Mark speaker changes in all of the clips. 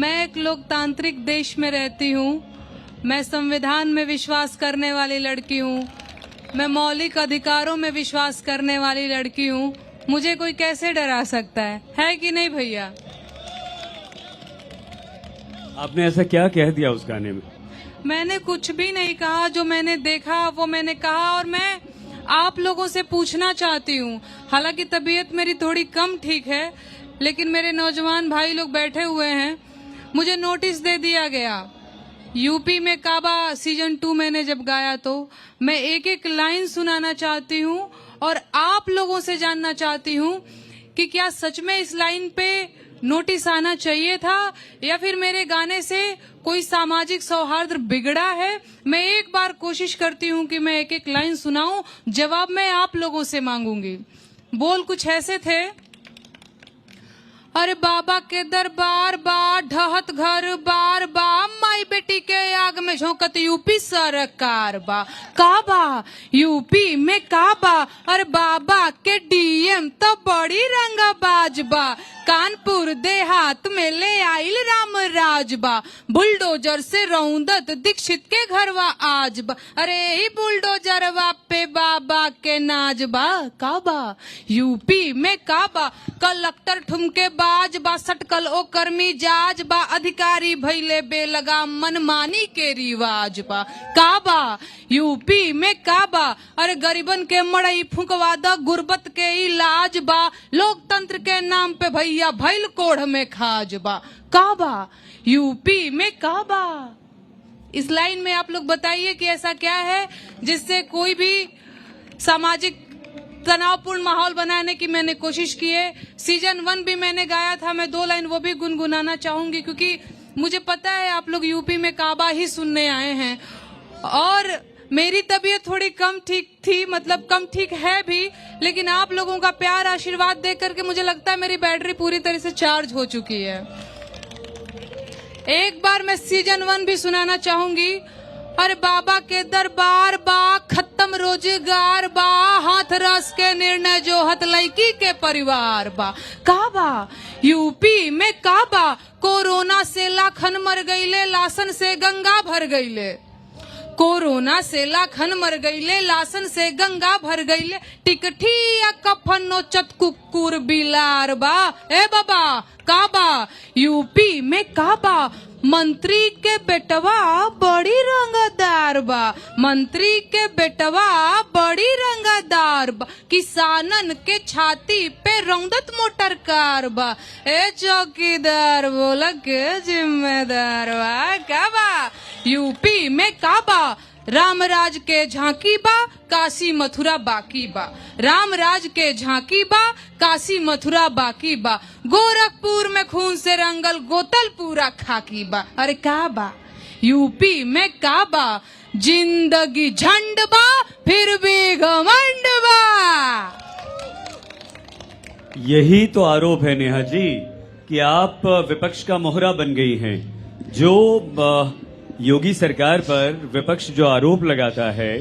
Speaker 1: मैं एक लोकतांत्रिक देश में रहती हूँ। मैं संविधान में विश्वास करने वाली लड़की हूँ। मैं मौलिक अधिकारों में विश्वास करने वाली लड़की हूँ। मुझे कोई कैसे डरा सकता है कि नहीं भैया?
Speaker 2: आपने ऐसा क्या कह दिया उस गाने में?
Speaker 1: मैंने कुछ भी नहीं कहा। जो मैंने देखा वो मैंने कहा, और मैं आप लोगों से पूछना चाहती हूँ। हालांकि तबीयत मेरी थोड़ी कम ठीक है, लेकिन मेरे नौजवान भाई लोग बैठे हुए हैं। मुझे नोटिस दे दिया गया। यूपी में काबा सीजन 2 मैंने जब गाया तो मैं एक एक लाइन सुनाना चाहती हूँ और आप लोगों से जानना चाहती हूँ कि क्या सच में इस लाइन पे नोटिस आना चाहिए था या फिर मेरे गाने से कोई सामाजिक सौहार्द बिगड़ा है। मैं एक बार कोशिश करती हूँ कि मैं एक एक लाइन सुनाऊं, जवाब मैं आप लोगों से मांगूंगी। बोल कुछ ऐसे थे। अरे बाबा के दरबार बा, ढहत घर बार बा, माई बेटी के आग में झोंकत यूपी सरकार बा। काबा यूपी में काबा, अरे बाबा के डीएम तो बड़ी रंगाबाज बा। कानपुर देहात में ले आइल राम राज बा। बुलडोजर से रौंदत दीक्षित के घरवा आज बा। अरे ही बुलडोजरवा पे बाबा के नाज बा। काबा यूपी में काबा, कलेक्टर ठुमके बाज बा, सटकल ओ कर्मी जाज बा। अधिकारी भैले बेलगा मनमानी के रिवाज बा। काबा यूपी में काबा, अरे गरीबन के मड़ई फुकवा द, गुर्बत के इलाज बा। लोकतंत्र के नाम पे भैया भैल कोढ़ में खाज बा। काबा यूपी में काबा। इस लाइन में आप लोग बताइए कि ऐसा क्या है जिससे कोई भी सामाजिक तनावपूर्ण माहौल बनाने की मैंने कोशिश की है। सीजन 1 भी मैंने गाया था। मैं 2 लाइन वो भी गुनगुनाना चाहूंगी, क्योंकि मुझे पता है आप लोग यूपी में काबा ही सुनने आए हैं। और मेरी तबीयत थोड़ी कम ठीक थी, मतलब कम ठीक है भी, लेकिन आप लोगों का प्यार आशीर्वाद देख करके मुझे लगता है मेरी बैटरी पूरी तरह से चार्ज हो चुकी है। एक बार मैं सीजन 1 भी सुनाना चाहूंगी। अरे बाबा के दरबार बा, खत्म रोजगार बा, हाथ रस के निर्णय जो हत लड़की के परिवार बा। काबा यूपी में काबा, कोरोना से लाखन मर गईले, लासन से गंगा भर गईले। कोरोना से लाखन मर गईले, लासन से गंगा भर गईले। टिकठिया कफन नोचत कुकुर बिलार बा। ए बाबा काबा यूपी में काबा, मंत्री के बेटवा बड़ी रंगदार बा। मंत्री के बेटवा बड़ी रंगदार बा। किसानन के छाती पे रौंदत मोटर कार बा। ए चौकीदार बोला के जिम्मेदार बा। काबा यूपी में काबा, रामराज के झांकी बा, काशी मथुरा बाकी बा। रामराज के झांकी बा, काशी मथुरा बाकी बा। गोरखपुर में खून से रंगल गोतल पूरा खाकी बा। अरे काबा यूपी में काबा, जिंदगी झंड बा, फिर भी घमंड बा।
Speaker 2: यही तो आरोप है नेहा जी कि आप विपक्ष का मोहरा बन गई हैं। जो योगी सरकार पर विपक्ष जो आरोप लगाता है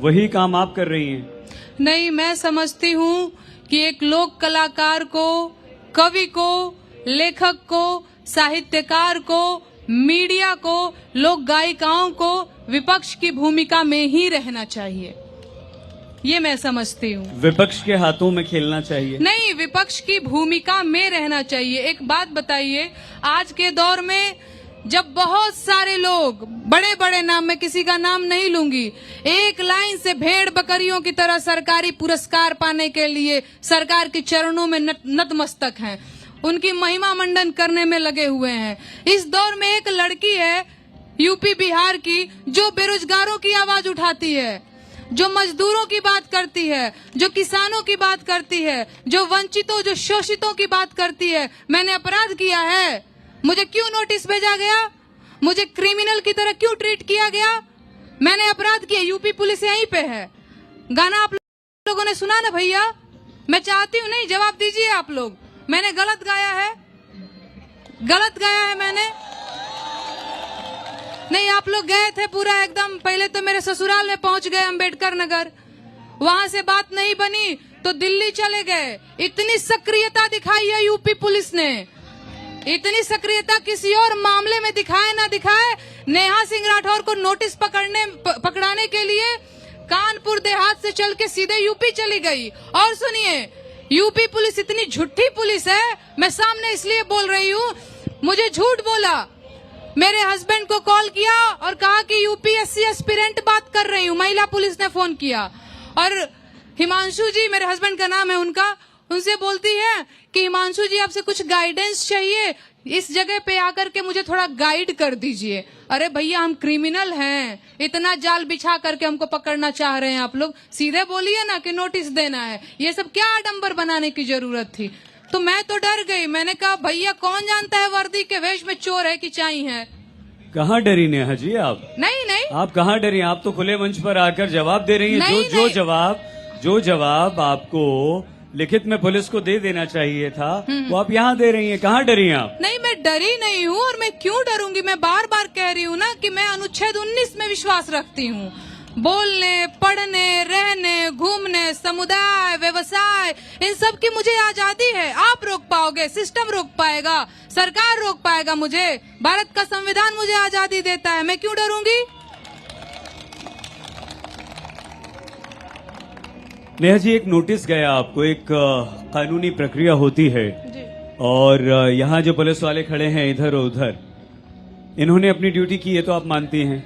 Speaker 2: वही काम आप कर रही हैं।
Speaker 1: नहीं, मैं समझती हूँ कि एक लोक कलाकार को, कवि को, लेखक को, साहित्यकार को, मीडिया को, लोक गायिकाओं को विपक्ष की भूमिका में ही रहना चाहिए। ये मैं समझती हूँ।
Speaker 2: विपक्ष के हाथों में खेलना चाहिए
Speaker 1: नहीं, विपक्ष की भूमिका में रहना चाहिए। एक बात बताइए, आज के दौर में जब बहुत सारे लोग, बड़े बड़े नाम, मैं किसी का नाम नहीं लूंगी, एक लाइन से भेड़ बकरियों की तरह सरकारी पुरस्कार पाने के लिए सरकार के चरणों में नतमस्तक हैं, उनकी महिमा मंडन करने में लगे हुए हैं। इस दौर में एक लड़की है यूपी बिहार की जो बेरोजगारों की आवाज उठाती है, जो मजदूरों की बात करती है, जो किसानों की बात करती है, जो वंचितों, जो शोषितों की बात करती है। मैंने अपराध किया है, मुझे क्यों नोटिस भेजा गया? मुझे क्रिमिनल की तरह क्यों ट्रीट किया गया? मैंने अपराध किया, यूपी पुलिस यहीं पे है। गाना आप लोगों ने सुना ना भैया? मैं चाहती हूँ, नहीं, जवाब दीजिए आप लोग। मैंने गलत गाया है? गलत गाया है मैंने? नहीं, आप लोग गए थे पूरा एकदम, पहले तो मेरे ससुराल में पहुंच गए अंबेडकर नगर, वहां से बात नहीं बनी तो दिल्ली चले गए। इतनी सक्रियता दिखाई है यूपी पुलिस ने। इतनी सक्रियता किसी और मामले में दिखाए ना दिखाए, नेहा सिंह राठौर को नोटिस पकड़ाने के लिए कानपुर देहात से चल के सीधे यूपी चली गई। और सुनिए, यूपी पुलिस इतनी झूठी पुलिस है, मैं सामने इसलिए बोल रही हूँ, मुझे झूठ बोला, मेरे हस्बैंड को कॉल किया और कहा कि यूपीएससी एस्पिरेंट बात कर रही हूँ, महिला पुलिस ने फोन किया और हिमांशु जी, मेरे हस्बैंड का नाम है उनका, उनसे बोलती है कि हिमांशु जी आपसे कुछ गाइडेंस चाहिए, इस जगह पे आकर के मुझे थोड़ा गाइड कर दीजिए। अरे भैया, हम क्रिमिनल हैं, इतना जाल बिछा करके हमको पकड़ना चाह रहे हैं आप लोग, सीधे बोलिए ना कि नोटिस देना है। ये सब क्या आडंबर बनाने की जरूरत थी? तो मैं तो डर गई, मैंने कहा भैया कौन जानता है वर्दी के वेश में चोर है कि चाई है।
Speaker 2: कहाँ डरी नेहा जी आप?
Speaker 1: नहीं,
Speaker 2: आप कहाँ डरी? आप तो खुले मंच पर आकर जवाब दे रही हैं। जो जवाब आपको लिखित में पुलिस को दे देना चाहिए था, वो आप यहाँ दे रही हैं। कहाँ डरी आप?
Speaker 1: नहीं, मैं डरी नहीं हूँ, और मैं क्यों डरूंगी? मैं बार बार कह रही हूँ ना कि मैं अनुच्छेद 19 में विश्वास रखती हूँ। बोलने, पढ़ने, रहने, घूमने, समुदाय, व्यवसाय, इन सब की मुझे आजादी है। आप रोक पाओगे? सिस्टम रोक पाएगा? सरकार रोक पाएगा मुझे? भारत का संविधान मुझे आजादी देता है, मैं क्यों डरूंगी?
Speaker 2: नेहा जी, एक नोटिस गया आपको, एक कानूनी प्रक्रिया होती है और यहाँ जो पुलिस वाले खड़े हैं इधर और उधर, इन्होंने अपनी ड्यूटी की है तो आप मानती हैं।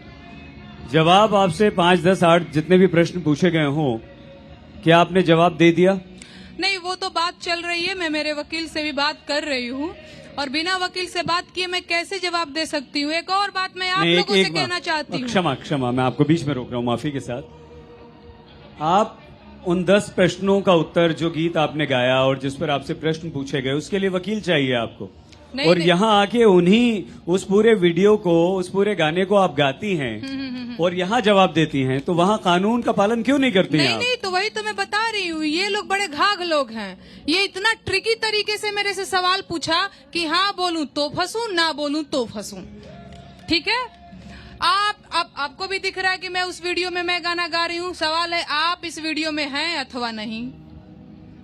Speaker 2: जवाब आपसे 5, 10, 8 जितने भी प्रश्न पूछे गए हों, क्या आपने जवाब दे दिया?
Speaker 1: नहीं, वो तो बात चल रही है, मैं मेरे वकील से भी बात कर रही हूँ और बिना वकील से बात किए मैं कैसे जवाब दे सकती हूँ? एक और बात मैं आप लोगों से कहना चाहती हूँ।
Speaker 2: क्षमा, मैं आपको बीच में रोक रहा हूँ, माफी के साथ। आप उन 10 प्रश्नों का उत्तर जो गीत आपने गाया और जिस पर आपसे प्रश्न पूछे गए, उसके लिए वकील चाहिए आपको। और यहाँ आके उस पूरे वीडियो को, उस पूरे गाने को आप गाती हैं और यहाँ जवाब देती हैं, तो वहाँ कानून का पालन क्यों नहीं करती हैं आप?
Speaker 1: नहीं, तो वही तो मैं बता रही हूँ, ये लोग बड़े घाघ लोग हैं। ये इतना ट्रिकी तरीके से मेरे से सवाल पूछा कि हाँ बोलूं तो फंसूं, ना बोलूं तो फंसूं। ठीक है, आपको भी दिख रहा है कि मैं उस वीडियो में मैं गाना गा रही हूँ। सवाल है, आप इस वीडियो में हैं अथवा नहीं?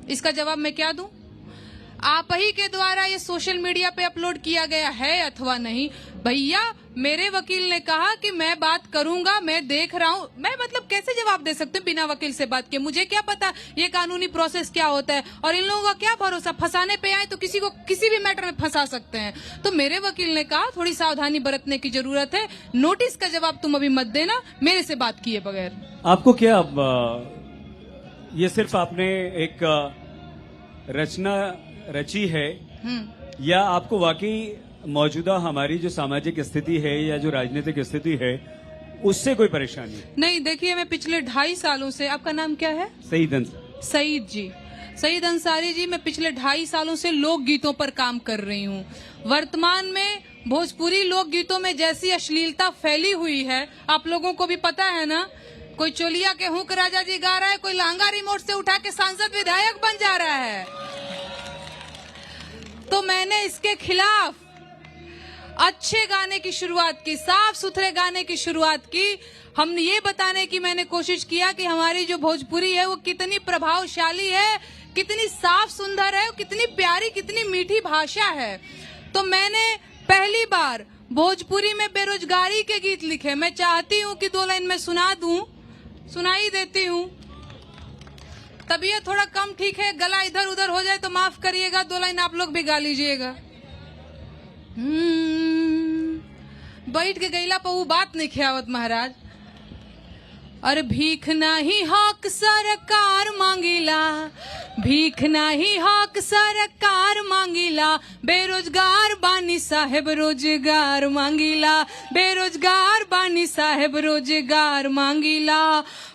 Speaker 1: इसका जवाब मैं क्या दूं? आप ही के द्वारा ये सोशल मीडिया पे अपलोड किया गया है अथवा नहीं? भैया, मेरे वकील ने कहा कि मैं बात करूंगा, मैं देख रहा हूं। मैं मतलब कैसे जवाब दे सकती हूँ बिना वकील से बात किए? मुझे क्या पता ये कानूनी प्रोसेस क्या होता है, और इन लोगों का क्या भरोसा, फंसाने पे आए तो किसी को किसी भी मैटर में फंसा सकते हैं। तो मेरे वकील ने कहा थोड़ी सावधानी बरतने की जरूरत है, नोटिस का जवाब तुम अभी मत देना मेरे से बात किए बगैर।
Speaker 2: आपको क्या ये सिर्फ आपने एक रचना रची है या आपको वाकई मौजूदा हमारी जो सामाजिक स्थिति है या जो राजनीतिक स्थिति है उससे कोई परेशानी?
Speaker 1: नहीं, देखिए, मैं पिछले 2.5 सालों से, आपका नाम क्या है? सईद जी, सईद अंसारी जी, मैं पिछले 2.5 सालों से लोकगीतों पर काम कर रही हूँ। वर्तमान में भोजपुरी लोकगीतों में जैसी अश्लीलता फैली हुई है, आप लोगों को भी पता है ना। कोई चोलिया के हुक राजा जी गा रहा है, कोई लहंगा रिमोट से उठा के सांसद विधायक बन जा रहा है। तो मैंने इसके खिलाफ अच्छे गाने की शुरुआत की, साफ सुथरे गाने की शुरुआत की। हमने ये बताने की मैंने कोशिश किया कि हमारी जो भोजपुरी है वो कितनी प्रभावशाली है, कितनी साफ सुंदर है, कितनी प्यारी, कितनी मीठी भाषा है। तो मैंने पहली बार भोजपुरी में बेरोजगारी के गीत लिखे। मैं चाहती हूँ कि 2 लाइन में सुनाई देती हूँ। तबीयत थोड़ा कम ठीक है, गला इधर उधर हो जाए तो माफ करिएगा, 2 लाइन आप लोग भी गा लीजिएगा। बैठ के गईला पर वो बात नहीं खियावत महाराज। अरे भीख नाही हक सरकार मांगिला, भीख नाही हक सरकार मांगिला, बेरोजगार बानी साहेब रोजगार मांगिला, बेरोजगार बानी साहेब रोजगार मांगिला।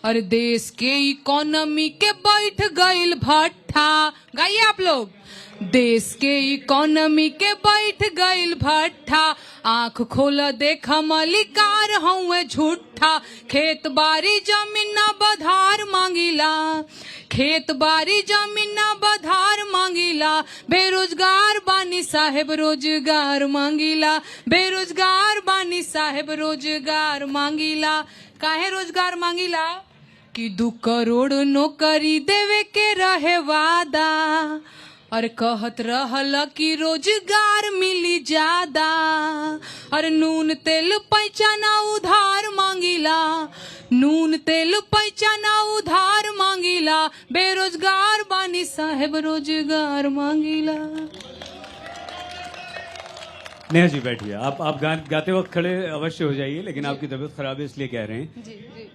Speaker 1: और देश के इकोनॉमी के बैठ गईल भट्ठा, गाइए आप लोग। देश के इकोनॉमी के बैठ गईल भट्ठा, आंख खोल देखा मलिकार हुए झूठा, खेत बारी जमीन बधार मांगिला, खेत बारी जमीन बधार मांगिला, बेरोजगार बानी साहेब रोजगार मांगिला, बेरोजगार बानी साहेब रोजगार मांगिला। काहे रोजगार मांगिला? कि 2 करोड़ नौकरी देवे के रहे वादा, और कहत रहल कि रोजगार मिली ज्यादा, और नून तेल पैसा ना उधार मांगिला, नून तेल पैसा ना उधार मांगिला, बेरोजगार बानी साहेब रोजगार मांगिला।
Speaker 2: नेहा जी बैठिए, आप गाते वक्त खड़े अवश्य हो जाइए, लेकिन आपकी तबीयत खराब है इसलिए कह रहे हैं।
Speaker 1: जी जी।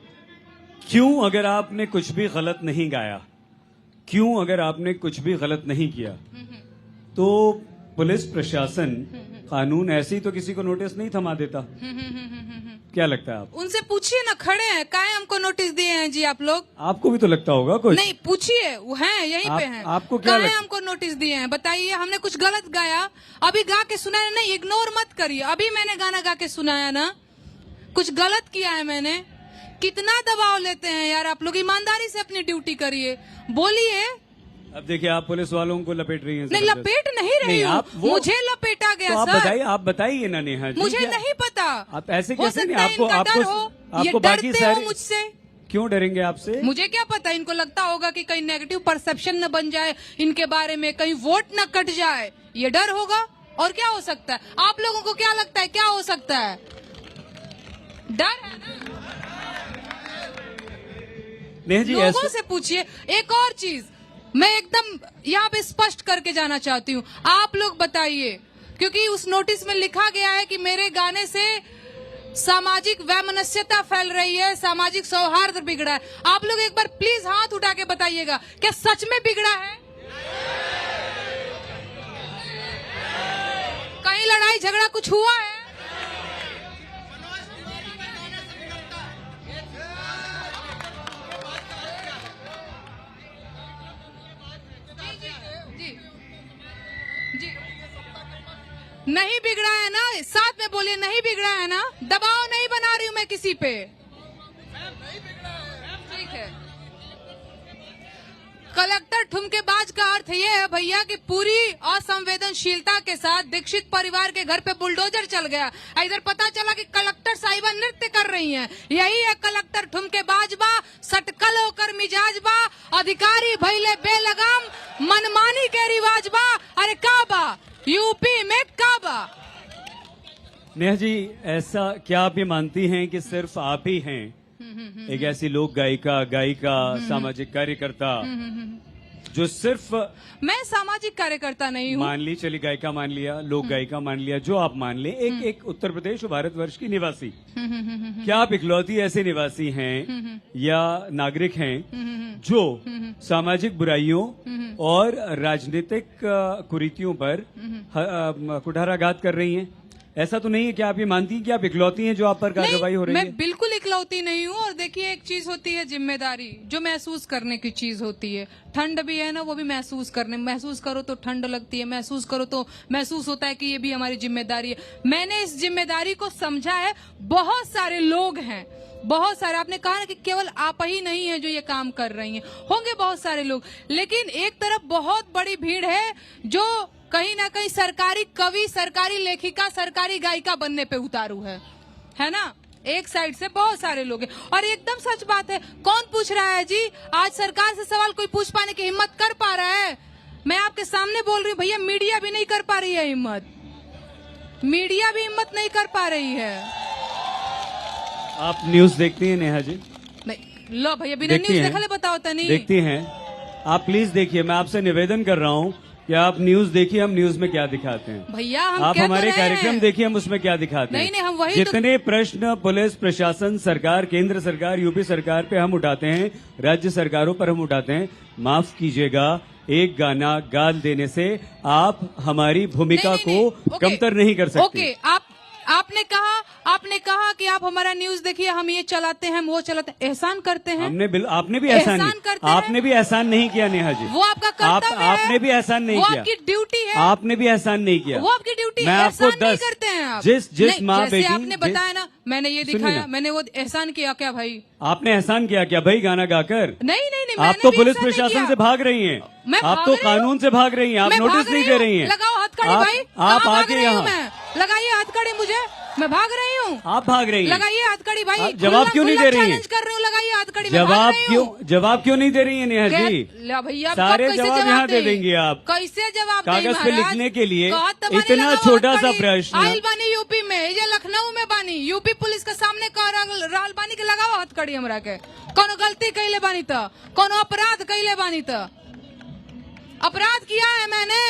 Speaker 2: क्यों अगर आपने कुछ भी गलत नहीं गाया, क्यों अगर आपने कुछ भी गलत नहीं किया, तो पुलिस प्रशासन कानून ऐसे ही तो किसी को नोटिस नहीं थमा देता? क्या लगता है आप?
Speaker 1: उनसे पूछिए ना, खड़े हैं, काहे हमको नोटिस दिए हैं जी आप लोग?
Speaker 2: आपको भी तो लगता होगा कुछ।
Speaker 1: नहीं, पूछिए, वो हैं यहीं पे हैं।
Speaker 2: आपको क्या
Speaker 1: काहे हमको नोटिस दिए हैं बताइए? हमने कुछ गलत गाया? अभी गा के सुनाया नहीं, इग्नोर मत करिए। अभी मैंने गाना गा के सुनाया ना, कुछ गलत किया है मैंने? कितना दबाव लेते हैं यार आप लोग, ईमानदारी से अपनी ड्यूटी करिए, बोलिए।
Speaker 2: अब देखिए, आप पुलिस वालों को लपेट रही हैं।
Speaker 1: नहीं, लपेट नहीं रही हूँ, मुझे लपेटा गया
Speaker 2: तो
Speaker 1: सर।
Speaker 2: आप बताइए ना नेहा जी,
Speaker 1: मुझे नहीं पता।
Speaker 2: आप ऐसे
Speaker 1: हो
Speaker 2: कैसे
Speaker 1: सकता
Speaker 2: नहीं?
Speaker 1: है
Speaker 2: आपको
Speaker 1: इनका डर
Speaker 2: आपको
Speaker 1: हो, ये
Speaker 2: आपको बाकी
Speaker 1: डरते हो
Speaker 2: सारे
Speaker 1: मुझसे।
Speaker 2: क्यों डरेंगे आपसे?
Speaker 1: मुझे क्या पता, इनको लगता होगा कि कहीं नेगेटिव परसेप्शन न बन जाए इनके बारे में, कहीं वोट न कट जाए, ये डर होगा। और क्या हो सकता है? आप लोगों को क्या लगता है क्या हो सकता है? डर है ना?
Speaker 2: नेहा जी,
Speaker 1: लोगों से पूछिए। एक और चीज मैं एकदम यहाँ पे स्पष्ट करके जाना चाहती हूँ, आप लोग बताइए, क्योंकि उस नोटिस में लिखा गया है कि मेरे गाने से सामाजिक वैमनस्यता फैल रही है, सामाजिक सौहार्द बिगड़ा है। आप लोग एक बार प्लीज हाथ उठा के बताइएगा, क्या सच में बिगड़ा है? कहीं लड़ाई झगड़ा कुछ हुआ है? जी, नहीं बिगड़ा है ना? साथ में बोलिए, नहीं बिगड़ा है ना? दबाव नहीं बना रही हूं मैं किसी पे। ठीक है। कलेक्टर ठुमकेबाज का अर्थ ये है भैया कि पूरी असंवेदनशीलता के साथ दीक्षित परिवार के घर पे बुलडोजर चल गया। इधर पता चला कि कलेक्टर साहिबा नृत्य कर रही हैं। यही है कलेक्टर ठुमकेबाज बा, सटकल होकर मिजाज बा, अधिकारी भैले बेलगाम, मनमानी के रिवाज बा। अरे का बा यूपी में का बा?
Speaker 2: नेहा जी, ऐसा क्या आप ये मानती हैं कि सिर्फ आप ही हैं एक ऐसी लोक गायिका, सामाजिक कार्यकर्ता जो सिर्फ,
Speaker 1: मैं सामाजिक कार्यकर्ता नहीं हूँ,
Speaker 2: मान ली, चली गायिका मान लिया, लोक गायिका मान लिया, जो आप मान ले, एक उत्तर प्रदेश और भारतवर्ष की निवासी, क्या आप इकलौती ऐसे निवासी हैं या नागरिक हैं जो सामाजिक बुराइयों और राजनीतिक कुरीतियों पर कुठाराघात कर रही हैं? ऐसा तो नहीं है कि आप ये मानती हैं कि आप इकलौती हैं जो आप पर कार्रवाई हो रही है?
Speaker 1: मैं बिल्कुल इकलौती नहीं हूँ। और देखिए, एक चीज होती है जिम्मेदारी, जो महसूस करने की चीज होती है। ठंड भी है ना, वो भी महसूस करो तो ठंड लगती है, महसूस करो तो महसूस होता है कि ये भी हमारी जिम्मेदारी है। मैंने इस जिम्मेदारी को समझा है। बहुत सारे लोग हैं, बहुत सारे, आपने कहा ना कि केवल आप ही नहीं है जो ये काम कर रही हैं, होंगे बहुत सारे लोग, लेकिन एक तरफ बहुत बड़ी भीड़ है जो कहीं ना कहीं सरकारी कवि, सरकारी लेखिका, सरकारी गायिका बनने पे उतारू है ना? एक साइड से बहुत सारे लोग हैं। और एकदम सच बात है, कौन पूछ रहा है जी? आज सरकार से सवाल कोई पूछ पाने की हिम्मत कर पा रहा है? मैं आपके सामने बोल रही हूँ भैया, मीडिया भी नहीं कर पा रही है हिम्मत, मीडिया भी हिम्मत नहीं कर पा रही है।
Speaker 2: आप न्यूज देखती हैं नेहा जी?
Speaker 1: नहीं, लो भैया, बिना न्यूज देखले बताओ तो नहीं
Speaker 2: देखती हैं? आप प्लीज देखिए, मैं आपसे निवेदन कर रहा हूँ कि आप न्यूज देखिए, हम न्यूज में क्या दिखाते हैं।
Speaker 1: भैया
Speaker 2: आप हमारे कार्यक्रम देखिए, हम उसमें क्या दिखाते हैं।
Speaker 1: नहीं, हम वही
Speaker 2: जितने प्रश्न पुलिस प्रशासन, सरकार, केंद्र सरकार, यूपी सरकार पे हम उठाते हैं, राज्य सरकारों पर हम उठाते हैं, माफ कीजिएगा, एक गाना गा देने से आप हमारी भूमिका को कमतर नहीं कर सकते।
Speaker 1: ओके, आपने कहा कि आप हमारा न्यूज देखिए, हम ये चलाते हैं, हम वो चलाते हैं, एहसान करते हैं।
Speaker 2: आपने भी एहसान आपने भी एहसान नहीं किया नेहा जी,
Speaker 1: वो आपका कर्तव्य है।
Speaker 2: आपने भी एहसान नहीं किया,
Speaker 1: वो आपकी ड्यूटी है।
Speaker 2: आपने भी एहसान नहीं किया,
Speaker 1: वो आपकी ड्यूटी है।
Speaker 2: मैं आपको
Speaker 1: एहसान नहीं करते हैं आप।
Speaker 2: जिस माँ बेटी,
Speaker 1: आपने बताया ना, मैंने ये दिखाया, मैंने वो एहसान किया क्या भाई?
Speaker 2: आपने एहसान किया क्या भाई गाना गाकर?
Speaker 1: नहीं,
Speaker 2: आप तो पुलिस प्रशासन से भाग रही हैं, आप तो कानून से भाग रही हैं, आप नोटिस नहीं दे रही हैं।
Speaker 1: लगाओ हथकड़ी भाई,
Speaker 2: आप आके यहाँ
Speaker 1: लगाइए हथकड़ी मुझे। मैं भाग रही हूँ?
Speaker 2: आप भाग रही हैं।
Speaker 1: लगाइए हथकड़ी भाई।
Speaker 2: आप जवाब क्यों नहीं दे रही हैं?
Speaker 1: चैलेंज कर रही हूँ, लगाइए हथकड़ी। मैं भाग रही हूँ।
Speaker 2: जवाब क्यों नहीं दे रही है नेहा जी?
Speaker 1: ला भैया, अब
Speaker 2: सारे
Speaker 1: कैसे
Speaker 2: जवाब यहाँ दे देंगे आप।
Speaker 1: कैसे जवाब दें
Speaker 2: कागज पे
Speaker 1: महाराज?
Speaker 2: लिखने के लिए
Speaker 1: कहत तो बानी
Speaker 2: इतना
Speaker 1: लगाओ
Speaker 2: छोटा सा
Speaker 1: हथकड़ी।
Speaker 2: प्रश्न।
Speaker 1: आइल बानी यूपी में, ये लखनऊ में बानी, यूपी पुलिस के सामने कह रहल बानी के लगाओ हथकड़ी हमरा के। कोनो गलती कैले बानी तो, कोनो अपराध कैले बानी तो। अपराध किया है मैंने?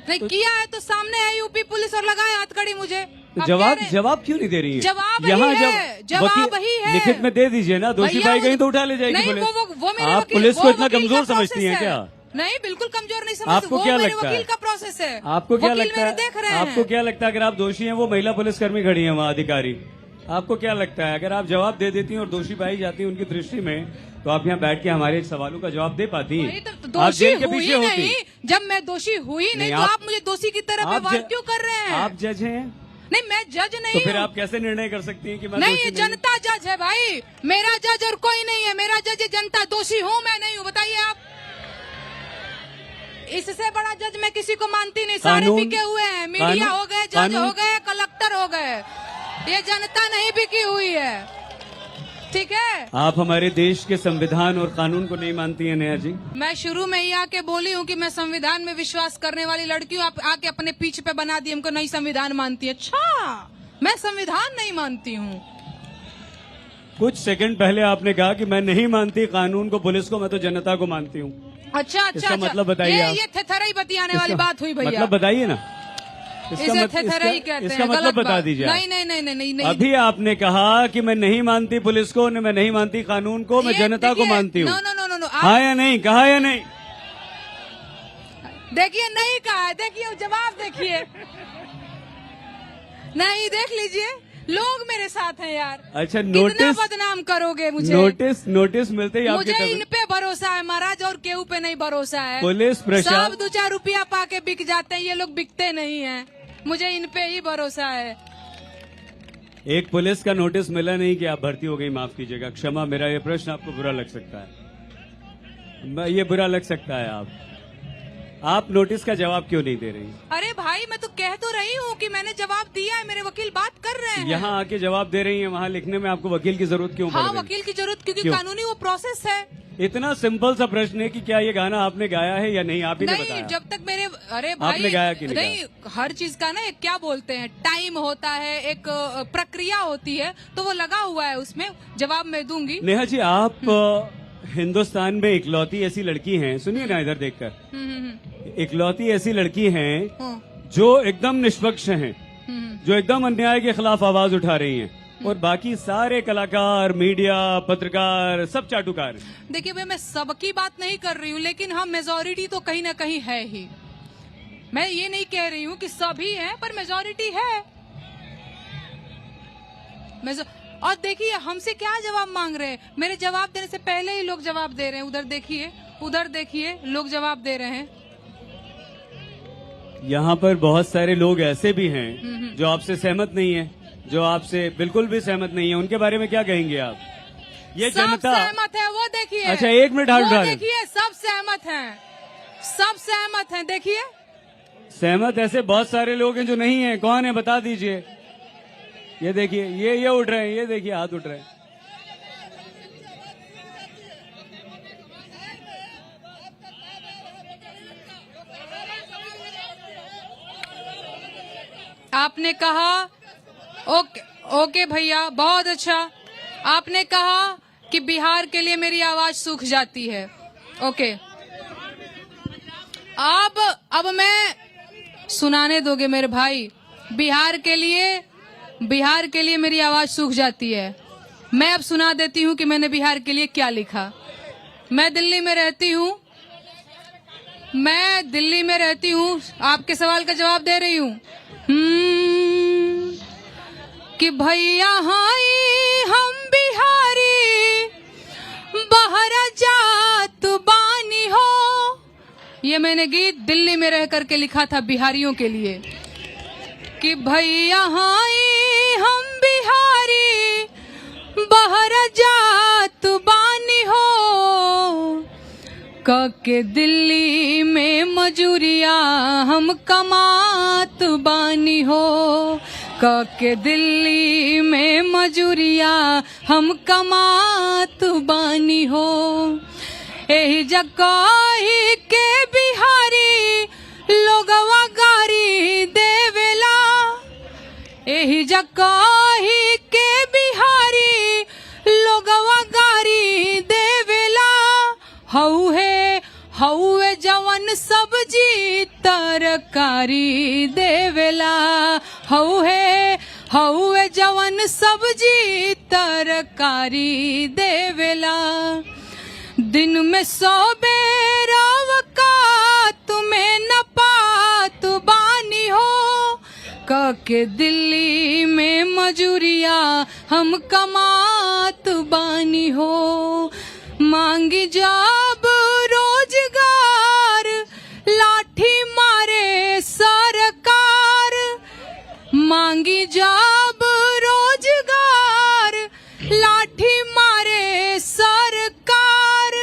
Speaker 1: नहीं किया है तो सामने है यूपी पुलिस और लगाए हथकड़ी मुझे।
Speaker 2: तो जवाब क्यों नहीं दे रही है?
Speaker 1: जवाब
Speaker 2: यहाँ
Speaker 1: वही है, जवाब वही है।
Speaker 2: लिखित में दे दीजिए ना, दोषी
Speaker 1: भैया
Speaker 2: पाई गई तो उठा ले जाएगी
Speaker 1: नहीं,
Speaker 2: पुलिस।
Speaker 1: वो मेरे
Speaker 2: आप
Speaker 1: वकील-
Speaker 2: पुलिस
Speaker 1: वो
Speaker 2: को इतना
Speaker 1: वकील
Speaker 2: कमजोर
Speaker 1: का
Speaker 2: समझती
Speaker 1: प्रोसेस
Speaker 2: हैं क्या?
Speaker 1: नहीं, बिल्कुल कमजोर नहीं समझती।
Speaker 2: आपको क्या
Speaker 1: मेरे
Speaker 2: लगता है?
Speaker 1: वकील का प्रोसेस है।
Speaker 2: आपको क्या
Speaker 1: वकील
Speaker 2: लगता
Speaker 1: मेरे
Speaker 2: है?
Speaker 1: देख रहे
Speaker 2: आपको
Speaker 1: हैं।
Speaker 2: क्या लगता है अगर आप दोषी हैं, वो महिला पुलिसकर्मी खड़ी है वहाँ अधिकारी, आपको क्या लगता है अगर आप जवाब दे देती हैं और दोषी पाई जाती है उनकी दृष्टि में, तो आप यहाँ बैठ के हमारे सवालों का जवाब दे पाती
Speaker 1: वही
Speaker 2: हैं?
Speaker 1: तो
Speaker 2: आप
Speaker 1: दोषी
Speaker 2: जेल के
Speaker 1: हुई
Speaker 2: पीछे होती।
Speaker 1: नहीं। जब मैं दोषी हुई नहीं तो आप मुझे दोषी की तरह व्यवहार क्यों कर रहे हैं?
Speaker 2: आप जज हैं
Speaker 1: नहीं, मैं जज नहीं
Speaker 2: तो फिर
Speaker 1: हूँ।
Speaker 2: आप कैसे निर्णय कर सकती हैं कि मैं
Speaker 1: नहीं,
Speaker 2: दोषी
Speaker 1: ये
Speaker 2: नहीं हूं?
Speaker 1: जनता जज है भाई। मेरा जज और कोई नहीं है। मेरा जज ये जनता। दोषी हूँ मैं नहीं हूँ? बताइए आप। इससे बड़ा जज मैं किसी को मानती नहीं। सारे
Speaker 2: कानून-
Speaker 1: बिके हुए हैं। मीडिया
Speaker 2: कानून-
Speaker 1: हो गए, जज
Speaker 2: कानून-
Speaker 1: हो गए, कलेक्टर हो गए। ये जनता नहीं बिकी हुई है। ठीक है।
Speaker 2: आप हमारे देश के संविधान और कानून को नहीं मानती हैं नेहा जी?
Speaker 1: मैं शुरू में ही आके बोली हूँ कि मैं संविधान में विश्वास करने वाली लड़की हूँ। आप आके अपने पीठ पे बना दी हमको नहीं संविधान मानती है। अच्छा, मैं संविधान नहीं मानती हूँ।
Speaker 2: कुछ सेकंड पहले आपने कहा कि मैं नहीं मानती कानून को, पुलिस को, मैं तो जनता को मानती हूँ।
Speaker 1: अच्छा,
Speaker 2: इसका मतलब बताइए आप।
Speaker 1: ये थेथराई बतियाने वाली बात हुई भैया।
Speaker 2: मतलब बताइए ना।
Speaker 1: इसे थेथराई कहते हैं।
Speaker 2: इसका मतलब
Speaker 1: गलत
Speaker 2: बता
Speaker 1: बात।
Speaker 2: दीजिए आप।
Speaker 1: नहीं नहीं नहीं नहीं नहीं।
Speaker 2: अभी आपने कहा कि मैं नहीं मानती पुलिस को, मैं नहीं मानती कानून को, मैं
Speaker 1: ये
Speaker 2: जनता को
Speaker 1: देखिए,
Speaker 2: मानती हूँ।
Speaker 1: No no no no no.
Speaker 2: हाँ या नहीं? कहा या नहीं?
Speaker 1: देखिए, नहीं कहा है। देखिए जवाब देखिए। नहीं, देख लीजिए, लोग मेरे साथ हैं यार।
Speaker 2: अच्छा,
Speaker 1: कितना
Speaker 2: नोटिस
Speaker 1: बदनाम करोगे मुझे?
Speaker 2: नोटिस मिलते ही आपके
Speaker 1: मुझे इन पे भरोसा है महाराज, और केहू पे नहीं भरोसा है।
Speaker 2: पुलिस प्रशासन
Speaker 1: सब 2-4 रुपया पाके बिक जाते हैं। ये लोग बिकते नहीं हैं। मुझे इन पे ही भरोसा है।
Speaker 2: एक पुलिस का नोटिस मिला नहीं कि आप भर्ती हो गई, माफ कीजिएगा, क्षमा, मेरा ये प्रश्न आपको बुरा लग सकता है, ये बुरा लग सकता है। आप नोटिस का जवाब क्यों नहीं दे रही?
Speaker 1: अरे भाई, मैं तो कह तो रही हूँ कि मैंने जवाब दिया है। मेरे वकील बात कर रहे हैं।
Speaker 2: यहाँ आके जवाब दे रही हैं, वहाँ लिखने में आपको वकील की जरूरत क्यों पड़
Speaker 1: हाँ,
Speaker 2: रही?
Speaker 1: वकील की जरूरत क्योंकि
Speaker 2: क्यों?
Speaker 1: कानूनी वो प्रोसेस है।
Speaker 2: इतना सिंपल सा प्रश्न है कि क्या ये गाना आपने गाया है या नहीं, आप ही ने
Speaker 1: नहीं,
Speaker 2: बताया।
Speaker 1: जब तक मेरे अरे भाई,
Speaker 2: आपने गाया कि नहीं
Speaker 1: नहीं, हर चीज का ना एक क्या बोलते हैं, टाइम होता है, एक प्रक्रिया होती है, तो वो लगा हुआ है उसमें। जवाब मैं दूंगी।
Speaker 2: नेहा जी, आप हिंदुस्तान में इकलौती ऐसी लड़की हैं, सुनिए ना इधर देखकर, इकलौती ऐसी लड़की हैं जो एकदम निष्पक्ष हैं, जो एकदम अन्याय के खिलाफ आवाज उठा रही हैं, और बाकी सारे कलाकार, मीडिया, पत्रकार सब चाटुकार हैं।
Speaker 1: देखिए भाई, मैं सबकी बात नहीं कर रही हूँ, लेकिन हाँ, मेजोरिटी तो कहीं ना कहीं है ही। मैं ये नहीं कह रही हूँ कि सभी हैं, पर मेजोरिटी है। और देखिए, हमसे क्या जवाब मांग रहे हैं? मेरे जवाब देने से पहले ही लोग जवाब दे रहे हैं। उधर देखिए, लोग जवाब दे रहे हैं।
Speaker 2: यहाँ पर बहुत सारे लोग ऐसे भी हैं जो आपसे सहमत नहीं है, जो आपसे बिल्कुल भी सहमत नहीं है, उनके बारे में क्या कहेंगे आप? ये
Speaker 1: सब
Speaker 2: जनता
Speaker 1: सहमत है, वो देखिए।
Speaker 2: अच्छा, एक मिनट हाथ उठा लें।
Speaker 1: देखिए, सब सहमत हैं, सब सहमत हैं। देखिए,
Speaker 2: सहमत ऐसे बहुत सारे लोग हैं जो नहीं है। कौन है, बता दीजिए। ये देखिए, ये उठ रहे हैं, ये देखिए हाथ उठ रहे हैं।
Speaker 1: आपने कहा ओके भैया, बहुत अच्छा। आपने कहा कि बिहार के लिए मेरी आवाज सूख जाती है। ओके, अब मैं सुनाने दोगे मेरे भाई? बिहार के लिए मेरी आवाज सूख जाती है। मैं अब सुना देती हूँ कि मैंने बिहार के लिए क्या लिखा। मैं दिल्ली में रहती हूँ। आपके सवाल का जवाब दे रही हूँ। कि भैया हाय हम बिहारी, बाहर जात बानी हो। ये मैंने गीत दिल्ली में रह करके लिखा था बिहारियों के लिए। कि भैया हाय हम बिहारी, बाहर जात बानी हो। के दिल्ली में मजूरिया हम कमात बानी हो। के दिल्ली में मजूरिया हम कमात बानी हो। एही जगही के बिहारी लोगवा गारी देवेला। एही जगही के बिहारी लोगवा गारी देवेला। हौवे जवन सब्जी तरकारी देवेला। हौवे जवन सब्जी तरकारी देवेला। दिन में 100 बेर अवकात में न पात बानी हो। के दिल्ली में मजूरिया हम कमात बानी हो। मांगी जब रोजगार लाठी मारे सरकार। मांगी जब रोजगार लाठी मारे सरकार।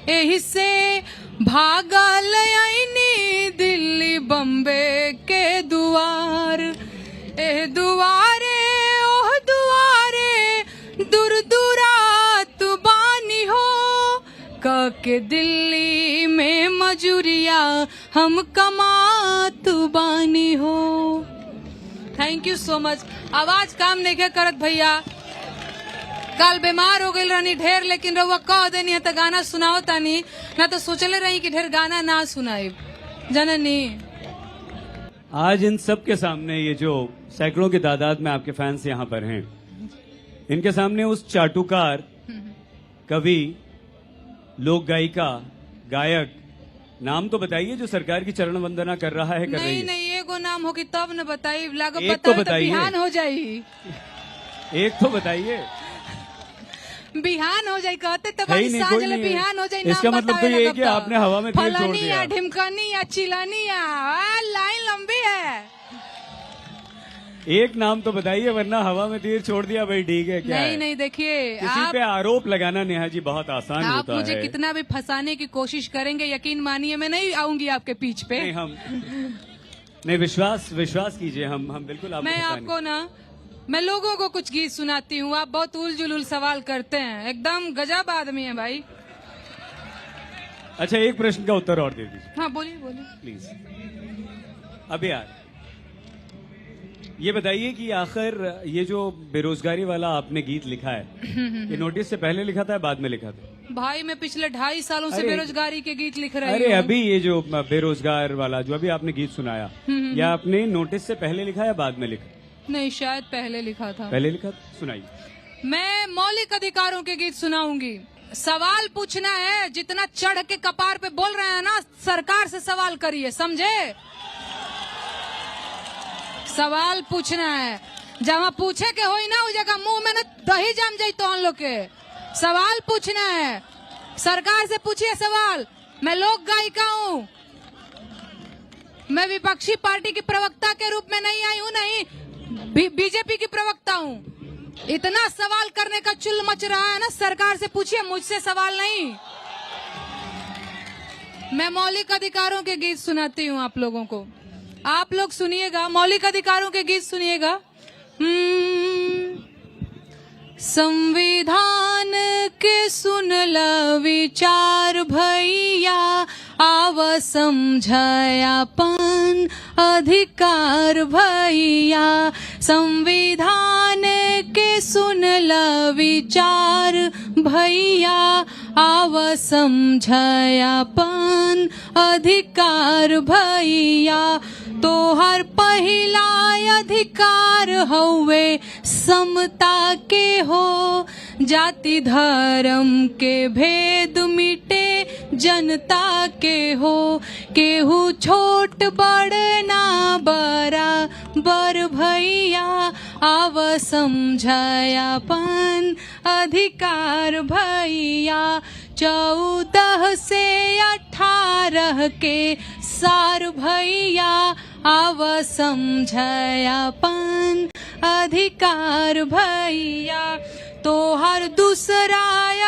Speaker 1: एही से भागल आईनी दिल्ली बम्बे के दुआर। एह दुआरे ओह दुआरे दूर दूरात बानी हो। के दिल्ली में मजूरिया हम कमात बानी हो। Thank you so much. आवाज काम नहीं करत भैया। कल बीमार हो गई रहनी ढेर, लेकिन रउआ कह देनी है तो गाना सुनाओ तानी, ना तो सोचले रही कि ढेर गाना ना सुनाई जननी।
Speaker 2: आज इन सब के सामने ये जो सैकड़ों की तादाद में आपके फैंस यहाँ पर हैं, इनके सामने उस चाटुकार, कवि, लोक गायिका, गायक, नाम तो बताइए जो सरकार की चरण वंदना कर रहा है, कर रही है।
Speaker 1: नहीं, एगो नाम होगी तब न बताई, लागो
Speaker 2: एक तो
Speaker 1: बताई तो
Speaker 2: बताइए।
Speaker 1: बिहान हो जाई।
Speaker 2: एक तो बताइए।
Speaker 1: बिहान हो जाए कहते तो
Speaker 2: है ही
Speaker 1: भाई
Speaker 2: नहीं,
Speaker 1: साँझ
Speaker 2: कोई
Speaker 1: ले
Speaker 2: नहीं है।
Speaker 1: बिहान हो जाए।
Speaker 2: इसका
Speaker 1: नाम
Speaker 2: मतलब तो
Speaker 1: बतावे
Speaker 2: ये है कि
Speaker 1: लगता।
Speaker 2: आपने हवा में तीर छोड़
Speaker 1: फलानी
Speaker 2: दिया।
Speaker 1: या ढिमकानी या चिलानी या लाइन लंबी है।
Speaker 2: एक नाम तो बताइए, वरना हवा में तीर छोड़ दिया भाई, ठीक है क्या?
Speaker 1: नहीं नहीं, देखिए
Speaker 2: किसी पे आरोप लगाना नेहा जी बहुत आसान
Speaker 1: आप
Speaker 2: होता
Speaker 1: मुझे
Speaker 2: है।
Speaker 1: कितना भी फंसाने की कोशिश करेंगे, यकीन मानिए मैं नहीं आऊंगी आपके पीछ पे।
Speaker 2: नहीं, हम नहीं, विश्वास कीजिए, हम बिल्कुल आपको
Speaker 1: मैं
Speaker 2: फंसाएंगे।
Speaker 1: आपको ना, मैं लोगों को कुछ गीत सुनाती हूँ, आप बहुत उल जुलूल सवाल करते हैं। एकदम गजब आदमी है भाई।
Speaker 2: अच्छा, एक प्रश्न का उत्तर और दे दीजिए
Speaker 1: हाँ बोलिए बोलिए।
Speaker 2: प्लीज। अभी यार ये बताइए कि आखिर ये जो बेरोजगारी वाला आपने गीत लिखा है, ये नोटिस से पहले लिखा था या बाद में लिखा था?
Speaker 1: भाई मैं पिछले 2.5 सालों से
Speaker 2: अरे-
Speaker 1: बेरोजगारी के गीत लिख रही
Speaker 2: अरे
Speaker 1: हूँ।
Speaker 2: अभी ये जो बेरोजगार वाला जो अभी आपने गीत सुनाया, या आपने नोटिस से पहले लिखा या बाद में लिखा?
Speaker 1: नहीं, शायद पहले लिखा था।
Speaker 2: पहले लिखा। सुनाइए।
Speaker 1: मैं मौलिक अधिकारों के गीत सुनाऊंगी। सवाल पूछना है, जितना चढ़ के कपार पे बोल रहे हैं ना, सरकार से सवाल करिए, समझे? सवाल पूछना है, जहाँ पूछे के होई ना, उस जगह मुंह में ना दही जम जाई तो हम लोग के। सवाल पूछना है, सरकार से पूछिए सवाल। मैं लोक गायिका हूँ, मैं विपक्षी पार्टी की प्रवक्ता के रूप में नहीं आई हूँ, नहीं बीजेपी की प्रवक्ता हूँ। इतना सवाल करने का चुल मच रहा है ना, सरकार से पूछिए, मुझसे सवाल नहीं। मैं मौलिक अधिकारों के गीत सुनाती हूँ आप लोगों को, आप लोग सुनिएगा, मौलिक अधिकारों के गीत सुनिएगा। संविधान के सुन ल विचार भैया, आव समझायापन अधिकार भैया। संविधान के सुन ल विचार भैया, आव समझायापन अधिकार भैया। तोहर पहिला अधिकार हौवे समता के हो, जाति धर्म के भेद मिटे जनता के हो। केहू छोट बड़ ना बराबर भैया, आव समझायापन अधिकार भैया। 14 से 18 के सार भैया, आव समझायापन अधिकार भैया। तोहर दूसरा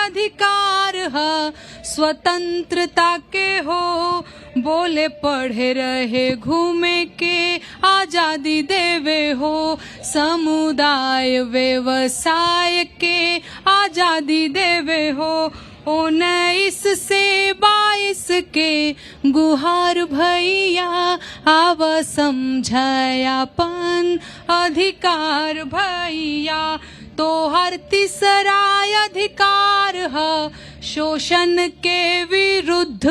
Speaker 1: अधिकार है स्वतंत्रता के हो, बोले पढ़े रहे घूमे के आजादी देवे हो, समुदाय व्यवसाय के आजादी देवे हो। 19 से 22 के गुहार भैया आव समझायापन अधिकार भैया। तो हर तीसरा अधिकार है शोषण के विरुद्ध,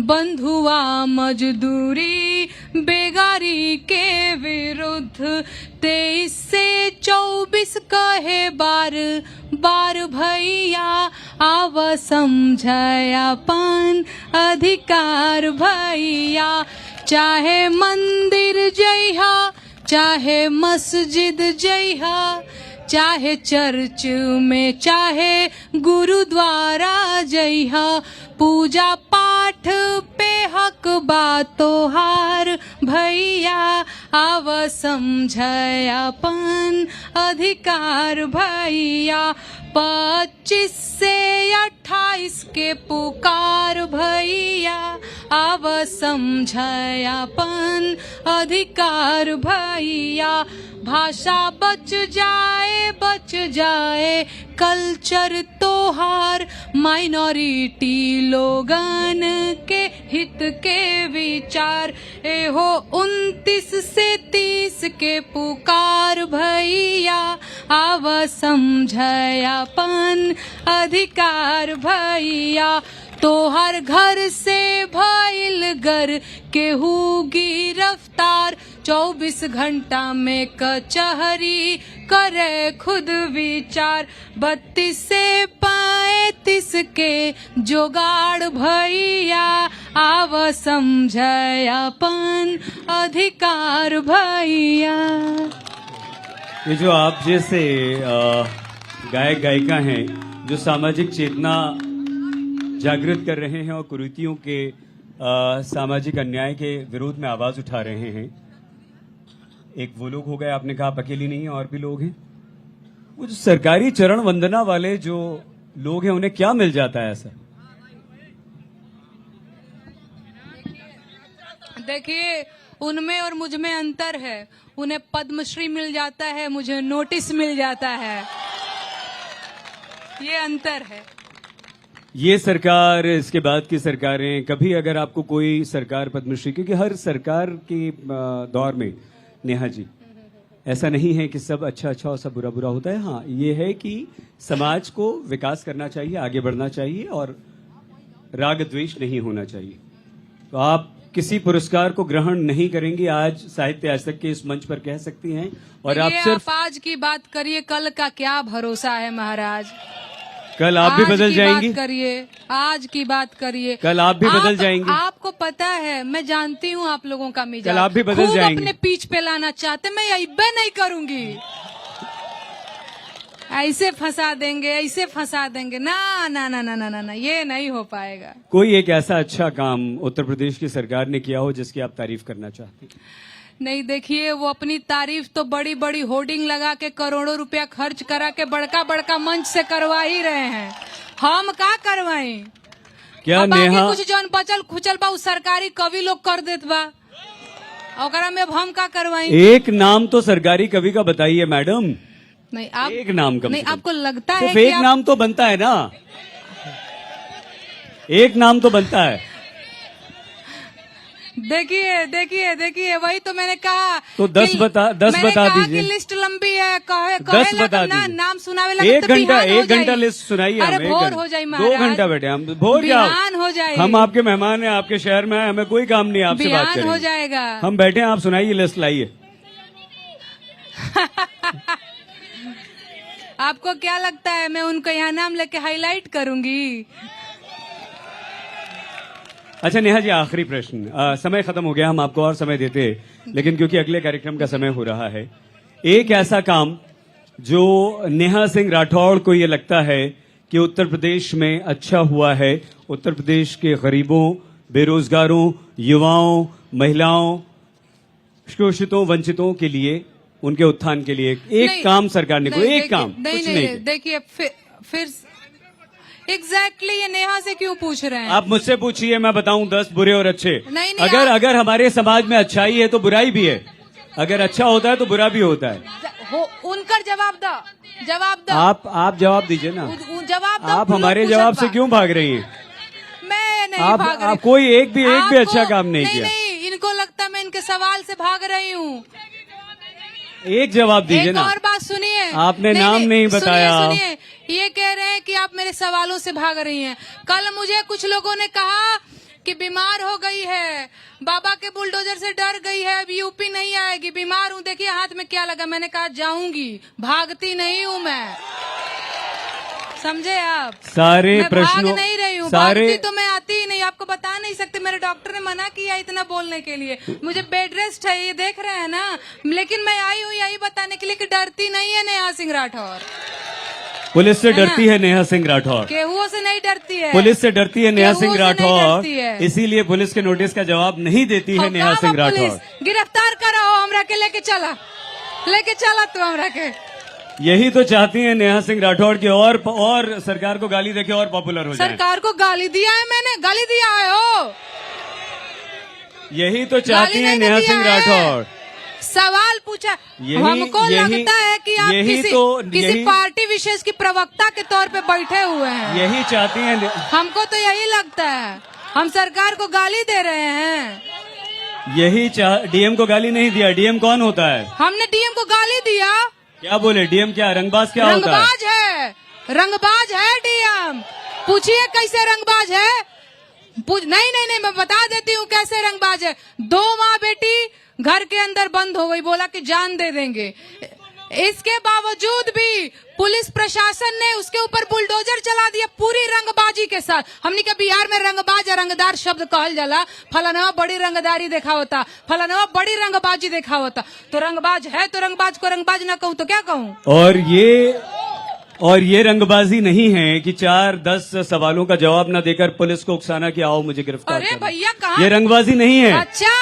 Speaker 1: बंधुआ मजदूरी बेगारी के विरुद्ध। 23 से 24 कहे बार बार भैया आव समझायापन अधिकार भैया। चाहे मंदिर जइहा, चाहे मस्जिद जइहा, चाहे चर्च में, चाहे गुरुद्वारा जइहा, पूजा पाठ पे हक बा तोहार भैया आव समझायापन अधिकार भैया। 25 से 28 के पुकार भैया आव समझायापन अधिकार भैया। भाषा बच जाए कल्चर तोहार, माइनॉरिटी लोगन के हित के विचार। एहो 29 से 30 के पुकार भैया आव समझायापन अधिकार भैया। तो हर घर से भइल गर केहू गिरफ्तार, 24 घंटा में कचहरी करे खुद विचार। 32 से 35 के जोगाड़ भैया आव समझायापन अधिकार भैया।
Speaker 2: ये जो आप जैसे गायक गायिका हैं जो सामाजिक चेतना जागृत कर रहे हैं और कुरीतियों के सामाजिक अन्याय के विरोध में आवाज उठा रहे हैं, एक वो लोग हो गए, आपने कहा आप अकेली नहीं है, और भी लोग हैं। वो जो सरकारी चरण वंदना वाले जो लोग हैं उन्हें क्या मिल जाता है ऐसा?
Speaker 1: देखिए, उनमें और मुझ में अंतर है। उन्हें पद्मश्री मिल जाता है, मुझे नोटिस मिल जाता है, ये अंतर है।
Speaker 2: ये सरकार, इसके बाद की सरकारें, कभी अगर आपको कोई सरकार पद्मश्री, क्योंकि हर सरकार के दौर में नेहा जी ऐसा नहीं है कि सब अच्छा अच्छा और सब बुरा बुरा होता है। हाँ, ये है कि समाज को विकास करना चाहिए, आगे बढ़ना चाहिए और राग द्वेष नहीं होना चाहिए। तो आप किसी पुरस्कार को ग्रहण नहीं करेंगी, आज साहित्य आज तक के इस मंच पर कह सकती हैं। और आप सिर्फ
Speaker 1: आज की बात करिए, कल का क्या भरोसा है महाराज।
Speaker 2: कल आप भी बदल जाएंगी।
Speaker 1: करिए, आज की बात करिए,
Speaker 2: कल आप भी बदल जाएंगी।
Speaker 1: आपको पता है, मैं जानती हूँ आप लोगों का मिजाज।
Speaker 2: कल आप भी बदल जाएंगे।
Speaker 1: अपने पीछ पे लाना चाहते, मैं अइबे नहीं करूंगी। ऐसे फंसा देंगे, ऐसे फंसा देंगे, ना ना ना ना ना ना ना, ये नहीं हो पाएगा।
Speaker 2: कोई एक ऐसा अच्छा काम उत्तर प्रदेश की सरकार ने किया हो जिसकी आप तारीफ करना चाहते हैं?
Speaker 1: नहीं, देखिए, वो अपनी तारीफ तो बड़ी बड़ी होर्डिंग लगा के करोड़ों रुपया खर्च करा के बड़का बड़का मंच से करवा ही रहे हैं। हम का करवाएं?
Speaker 2: क्या नेहा
Speaker 1: कुछ जौन बचल खुचल बा सरकारी कवि लोग कर देत बा, ओकरा में अब हम का करवाएं?
Speaker 2: एक नाम तो सरकारी कवि का बताइए मैडम।
Speaker 1: नहीं, आप
Speaker 2: एक नाम कम
Speaker 1: नहीं, आपको लगता है
Speaker 2: कि एक नाम तो बनता है ना, एक नाम तो बनता है।
Speaker 1: देखिए देखिए देखिए, वही तो मैंने कहा।
Speaker 2: तो 10 बता दीजिए।
Speaker 1: लिस्ट लंबी है,
Speaker 2: 10 बता दीजिए।
Speaker 1: नाम सुनावे लगा
Speaker 2: एक घंटा लिस्ट सुनाइए।
Speaker 1: अरे भोर हो जाए महाराज,
Speaker 2: 2 घंटा बैठे हम, भोर
Speaker 1: बिहान हो जाए।
Speaker 2: हम आपके मेहमान हैं, आपके शहर में आए, हमें कोई काम नहीं, आपसे बात करेंगे।
Speaker 1: हो जाएगा,
Speaker 2: हम बैठे हैं, आप सुनाइए, लिस्ट लाइए।
Speaker 1: आपको क्या लगता है मैं उनको यहाँ नाम लेके हाईलाइट करूंगी?
Speaker 2: अच्छा नेहा जी, आखिरी प्रश्न। समय खत्म हो गया, हम आपको और समय देते, लेकिन क्योंकि अगले कार्यक्रम का समय हो रहा है, एक ऐसा काम जो नेहा सिंह राठौड़ को ये लगता है कि उत्तर प्रदेश में अच्छा हुआ है, उत्तर प्रदेश के गरीबों, बेरोजगारों, युवाओं, महिलाओं, शोषितों, वंचितों के लिए, उनके उत्थान के लिए एक काम सरकार ने कोई एक काम कुछ नहीं।
Speaker 1: देखिए, फिर एग्जैक्टली ये नेहा से क्यों पूछ रहे हैं?
Speaker 2: आप मुझसे पूछिए, मैं बताऊं 10 बुरे और अच्छे।
Speaker 1: नहीं,
Speaker 2: अगर हमारे समाज में अच्छाई है तो बुराई भी है, अगर अच्छा होता है तो बुरा भी होता है।
Speaker 1: उनका जवाब दो, जवाब दो।
Speaker 2: आप जवाब दीजिए ना।
Speaker 1: जवाब दो।
Speaker 2: आप हमारे जवाब से क्यों भाग रही हैं?
Speaker 1: मैं नहीं भाग रही।
Speaker 2: आप कोई एक भी अच्छा काम नहीं किया।
Speaker 1: नहीं, इनको लगता मैं इनके सवाल से भाग रही हूँ।
Speaker 2: एक जवाब दीजिए ना।
Speaker 1: एक और बात सुनिए,
Speaker 2: आपने नाम नहीं बताया।
Speaker 1: सुनिए, ये कह रहे हैं कि आप मेरे सवालों से भाग रही हैं। कल मुझे कुछ लोगों ने कहा कि बीमार हो गई है, बाबा के बुलडोजर से डर गई है, अब यूपी नहीं आएगी, बीमार हूँ, देखिए हाथ में क्या लगा। मैंने कहा जाऊंगी, भागती नहीं हूँ मैं, समझे आप?
Speaker 2: सारे
Speaker 1: मैं
Speaker 2: प्रश्नों
Speaker 1: भाग नहीं रही हूँ,
Speaker 2: सारे
Speaker 1: भागती तो मैं आती ही नहीं, आपको बता नहीं सकते। मेरे डॉक्टर ने मना किया इतना बोलने के लिए, मुझे बेड रेस्ट है, ये देख रहे हैं ना। लेकिन मैं आई हूँ यही बताने के लिए कि डरती नहीं है नेहा सिंह राठौर।
Speaker 2: पुलिस से डरती है नेहा सिंह राठौर,
Speaker 1: केहुओं से नहीं डरती है।
Speaker 2: पुलिस से डरती है नेहा सिंह
Speaker 1: केहुओं से नहीं
Speaker 2: राठौर,
Speaker 1: डरती है।
Speaker 2: इसीलिए पुलिस के नोटिस का जवाब नहीं देती है नेहा सिंह राठौर।
Speaker 1: गिरफ्तार करो हमरा के, लेके चला तू हमरा के।
Speaker 2: यही तो चाहती है नेहा सिंह राठौर की और सरकार को गाली देके और पॉपुलर हो जाए।
Speaker 1: सरकार को गाली दिया है मैंने? गाली दिया है हो?
Speaker 2: यही तो चाहती है नेहा सिंह राठौर।
Speaker 1: सवाल पूछा, हमको लगता है कि आप किसी पार्टी विशेष की प्रवक्ता के तौर पे बैठे हुए हैं।
Speaker 2: यही चाहती हैं।
Speaker 1: हमको तो यही लगता है, हम सरकार को गाली दे रहे हैं।
Speaker 2: डीएम को गाली नहीं दिया। डीएम कौन होता है?
Speaker 1: हमने डीएम को गाली दिया?
Speaker 2: क्या बोले? डीएम क्या रंगबाज क्या होता है?
Speaker 1: रंगबाज है डीएम। पूछिए कैसे रंगबाज है? नहीं, मैं बता देती हूँ कैसे रंगबाज है। 2 माँ बेटी घर के अंदर बंद हो गई, बोला कि जान दे देंगे। इसके बावजूद भी पुलिस प्रशासन ने उसके ऊपर बुलडोजर चला दिया पूरी रंगबाजी के साथ। हमने कहा बिहार में रंगबाज या रंगदार शब्द कहल जाला, फलाना बड़ी रंगदारी देखा होता, फलाना बड़ी रंगबाजी देखा होता। तो रंगबाज है तो रंगबाज को रंगबाज ना कहूँ तो क्या कहूँ?
Speaker 2: और ये रंगबाजी नहीं है कि 4-10 सवालों का जवाब न देकर पुलिस को उकसाना कि आओ मुझे गिरफ्तार
Speaker 1: अरे
Speaker 2: करो।
Speaker 1: भैया कहाँ?
Speaker 2: ये रंगबाजी नहीं है।
Speaker 1: अच्छा,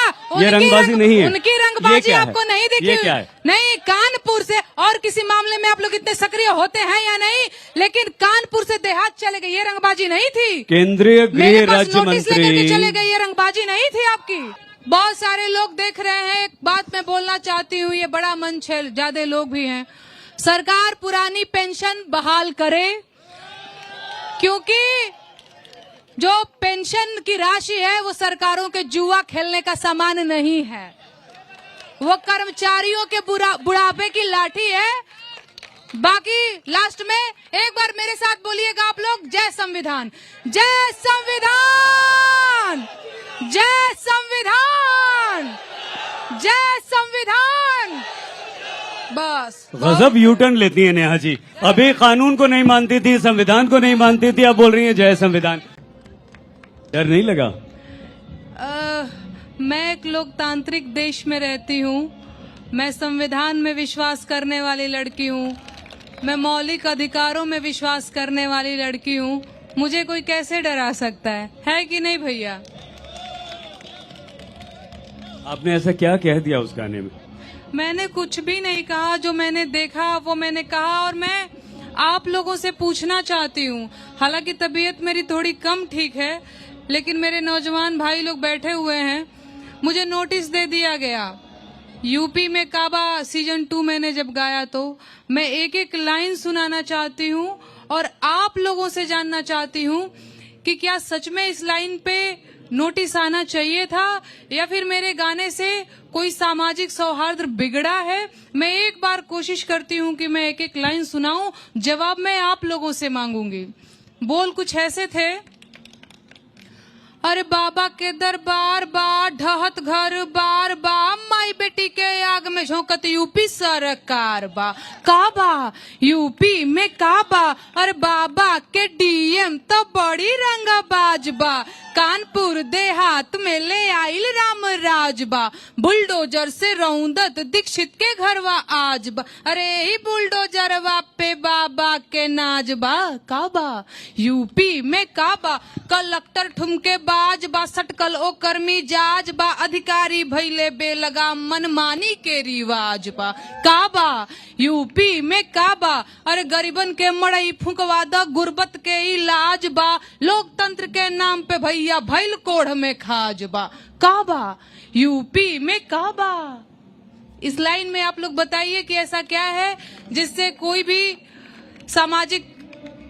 Speaker 2: ये रंगबाजी नहीं है।
Speaker 1: उनकी रंगबाजी आपको नहीं दिखी?
Speaker 2: ये क्या है?
Speaker 1: नहीं, कानपुर से और किसी मामले में आप लोग इतने सक्रिय होते हैं या नहीं, लेकिन कानपुर से देहात चले गए, ये रंगबाजी नहीं थी।
Speaker 2: केंद्रीय गृह राज्य मंत्री
Speaker 1: चले गए, ये रंगबाजी नहीं थी आपकी। बहुत सारे लोग देख रहे हैं। एक बात मैं बोलना चाहती हूँ, ये बड़ा मंच है, ज्यादा लोग भी हैं। सरकार पुरानी पेंशन बहाल करे, क्योंकि जो पेंशन की राशि है वो सरकारों के जुआ खेलने का सामान नहीं है, वो कर्मचारियों के बुढ़ापे की लाठी है। बाकी लास्ट में एक बार मेरे साथ बोलिएगा आप लोग, जय संविधान, जय संविधान, जय संविधान, जय संविधान। बस
Speaker 2: गजब यूटर्न लेती है नेहा जी। अभी कानून को नहीं मानती थी, संविधान को नहीं मानती थी, अब बोल रही है जय संविधान। डर नहीं लगा?
Speaker 1: मैं एक लोकतांत्रिक देश में रहती हूँ, मैं संविधान में विश्वास करने वाली लड़की हूँ, मैं मौलिक अधिकारों में विश्वास करने वाली लड़की हूँ। मुझे कोई कैसे डरा सकता है कि नहीं भैया?
Speaker 2: आपने ऐसा क्या कह दिया उस गाने में?
Speaker 1: मैंने कुछ भी नहीं कहा, जो मैंने देखा वो मैंने कहा। और मैं आप लोगों से पूछना चाहती हूँ, हालांकि तबीयत मेरी थोड़ी कम ठीक है, लेकिन मेरे नौजवान भाई लोग बैठे हुए हैं। मुझे नोटिस दे दिया गया। यूपी में काबा सीजन 2 मैंने जब गाया तो मैं एक एक लाइन सुनाना चाहती हूँ और आप लोगों से जानना चाहती हूँ कि क्या सच में इस लाइन पे नोटिस आना चाहिए था या फिर मेरे गाने से कोई सामाजिक सौहार्द बिगड़ा है। मैं एक बार कोशिश करती हूँ कि मैं एक एक लाइन सुनाऊं, जवाब मैं आप लोगों से मांगूंगी। बोल कुछ ऐसे थे। अरे बाबा के दरबार बा, ढहत घर बार बा, माई बेटी के आग में झोंकत यूपी सरकार बा। काबा यूपी में काबा, अरे बाबा के डीएम तो बड़ी रंगबाज बा। कानपुर देहात में ले आइल राम राजबा, बुलडोजर से रौंदत दीक्षित के घरवा आजबा। अरे ही बुलडोजरवा पे बाबा के नाजबा, काबा यूपी में काबा कलेक्टर ठुमके बाजबा, सटकल ओ कर्मी जाजबा, अधिकारी भैले बेलगा मनमानी के रिवाज बा। काबा यूपी में काबा, अरे गरीबन के मड़ई फुकवा द गुर्बत के इलाज बा, लोकतंत्र के नाम पे भैया भैल कोढ़ में खाज बा। काबा यूपी में काबा। इस लाइन में आप लोग बताइए कि ऐसा क्या है जिससे कोई भी सामाजिक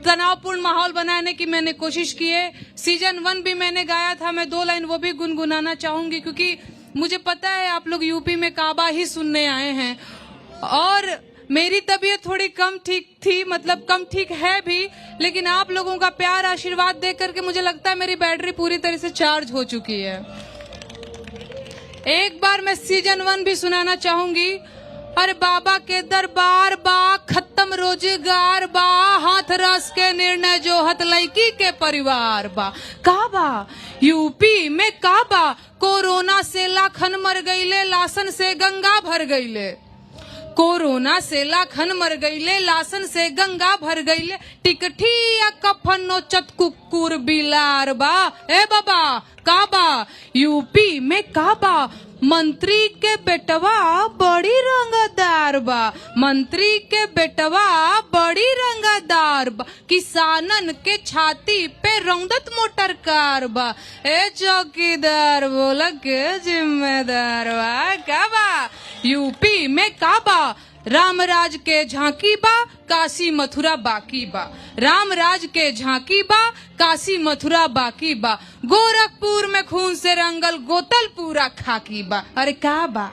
Speaker 1: तनावपूर्ण माहौल बनाने की मैंने कोशिश की है। सीजन 1 भी मैंने गाया था, मैं 2 लाइन वो भी गुनगुनाना चाहूंगी क्योंकि मुझे पता है आप लोग यूपी में काबा ही सुनने आए हैं। और मेरी तबीयत थोड़ी कम ठीक थी, मतलब कम ठीक है भी, लेकिन आप लोगों का प्यार आशीर्वाद देख करके मुझे लगता है मेरी बैटरी पूरी तरह से चार्ज हो चुकी है। एक बार मैं सीजन 1 भी सुनाना चाहूंगी। अरे बाबा के दरबार बा, खत्म रोजगार बा, हाथ रस के निर्णय जो हत लड़की के परिवार बा। काबा यूपी में काबा, कोरोना से लाखन मर गईले, लासन से गंगा भर गईले। कोरोना से लाखन मर गईले, लासन से गंगा भर गईले, टिकठिया कफन नोचत कुकुर बिलार बा। ए बाबा काबा यूपी में काबा, मंत्री के बेटवा बड़ी रंगदार बा, मंत्री के बेटवा बड़ी रंगदार बा, किसानन के छाती पे रौंदत मोटर कार बा। ए चौकीदार बोला के जिम्मेदार बा। काबा यूपी में काबा, रामराज के झांकी बा, काशी मथुरा बाकी बा। रामराज के झांकी बा, काशी मथुरा बाकी बा, गोरखपुर में खून से रंगल गोतल पूरा खाकी बा। अरे काबा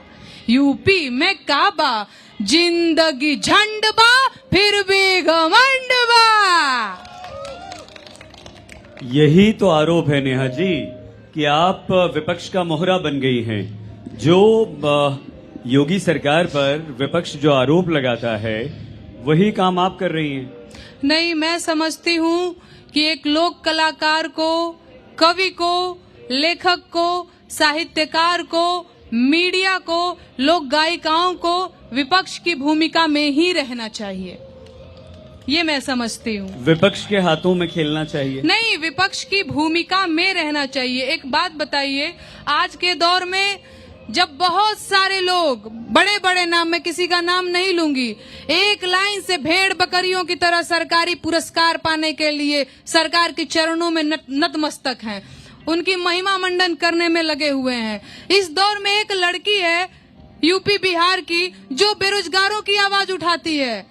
Speaker 1: यूपी में काबा, जिंदगी झंड बा फिर भी घमंड बा।
Speaker 2: यही तो आरोप है नेहा जी कि आप विपक्ष का मोहरा बन गई हैं। जो योगी सरकार पर विपक्ष जो आरोप लगाता है वही काम आप कर रही हैं।
Speaker 1: नहीं, मैं समझती हूँ कि एक लोक कलाकार को, कवि को, लेखक को, साहित्यकार को, मीडिया को, लोक गायिकाओं को विपक्ष की भूमिका में ही रहना चाहिए, ये मैं समझती हूँ।
Speaker 2: विपक्ष के हाथों में खेलना चाहिए
Speaker 1: नहीं, विपक्ष की भूमिका में रहना चाहिए। एक बात बताइए, आज के दौर में जब बहुत सारे लोग, बड़े बड़े नाम, मैं किसी का नाम नहीं लूंगी, एक लाइन से भेड़ बकरियों की तरह सरकारी पुरस्कार पाने के लिए सरकार के चरणों में नतमस्तक हैं, उनकी महिमा मंडन करने में लगे हुए हैं। इस दौर में एक लड़की है यूपी बिहार की जो बेरोजगारों की आवाज उठाती है,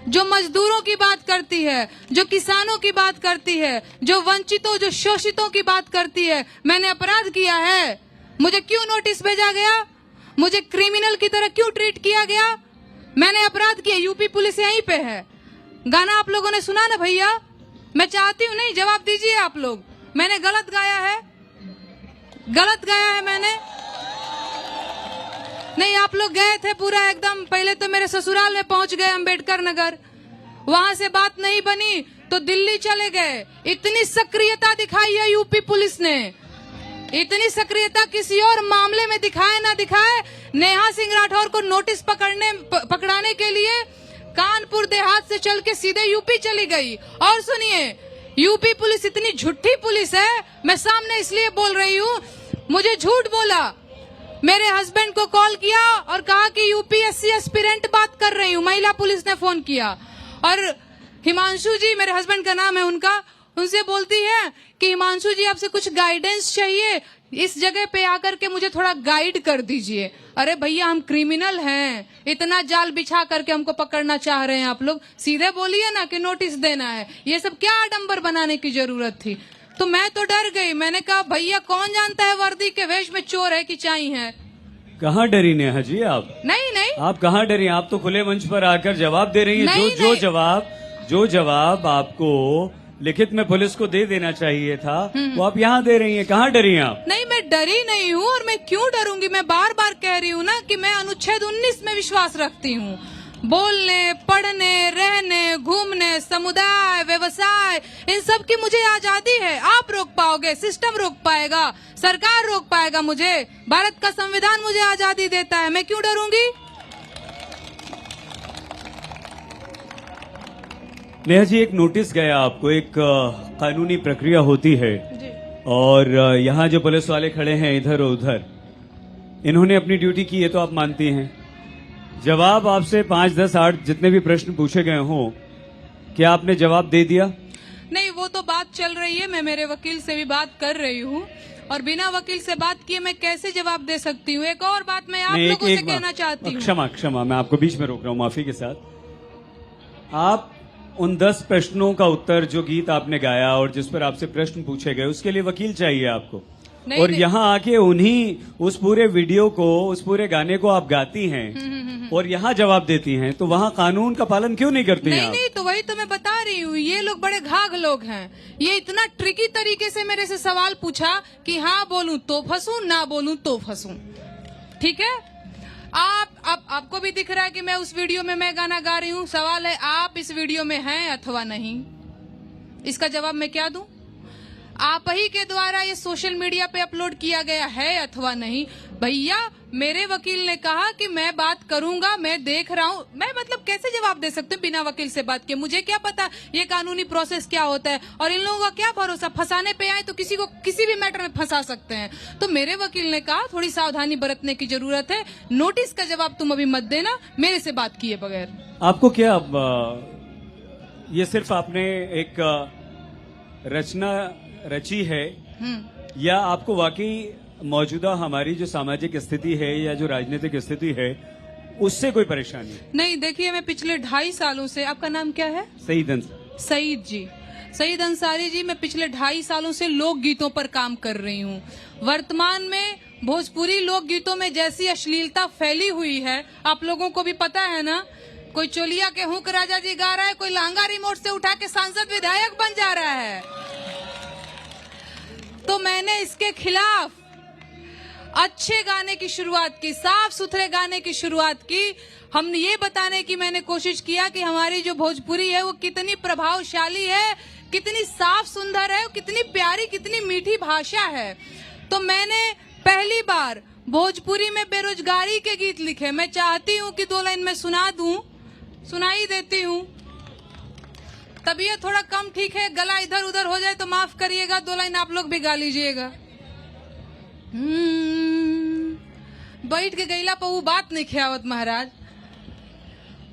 Speaker 1: जो मजदूरों की बात करती है, जो किसानों की बात करती है, जो वंचितों, जो शोषितों की बात करती है। मैंने अपराध किया है, मुझे क्यों नोटिस भेजा गया, मुझे क्रिमिनल की तरह क्यों ट्रीट किया गया, मैंने अपराध किया, यूपी पुलिस यहीं पे है। गाना आप लोगों ने सुना ना भैया, मैं चाहती हूँ, नहीं जवाब दीजिए आप लोग, मैंने गलत गाया है, गलत गाया है मैंने? नहीं, आप लोग गए थे पूरा एकदम, पहले तो मेरे ससुराल में पहुंच गए अम्बेडकर नगर, वहां से बात नहीं बनी तो दिल्ली चले गए। इतनी सक्रियता दिखाई है यूपी पुलिस ने, इतनी सक्रियता किसी और मामले में दिखाए ना दिखाए। नेहा सिंह राठौर को नोटिस पकड़ाने के लिए कानपुर देहात से चल के सीधे यूपी चली गई। और सुनिए, यूपी पुलिस इतनी झूठी पुलिस है, मैं सामने इसलिए बोल रही हूँ, मुझे झूठ बोला, मेरे हस्बैंड को कॉल किया और कहा कि यूपीएससी एस्पिरेंट बात कर रही हूँ, महिला पुलिस ने फोन किया और हिमांशु जी, मेरे हस्बैंड का नाम है उनका, उनसे बोलती है कि हिमांशु जी आपसे कुछ गाइडेंस चाहिए, इस जगह पे आकर के मुझे थोड़ा गाइड कर दीजिए। अरे भैया, हम क्रिमिनल हैं, इतना जाल बिछा करके हमको पकड़ना चाह रहे हैं आप लोग, सीधे बोलिए ना कि नोटिस देना है। ये सब क्या आडंबर बनाने की जरूरत थी? तो मैं तो डर गई, मैंने कहा भैया कौन जानता है वर्दी के वेश में चोर है कि चाई है।
Speaker 2: कहाँ डरी नेहा जी आप?
Speaker 1: नहीं,
Speaker 2: आप कहाँ डरी? आप तो खुले मंच पर आकर जवाब दे रही हैं। जो जवाब आपको लिखित में पुलिस को दे देना चाहिए था वो आप यहाँ दे रही हैं। कहाँ डरी हैं आप?
Speaker 1: नहीं, मैं डरी नहीं हूँ, और मैं क्यों डरूंगी? मैं बार बार कह रही हूँ ना कि मैं अनुच्छेद 19 में विश्वास रखती हूँ। बोलने, पढ़ने, रहने, घूमने, हैं, समुदाय, व्यवसाय, इन सब की मुझे आजादी है। आप रोक पाओगे? सिस्टम रोक पाएगा? सरकार रोक पाएगा मुझे? भारत का संविधान मुझे आजादी देता है, मैं क्यों डरूंगी?
Speaker 2: नेहा जी, एक नोटिस गया आपको, एक कानूनी प्रक्रिया होती है
Speaker 1: जी।
Speaker 2: और यहाँ जो पुलिस वाले खड़े हैं इधर और उधर, इन्होंने अपनी ड्यूटी की है तो आप मानती हैं। जवाब आपसे 5, 10, 8 जितने भी प्रश्न पूछे गए हों, क्या आपने जवाब दे दिया?
Speaker 1: नहीं, वो तो बात चल रही है, मैं मेरे वकील से भी बात कर रही हूँ और बिना वकील से बात किए मैं कैसे जवाब दे सकती हूँ। एक और बात मैं आप
Speaker 2: नहीं,
Speaker 1: लोगों से
Speaker 2: बात।
Speaker 1: कहना चाहती हूँ।
Speaker 2: क्षमा, मैं आपको बीच में रोक रहा हूँ, माफी के साथ। आप उन 10 प्रश्नों का उत्तर जो गीत आपने गाया और जिस पर आपसे प्रश्न पूछे गए, उसके लिए वकील चाहिए आपको।
Speaker 1: नहीं,
Speaker 2: और
Speaker 1: नहीं।
Speaker 2: यहाँ आके उस पूरे वीडियो को, उस पूरे गाने को आप गाती हैं और यहाँ जवाब देती हैं, तो वहाँ कानून का पालन क्यों नहीं करती हैं
Speaker 1: नहीं
Speaker 2: आप?
Speaker 1: नहीं, तो वही तो मैं बता रही हूँ, ये लोग बड़े घाघ लोग हैं। ये इतना ट्रिकी तरीके से मेरे से सवाल पूछा कि हाँ बोलूं तो फंसूं, ना बोलूं तो फंसूं। ठीक है, आपको भी दिख रहा है कि मैं उस वीडियो में मैं गाना गा रही हूँ। सवाल है, आप इस वीडियो में हैं अथवा नहीं? इसका जवाब मैं क्या दूं? आप ही के द्वारा ये सोशल मीडिया पे अपलोड किया गया है अथवा नहीं? भैया, मेरे वकील ने कहा कि मैं बात करूंगा, मैं देख रहा हूं। मैं मतलब कैसे जवाब दे सकती हूँ बिना वकील से बात किए? मुझे क्या पता ये कानूनी प्रोसेस क्या होता है, और इन लोगों का क्या भरोसा, फंसाने पे आए तो किसी को किसी भी मैटर में फंसा सकते हैं। तो मेरे वकील ने कहा थोड़ी सावधानी बरतने की जरूरत है, नोटिस का जवाब तुम अभी मत देना मेरे से बात किए बगैर।
Speaker 2: आपको क्या ये सिर्फ आपने एक रचना रची है, या आपको वाकई मौजूदा हमारी जो सामाजिक स्थिति है या जो राजनीतिक स्थिति है उससे कोई परेशानी है?
Speaker 1: नहीं, देखिए, मैं पिछले 2.5 सालों से, आपका नाम क्या है?
Speaker 2: सईद अंसारी।
Speaker 1: सईद जी, सईद अंसारी जी, मैं पिछले 2.5 सालों से लोकगीतों पर काम कर रही हूँ। वर्तमान में भोजपुरी लोकगीतों में जैसी अश्लीलता फैली हुई है, आप लोगों को भी पता है ना। कोई चोलिया के हुक राजा जी गा रहा है, कोई लहंगा रिमोट से उठा के सांसद विधायक बन जा रहा है। तो मैंने इसके खिलाफ अच्छे गाने की शुरुआत की, साफ सुथरे गाने की शुरुआत की। हमने ये बताने की मैंने कोशिश किया कि हमारी जो भोजपुरी है वो कितनी प्रभावशाली है, कितनी साफ सुंदर है, कितनी प्यारी, कितनी मीठी भाषा है। तो मैंने पहली बार भोजपुरी में बेरोजगारी के गीत लिखे। मैं चाहती हूँ कि 2 लाइन में सुनाई देती हूँ। तबीयत थोड़ा कम ठीक है, गला इधर उधर हो जाए तो माफ करिएगा, 2 लाइन आप लोग भी गा लीजिएगा। बैठ के गईला पर वो बात नहीं खियावत महाराज।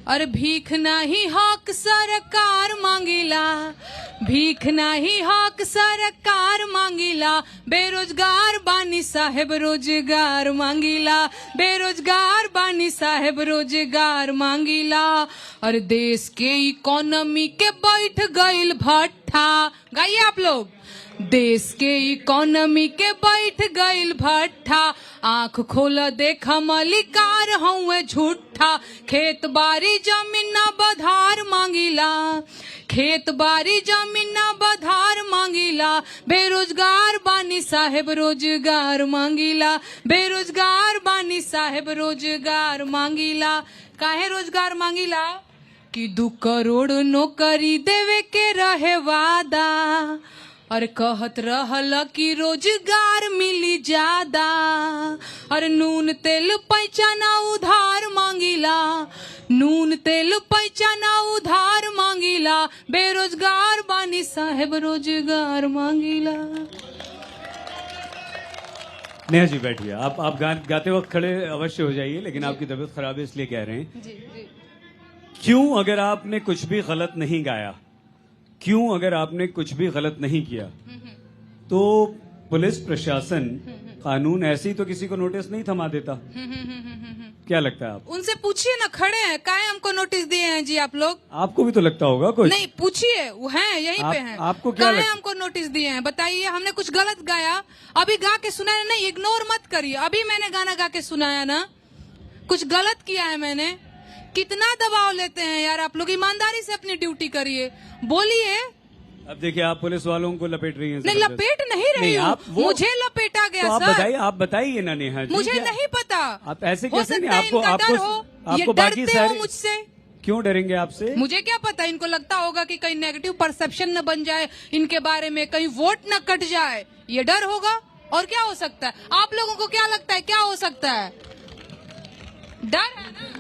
Speaker 1: अरे भीख नाही हक सरकार मांगिला, भीख नाही हक सरकार मांगिला, बेरोजगार बानी साहेब रोजगार मांगिला, बेरोजगार बानी साहेब रोजगार मांगिला। और देश के इकोनॉमी के बैठ गईल भट्ठा, गाइए आप लोग। देश के इकोनॉमी के बैठ गईल भट्ठा, आंख खोला देखा मलिकार हूँ झूठा, खेत बारी जमीन ना बधार मांगिला, खेत बारी जमीन ना बधार मांगिला, बेरोजगार बानी साहेब रोजगार मांगिला, बेरोजगार बानी साहेब रोजगार मांगिला। काहे रोजगार मांगिला? कि 2 करोड़ नौकरी देवे के रहे वादा, और कहत रहल कि रोजगार मिली ज्यादा, और नून तेल पैसा ना उधार मांगिला, नून तेल पैसा ना उधार मांगिला, बेरोजगार बानी साहेब रोजगार मांगिला।
Speaker 2: नेहा जी बैठिए, आप गाते वक्त खड़े अवश्य हो जाइए, लेकिन आपकी तबीयत खराब है इसलिए कह रहे हैं।
Speaker 1: जी जी।
Speaker 2: क्यों, अगर आपने कुछ भी गलत नहीं गाया, क्यों अगर आपने कुछ भी गलत नहीं किया, तो पुलिस प्रशासन, कानून ऐसे ही तो किसी को नोटिस नहीं थमा देता? क्या लगता है आप?
Speaker 1: उनसे पूछिए ना, खड़े हैं, काहे हमको नोटिस दिए हैं जी आप लोग?
Speaker 2: आपको भी तो लगता होगा कुछ।
Speaker 1: नहीं, पूछिए, वो हैं यहीं पे हैं।
Speaker 2: आपको क्या
Speaker 1: काहे हमको नोटिस दिए हैं बताइए? हमने कुछ गलत गाया, अभी गा के सुनाया नहीं, इग्नोर मत करिए। अभी मैंने गाना गा के सुनाया ना, कुछ गलत किया है मैंने? कितना दबाव लेते हैं यार आप लोग, ईमानदारी से अपनी ड्यूटी करिए, बोलिए।
Speaker 2: अब देखिए, आप पुलिस वालों को लपेट रही हैं।
Speaker 1: नहीं, लपेट नहीं रही हूँ, मुझे लपेटा गया
Speaker 2: तो
Speaker 1: सर।
Speaker 2: आप बताइए ना नेहा जी,
Speaker 1: मुझे नहीं पता।
Speaker 2: आप ऐसे
Speaker 1: हो
Speaker 2: कैसे नहीं?
Speaker 1: सकता है इनका डर हो, ये
Speaker 2: आपको बाकी
Speaker 1: डरते हो
Speaker 2: सारे
Speaker 1: मुझसे।
Speaker 2: क्यों डरेंगे आपसे?
Speaker 1: मुझे क्या पता, इनको लगता होगा कि कहीं नेगेटिव परसेप्शन न बन जाए इनके बारे में, कहीं वोट न कट जाए, ये डर होगा। और क्या हो सकता है? आप लोगों को क्या लगता है क्या हो सकता है? डर है ना?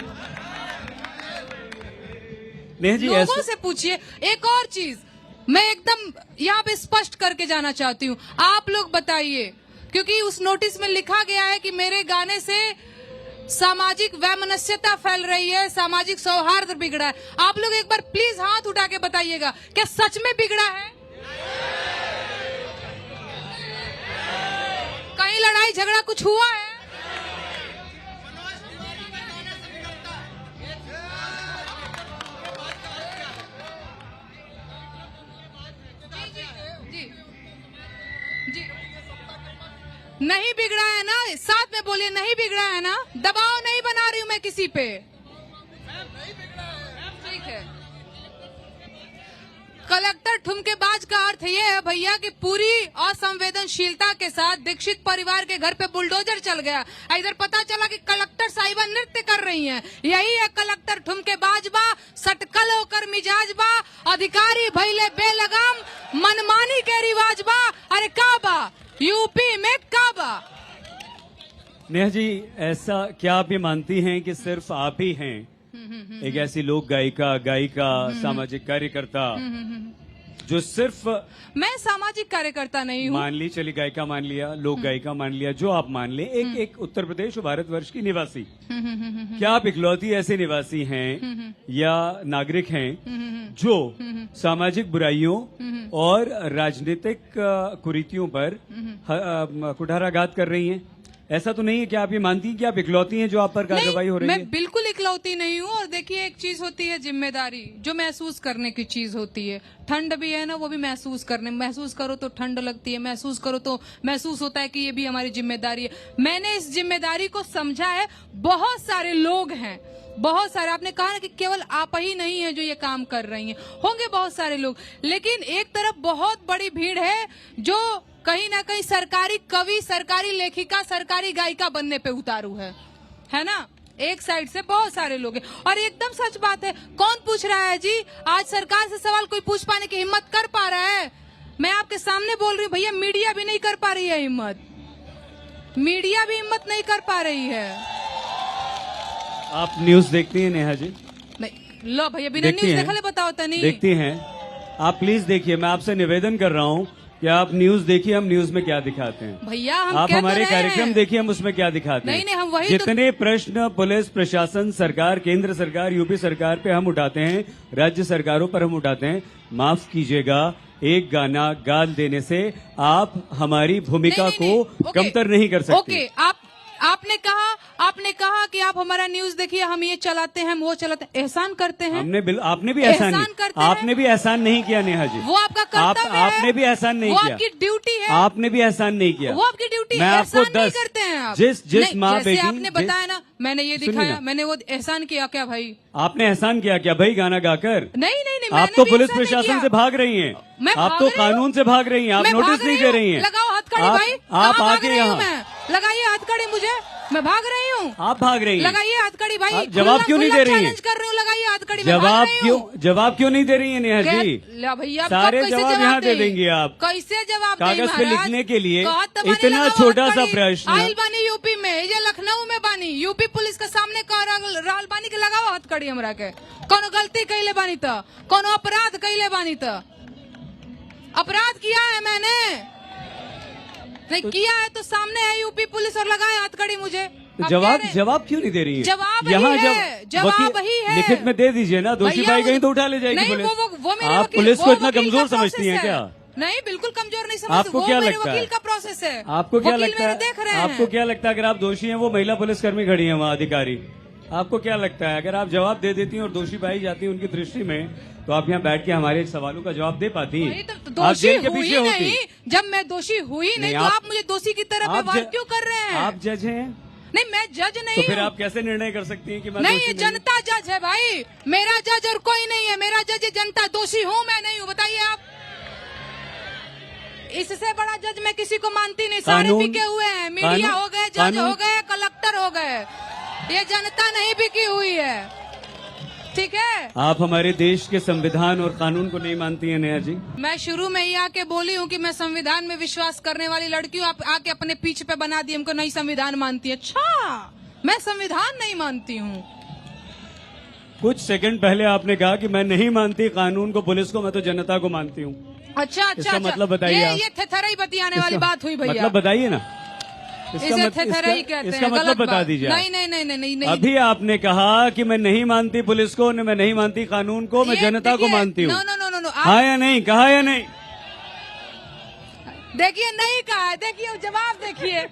Speaker 2: नेहा जी,
Speaker 1: लोगों से पूछिए। एक और चीज मैं एकदम यहाँ पे स्पष्ट करके जाना चाहती हूँ, आप लोग बताइए, क्योंकि उस नोटिस में लिखा गया है कि मेरे गाने से सामाजिक वैमनस्यता फैल रही है, सामाजिक सौहार्द बिगड़ा है। आप लोग एक बार प्लीज हाथ उठा के बताइएगा, क्या सच में बिगड़ा है? कहीं लड़ाई झगड़ा कुछ हुआ है? जी जी नहीं बिगड़ा है ना? साथ में बोलिए, नहीं बिगड़ा है ना? दबाव नहीं बना रही हूं मैं किसी पे। ठीक है। कलेक्टर ठुमकेबाज का अर्थ ये है भैया कि पूरी असंवेदनशीलता के साथ दीक्षित परिवार के घर पे बुलडोजर चल गया। इधर पता चला कि कलेक्टर साहिबा नृत्य कर रही हैं। यही है कलेक्टर ठुमकेबाज बा, सटकल होकर मिजाज बा, अधिकारी भैले बेलगाम, मनमानी के रिवाज बा। अरे का बा यूपी में का बा?
Speaker 2: नेहा जी, ऐसा क्या आप ये मानती हैं कि सिर्फ आप ही हैं एक ऐसी लोक गायिका, सामाजिक कार्यकर्ता जो सिर्फ,
Speaker 1: मैं सामाजिक कार्यकर्ता नहीं हूँ।
Speaker 2: मान ली, चली गायिका मान लिया, लोक गायिका मान लिया, जो आप मान ले, एक उत्तर प्रदेश और भारतवर्ष की निवासी, क्या आप इकलौती ऐसे निवासी हैं या नागरिक हैं जो सामाजिक बुराइयों और राजनीतिक कुरीतियों पर कुठाराघात कर रही हैं? ऐसा तो नहीं है कि आप ये मानती हैं कि आप इकलौती हैं जो आप पर कार्रवाई हो रही है?
Speaker 1: मैं बिल्कुल इकलौती नहीं हूँ। और देखिए, एक चीज होती है जिम्मेदारी, जो महसूस करने की चीज होती है। ठंड भी है ना, वो भी महसूस करो तो ठंड लगती है, महसूस करो तो महसूस होता है कि ये भी हमारी जिम्मेदारी है। मैंने इस जिम्मेदारी को समझा है। बहुत सारे लोग हैं, बहुत सारे, आपने कहा ना कि केवल आप ही नहीं है जो ये काम कर रही हैं, होंगे बहुत सारे लोग, लेकिन एक तरफ बहुत बड़ी भीड़ है जो कहीं ना कहीं सरकारी कवि, सरकारी लेखिका, सरकारी गायिका बनने पे उतारू है ना? एक साइड से बहुत सारे लोग हैं। और एकदम सच बात है, कौन पूछ रहा है जी? आज सरकार से सवाल कोई पूछ पाने की हिम्मत कर पा रहा है? मैं आपके सामने बोल रही हूँ भैया, मीडिया भी नहीं कर पा रही है हिम्मत, मीडिया भी हिम्मत नहीं कर पा रही है।
Speaker 2: आप न्यूज देखती हैं नेहा जी?
Speaker 1: नहीं, लो भैया, बिना न्यूज देखले बताओ तनी।
Speaker 2: देखती हैं आप? प्लीज देखिए, मैं आपसे निवेदन कर रहा हूँ कि आप न्यूज देखिए, हम न्यूज में क्या दिखाते हैं।
Speaker 1: भैया हम
Speaker 2: आप
Speaker 1: क्या
Speaker 2: हमारे
Speaker 1: कर रहे हैं?
Speaker 2: कार्यक्रम देखिए, हम उसमें क्या दिखाते हैं।
Speaker 1: नहीं, हम वही
Speaker 2: जितने प्रश्न पुलिस प्रशासन, सरकार, केंद्र सरकार, यूपी सरकार पे हम उठाते हैं, राज्य सरकारों पर हम उठाते हैं, माफ कीजिएगा, एक गाना गा देने से आप हमारी भूमिका को कमतर नहीं कर सकते।
Speaker 1: ओके, आपने कहा कि आप हमारा न्यूज देखिए, हम ये चलाते हैं, हम वो चलाते हैं, एहसान करते हैं।
Speaker 2: आपने भी एहसान आपने भी एहसान नहीं किया नेहा जी,
Speaker 1: वो आपका कर्तव्य है।
Speaker 2: आपने भी एहसान नहीं
Speaker 1: वो
Speaker 2: किया,
Speaker 1: आपकी ड्यूटी है।
Speaker 2: आपने भी एहसान नहीं किया,
Speaker 1: वो आपकी ड्यूटी
Speaker 2: मैं
Speaker 1: है।
Speaker 2: आपको
Speaker 1: एहसान नहीं
Speaker 2: 10
Speaker 1: करते हैं आप।
Speaker 2: जिस माँ बेटी,
Speaker 1: आपने बताया ना, मैंने ये दिखाया, मैंने वो एहसान किया क्या भाई?
Speaker 2: आपने एहसान किया क्या भाई गाना गाकर?
Speaker 1: नहीं,
Speaker 2: आप तो पुलिस प्रशासन से भाग रही हैं, आप तो कानून से भाग रही हैं, आप नोटिस नहीं दे रही हैं।
Speaker 1: लगाओ हथकड़ी भाई,
Speaker 2: आप आके यहाँ
Speaker 1: लगाइए हथकड़ी मुझे, मैं भाग रही हूँ।
Speaker 2: आप भाग रही हैं,
Speaker 1: लगाइए हथकड़ी भाई।
Speaker 2: जवाब क्यों नहीं दे रही हैं?
Speaker 1: चैलेंज कर रही हूँ, लगाइए हथकड़ी।
Speaker 2: जवाब क्यों नहीं दे रही है नेहा जी?
Speaker 1: भैया
Speaker 2: सारे जवाब यहाँ दे देंगे आप।
Speaker 1: कैसे जवाब?
Speaker 2: कागज पे लिखने के लिए इतना छोटा सा प्रश्न।
Speaker 1: आइल बानी यूपी में, ये लखनऊ में बानी, यूपी पुलिस के सामने रहल बानी के लगाओ हथकड़ी हमरा के। कोनो गलती कैले बानी तो, कोनो अपराध कैले बानी तो, अपराध किया है मैंने? नहीं किया है तो सामने है यूपी पुलिस और लगाए हथकड़ी मुझे।
Speaker 2: जवाब क्यों नहीं दे रही है?
Speaker 1: जवाब
Speaker 2: यहाँ
Speaker 1: जवाब ही है।
Speaker 2: लिखित में दे दीजिए ना, दोषी पाई गई तो उठा ले जाएगी पुलिस। आप पुलिस को इतना कमजोर समझती हैं क्या?
Speaker 1: नहीं, बिल्कुल कमजोर नहीं समझती।
Speaker 2: आपको क्या लगता है?
Speaker 1: वकील का प्रोसेस है।
Speaker 2: आपको क्या लगता है?
Speaker 1: देख रहे हैं।
Speaker 2: आपको क्या लगता है अगर आप दोषी हैं, वो महिला पुलिसकर्मी खड़ी है वहाँ, अधिकारी, आपको क्या लगता है अगर आप जवाब दे देती हैं और दोषी पाई जाती है उनकी दृष्टि में, तो आप यहाँ बैठ के हमारे सवालों का जवाब दे पाती हैं?
Speaker 1: तो
Speaker 2: आप जेल के
Speaker 1: हुई
Speaker 2: पीछे होती।
Speaker 1: नहीं, जब मैं दोषी हुई नहीं, तो आप मुझे दोषी की तरह व्यवहार क्यों कर रहे हैं?
Speaker 2: आप जज हैं?
Speaker 1: नहीं, मैं जज नहीं।
Speaker 2: तो फिर आप कैसे निर्णय कर सकती हैं कि मैं
Speaker 1: नहीं, ये जनता जज है भाई, मेरा जज और कोई नहीं है। मेरा जज जनता, दोषी हूँ मैं नहीं हूँ, बताइए आप। इससे बड़ा जज मैं किसी को मानती नहीं। सारे बिके हुए हैं, मीडिया हो गए, जज हो गए, कलेक्टर हो गए, ये जनता नहीं बिकी हुई है। ठीक है।
Speaker 2: आप हमारे देश के संविधान और कानून को नहीं मानती हैं नेहा जी?
Speaker 1: मैं शुरू में ही आके बोली हूँ कि मैं संविधान में विश्वास करने वाली लड़की हूँ। आप आके अपने पीठ पे बना दी हमको नहीं संविधान मानती है। अच्छा, मैं संविधान नहीं मानती हूँ।
Speaker 2: कुछ सेकंड पहले आपने कहा कि मैं नहीं मानती कानून को, पुलिस को, मैं तो जनता को मानती हूँ।
Speaker 1: अच्छा अच्छा
Speaker 2: इसका
Speaker 1: अच्छा।
Speaker 2: मतलब बताइए आप।
Speaker 1: ये थेथराई बतियाने वाली बात हुई भैया।
Speaker 2: मतलब बताइए ना।
Speaker 1: इसे थेथराई कहते हैं।
Speaker 2: इसका मतलब
Speaker 1: गलत
Speaker 2: बता
Speaker 1: बात।
Speaker 2: दीजिए आप।
Speaker 1: नहीं नहीं नहीं नहीं नहीं।
Speaker 2: अभी आपने कहा कि मैं नहीं मानती पुलिस को, मैं नहीं मानती कानून को, मैं
Speaker 1: ये
Speaker 2: जनता को
Speaker 1: देखिए,
Speaker 2: मानती हूँ।
Speaker 1: No no no no no.
Speaker 2: हाँ या नहीं, कहा या नहीं?
Speaker 1: देखिए नहीं कहा है, देखिए जवाब देखिए।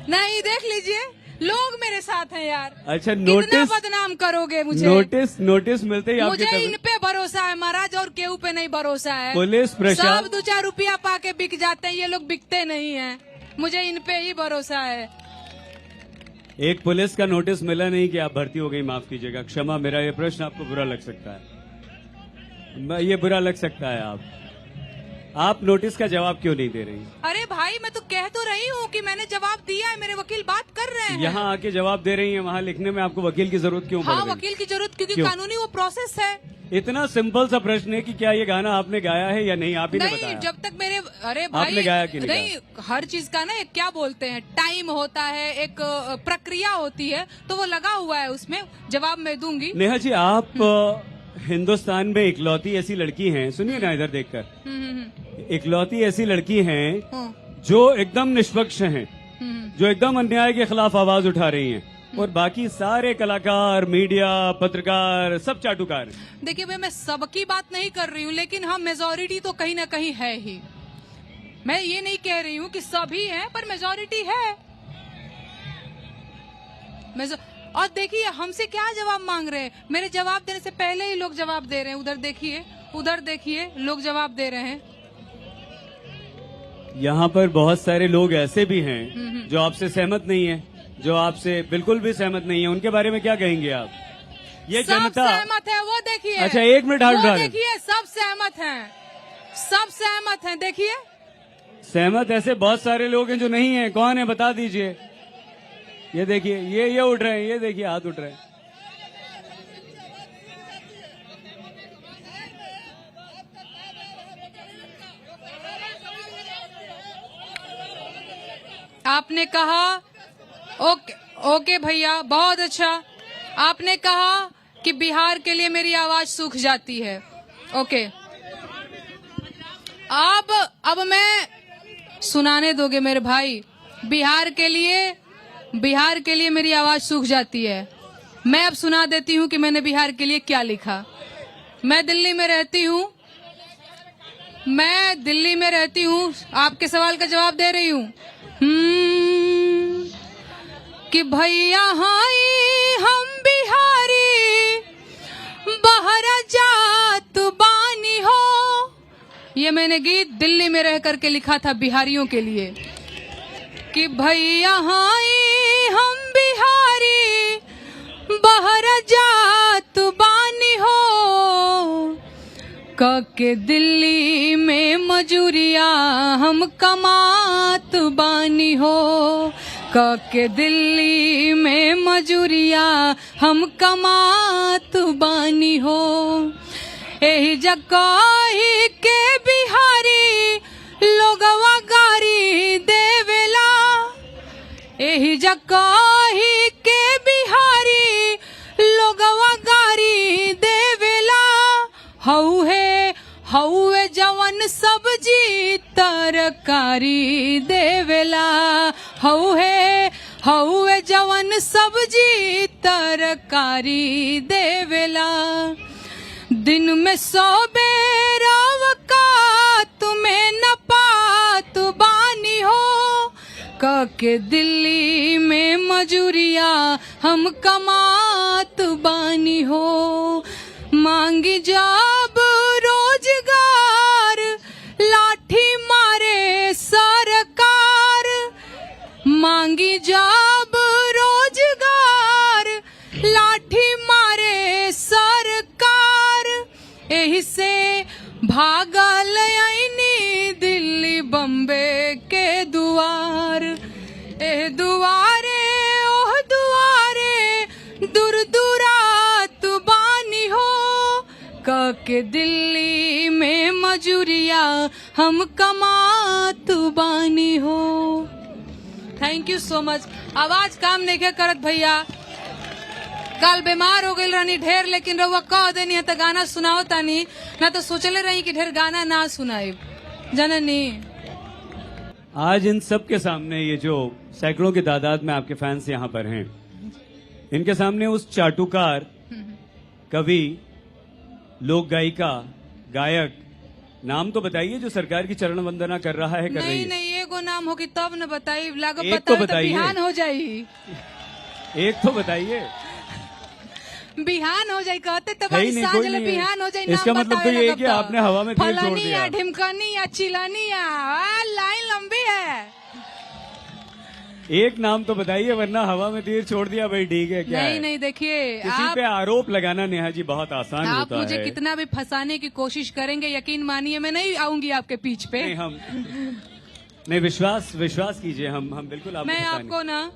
Speaker 1: नहीं, देख लीजिए, लोग मेरे साथ हैं यार।
Speaker 2: अच्छा,
Speaker 1: कितना
Speaker 2: नोटिस
Speaker 1: बदनाम करोगे मुझे?
Speaker 2: नोटिस मिलते ही आपकी
Speaker 1: मुझे इन
Speaker 2: तबीयत-
Speaker 1: पे भरोसा है महाराज, और केहू पे नहीं भरोसा है।
Speaker 2: पुलिस प्रशासन
Speaker 1: सब 2-4 रुपया पाके बिक जाते हैं, ये लोग बिकते नहीं हैं। मुझे इन पे ही भरोसा है।
Speaker 2: एक पुलिस का नोटिस मिला नहीं कि आप भर्ती हो गई, माफ कीजिएगा, क्षमा, मेरा ये प्रश्न आपको बुरा लग सकता है। ये बुरा लग सकता है। आप नोटिस का जवाब क्यों नहीं दे रही?
Speaker 1: अरे भाई, मैं तो कह तो रही हूँ कि मैंने जवाब दिया है, मेरे वकील बात कर रहे हैं।
Speaker 2: यहाँ आके जवाब दे रही हैं, वहाँ लिखने में आपको वकील की जरूरत क्यों पड़
Speaker 1: हाँ,
Speaker 2: रही?
Speaker 1: वकील की जरूरत क्योंकि
Speaker 2: क्यों?
Speaker 1: कानूनी वो प्रोसेस है।
Speaker 2: इतना सिंपल सा प्रश्न है कि क्या ये गाना आपने गाया है या नहीं, आप ही ने
Speaker 1: नहीं,
Speaker 2: बताया।
Speaker 1: जब तक मेरे, अरे भाई,
Speaker 2: आपने गाया कि नहीं
Speaker 1: नहीं, हर चीज का ना एक क्या बोलते हैं, टाइम होता है, एक प्रक्रिया होती है, तो वो लगा हुआ है, उसमें जवाब मैं दूंगी।
Speaker 2: नेहा जी, आप हिंदुस्तान में इकलौती ऐसी लड़की हैं, सुनिए ना इधर देखकर, इकलौती ऐसी लड़की हैं जो एकदम निष्पक्ष हैं, जो एकदम अन्याय के खिलाफ आवाज उठा रही हैं, और बाकी सारे कलाकार, मीडिया, पत्रकार सब चाटुकार हैं।
Speaker 1: देखिए भाई, मैं सबकी बात नहीं कर रही हूँ, लेकिन हम मेजोरिटी तो कहीं ना कहीं है ही। मैं ये नहीं कह रही हूँ कि सभी हैं, पर मेजोरिटी है। और देखिए, हमसे क्या जवाब मांग रहे हैं? मेरे जवाब देने से पहले ही लोग जवाब दे रहे हैं। उधर देखिए, लोग जवाब दे रहे हैं।
Speaker 2: यहाँ पर बहुत सारे लोग ऐसे भी हैं जो आपसे सहमत नहीं है, जो आपसे बिल्कुल भी सहमत नहीं है, उनके बारे में क्या कहेंगे आप? ये
Speaker 1: सब
Speaker 2: जनता
Speaker 1: सहमत है, वो देखिए।
Speaker 2: अच्छा, एक मिनट हाथ उठा दें।
Speaker 1: देखिए, सब सहमत हैं, सब सहमत हैं। देखिए,
Speaker 2: सहमत ऐसे बहुत सारे लोग हैं जो नहीं है। कौन है, बता दीजिए। ये देखिए, ये उठ रहे हैं, ये देखिए हाथ उठ रहे हैं।
Speaker 1: आपने कहा, ओके भैया, बहुत अच्छा। आपने कहा कि बिहार के लिए मेरी आवाज सूख जाती है। ओके, अब मैं सुनाने दोगे मेरे भाई? बिहार के लिए मेरी आवाज सूख जाती है। मैं अब सुना देती हूँ कि मैंने बिहार के लिए क्या लिखा। मैं दिल्ली में रहती हूँ, आपके सवाल का जवाब दे रही हूँ। कि भैया हाई हम बिहारी, बहरा जात बानी हो। ये मैंने गीत दिल्ली में रह करके लिखा था बिहारियों के लिए। कि भैया हाई हम बिहारी, बहरा जात बानी हो। के दिल्ली में मजूरिया हम कमात बानी हो। के दिल्ली में मजूरिया हम कमात बानी हो। एही जगह के बिहारी लोगवा गारी देवेला। एही जगह के बिहारी लोगवा गारी देवेला। हौवे जवन सब्जी तरकारी देवेला। हौवे जवन सब्जी तरकारी देवेला। दिन में 100 बेरा वकात में न पात बानी हो। के दिल्ली में मजूरिया हम कमात बानी हो। मांगी जब रोजगार लाठी मारे सरकार। मांगी जब रोजगार लाठी मारे सरकार। एही से भागल आईनी दिल्ली बम्बे के दुआर। दुआरे ओह दुआरे दूर दूरा क के दिल्ली में मजूरिया हम कमात बानी हो। Thank you so much. आवाज काम नहीं करत भैया, कल बीमार हो गई रहनी ढेर, लेकिन रउआ कह देनी है तो गाना सुनाओ तानी, ना तो सोचले रही कि ढेर गाना ना सुनाई जननी।
Speaker 2: आज इन सब के सामने ये जो सैकड़ों की तादाद में आपके फैंस यहाँ पर हैं, इनके सामने उस चाटुकार, कवि, लोक गायिका, गायक, नाम तो बताइए जो सरकार की चरण वंदना कर रहा है, कर रही
Speaker 1: नहीं
Speaker 2: है।
Speaker 1: नहीं, एगो नाम होगी तब न बताई, लागो
Speaker 2: एक
Speaker 1: बताओ
Speaker 2: तो
Speaker 1: तो
Speaker 2: बताइए।
Speaker 1: बिहान हो जाई,
Speaker 2: एक तो बताइए।
Speaker 1: बिहान हो जाई कहते तो
Speaker 2: है ही
Speaker 1: बड़ी
Speaker 2: नहीं,
Speaker 1: साँझ
Speaker 2: कोई
Speaker 1: ले
Speaker 2: नहीं है।
Speaker 1: बिहान हो जाई।
Speaker 2: इसका
Speaker 1: नाम
Speaker 2: मतलब तो
Speaker 1: बतावे
Speaker 2: ये है
Speaker 1: लगब
Speaker 2: कि
Speaker 1: तो।
Speaker 2: आपने हवा में तीर छोड़
Speaker 1: फलानी
Speaker 2: दिया।
Speaker 1: या ढिमकनी या चिलानी या लाइन लंबी है।
Speaker 2: एक नाम तो बताइए, वरना हवा में तीर छोड़ दिया भाई, ठीक है क्या
Speaker 1: नहीं
Speaker 2: है?
Speaker 1: नहीं, देखिए
Speaker 2: किसी
Speaker 1: आप
Speaker 2: पे आरोप लगाना नेहा जी बहुत आसान
Speaker 1: आप
Speaker 2: होता
Speaker 1: मुझे
Speaker 2: है।
Speaker 1: कितना भी फंसाने की कोशिश करेंगे, यकीन मानिए मैं नहीं आऊंगी आपके पीछ पे।
Speaker 2: नहीं, हम नहीं, विश्वास कीजिए, हम बिल्कुल आपको
Speaker 1: मैं
Speaker 2: फंसाएंगे।
Speaker 1: आपको ना,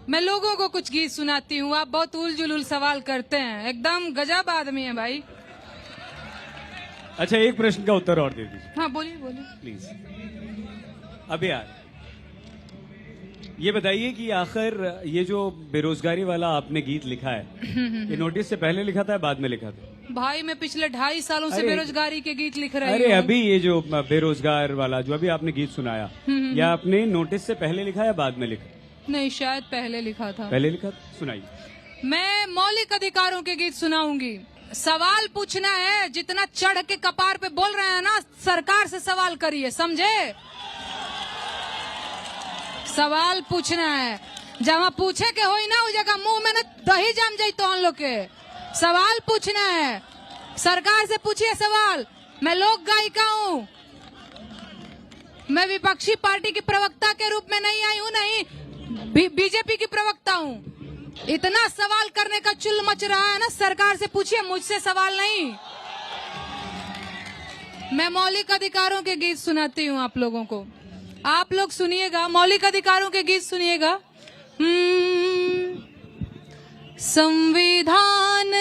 Speaker 1: मैं लोगों को कुछ गीत सुनाती हूँ, आप बहुत उल जुलूल सवाल करते हैं, एकदम गजब आदमी है भाई।
Speaker 2: अच्छा, एक प्रश्न का उत्तर और दे दीजिए
Speaker 1: हाँ बोलिए बोलिए।
Speaker 2: प्लीज। अब यार ये बताइए कि आखिर ये जो बेरोजगारी वाला आपने गीत लिखा है, ये नोटिस से पहले लिखा था या बाद में लिखा था?
Speaker 1: भाई मैं पिछले 2.5 सालों से
Speaker 2: अरे-
Speaker 1: बेरोजगारी के गीत लिख रही
Speaker 2: अरे
Speaker 1: हूँ।
Speaker 2: अभी ये जो बेरोजगार वाला जो अभी आपने गीत सुनाया, या आपने नोटिस से पहले लिखा या बाद में लिखा?
Speaker 1: नहीं, शायद पहले लिखा था।
Speaker 2: पहले लिखा, सुनाइए।
Speaker 1: मैं मौलिक अधिकारों के गीत सुनाऊंगी। सवाल पूछना है, जितना चढ़ के कपार पे बोल रहे हैं ना, सरकार से सवाल करिए, समझे? सवाल पूछना है, जहाँ पूछे के होई ना, उस जगह मुंह में ना दही जम जाई तो हम लोग के। सवाल पूछना है, सरकार से पूछिए सवाल। मैं लोक गायिका हूँ, मैं विपक्षी पार्टी की प्रवक्ता के रूप में नहीं आई हूँ, नहीं बीजेपी की प्रवक्ता हूँ। इतना सवाल करने का चुल मच रहा है ना, सरकार से पूछिए, मुझसे सवाल नहीं। मैं मौलिक अधिकारों के गीत सुनाती हूँ आप लोगों को, आप लोग सुनिएगा, मौलिक अधिकारों के गीत सुनिएगा। संविधान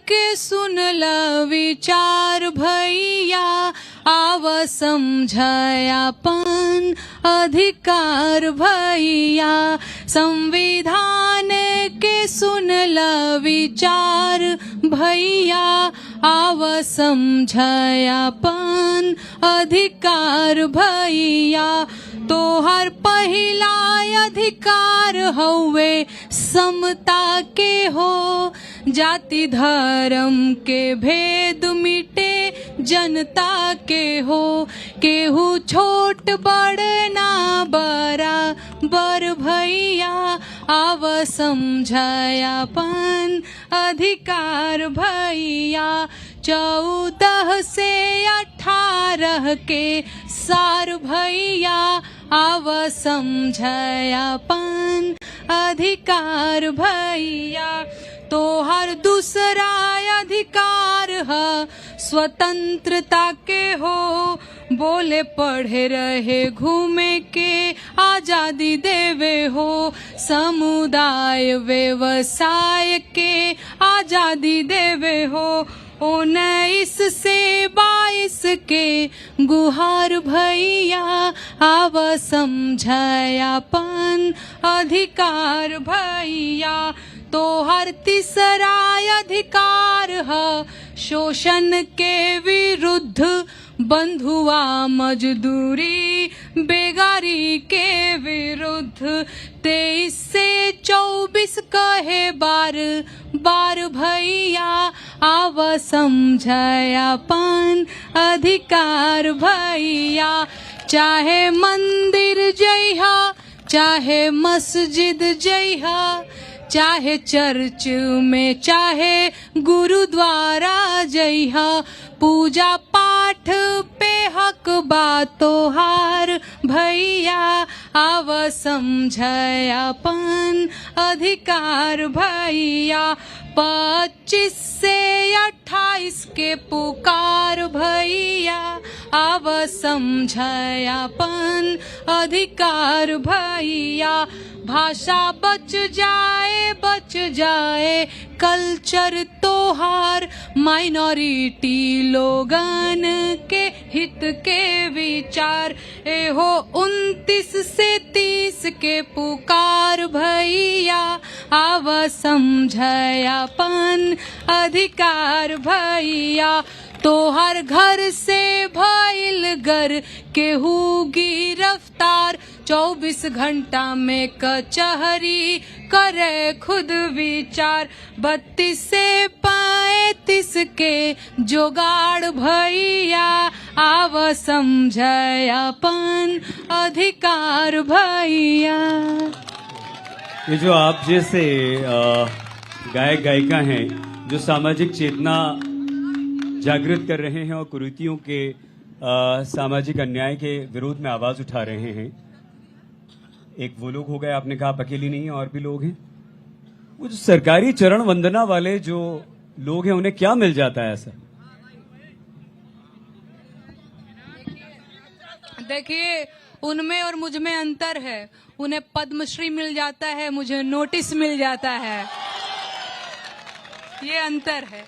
Speaker 1: के सुन ल विचार भैया, आव समझायापन अधिकार भैया। संविधान के सुन ल विचार भैया, आव समझायापन अधिकार भैया। तोहर पहिला अधिकार हउवे समता के हो, जाति धर्म के भेद मिटे जनता के हो। केहू छोट बड़ ना बराबर भैया, आव समझायापन अधिकार भैया। 14 से 18 के सार भैया, आव समझायापन अधिकार भैया। तोहर दूसरा अधिकार है स्वतंत्रता के हो, बोले पढ़े रहे घूमे के आजादी देवे हो। समुदाय व्यवसाय के आजादी देवे हो। 19 से 22 के गुहार भैया, आव समझायापन अधिकार भैया। तोहर तीसरा अधिकार है शोषण के विरुद्ध, बंधुआ मजदूरी बेगारी के विरुद्ध। 23 से 24 कहे बार बार भैया, आव समझायापन अधिकार भैया। चाहे मंदिर जइहा, चाहे मस्जिद जइहा, चाहे चर्च में, चाहे गुरुद्वारा जइहा। पूजा पाठ पे हक बा तोहार भैया, आव समझायापन अधिकार भैया। 25 से 28 के पुकार भैया, आव समझायापन अधिकार भैया। भाषा बच जाए कल्चर तोहार, माइनॉरिटी लोगन के हित के विचार, एहो 29 से 30 के पुकार भैया, आव समझयापन अधिकार भैया, तोहर घर से भइल गर केहू गिरफ्तार, 24 घंटा में कचहरी करे खुद विचार, 32 से 35 के जोगाड़ भैया, आव समझयापन अधिकार भैया।
Speaker 2: ये जो आप जैसे गायक गायिका हैं जो सामाजिक चेतना जागृत कर रहे हैं और कुरीतियों के सामाजिक अन्याय के विरोध में आवाज उठा रहे हैं, एक वो लोग हो गए, आपने कहा आप अकेली नहीं है और भी लोग हैं। वो जो सरकारी चरण वंदना वाले जो लोग हैं उन्हें क्या मिल जाता है ऐसा?
Speaker 1: देखिए, उनमें और मुझ में अंतर है। उन्हें पद्मश्री मिल जाता है, मुझे नोटिस मिल जाता है, ये अंतर है।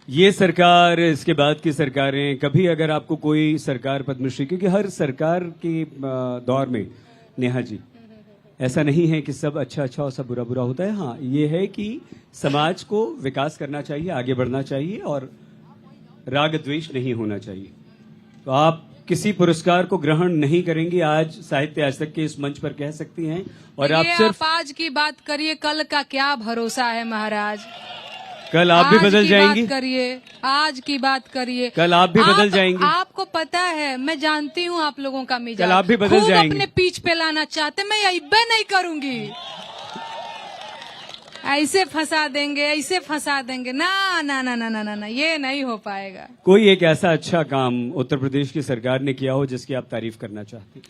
Speaker 2: ये सरकार, इसके बाद की सरकारें, कभी अगर आपको कोई सरकार पद्मश्री, क्योंकि हर सरकार के दौर में नेहा जी ऐसा नहीं है कि सब अच्छा अच्छा और सब बुरा बुरा होता है। हाँ, ये है कि समाज को विकास करना चाहिए, आगे बढ़ना चाहिए और राग द्वेष नहीं होना चाहिए। तो आप किसी पुरस्कार को ग्रहण नहीं करेंगी, आज साहित्य आज तक के इस मंच पर कह सकती हैं। और आप सिर्फ
Speaker 1: आज की बात करिए, कल का क्या भरोसा है महाराज।
Speaker 2: कल आप भी बदल जाएंगी।
Speaker 1: करिए, आज की बात करिए,
Speaker 2: कल आप भी बदल जाएंगी।
Speaker 1: आपको पता है, मैं जानती हूँ आप लोगों का मिजाज।
Speaker 2: कल आप भी बदल जाएंगी।
Speaker 1: अपने पीछ पे लाना चाहते, मैं अइब्बे नहीं करूंगी। ऐसे फंसा देंगे, ऐसे फंसा देंगे, ना ना ना ना ना ना, ना ये नहीं हो पाएगा।
Speaker 2: कोई एक ऐसा अच्छा काम उत्तर प्रदेश की सरकार ने किया हो जिसकी आप तारीफ करना चाहती?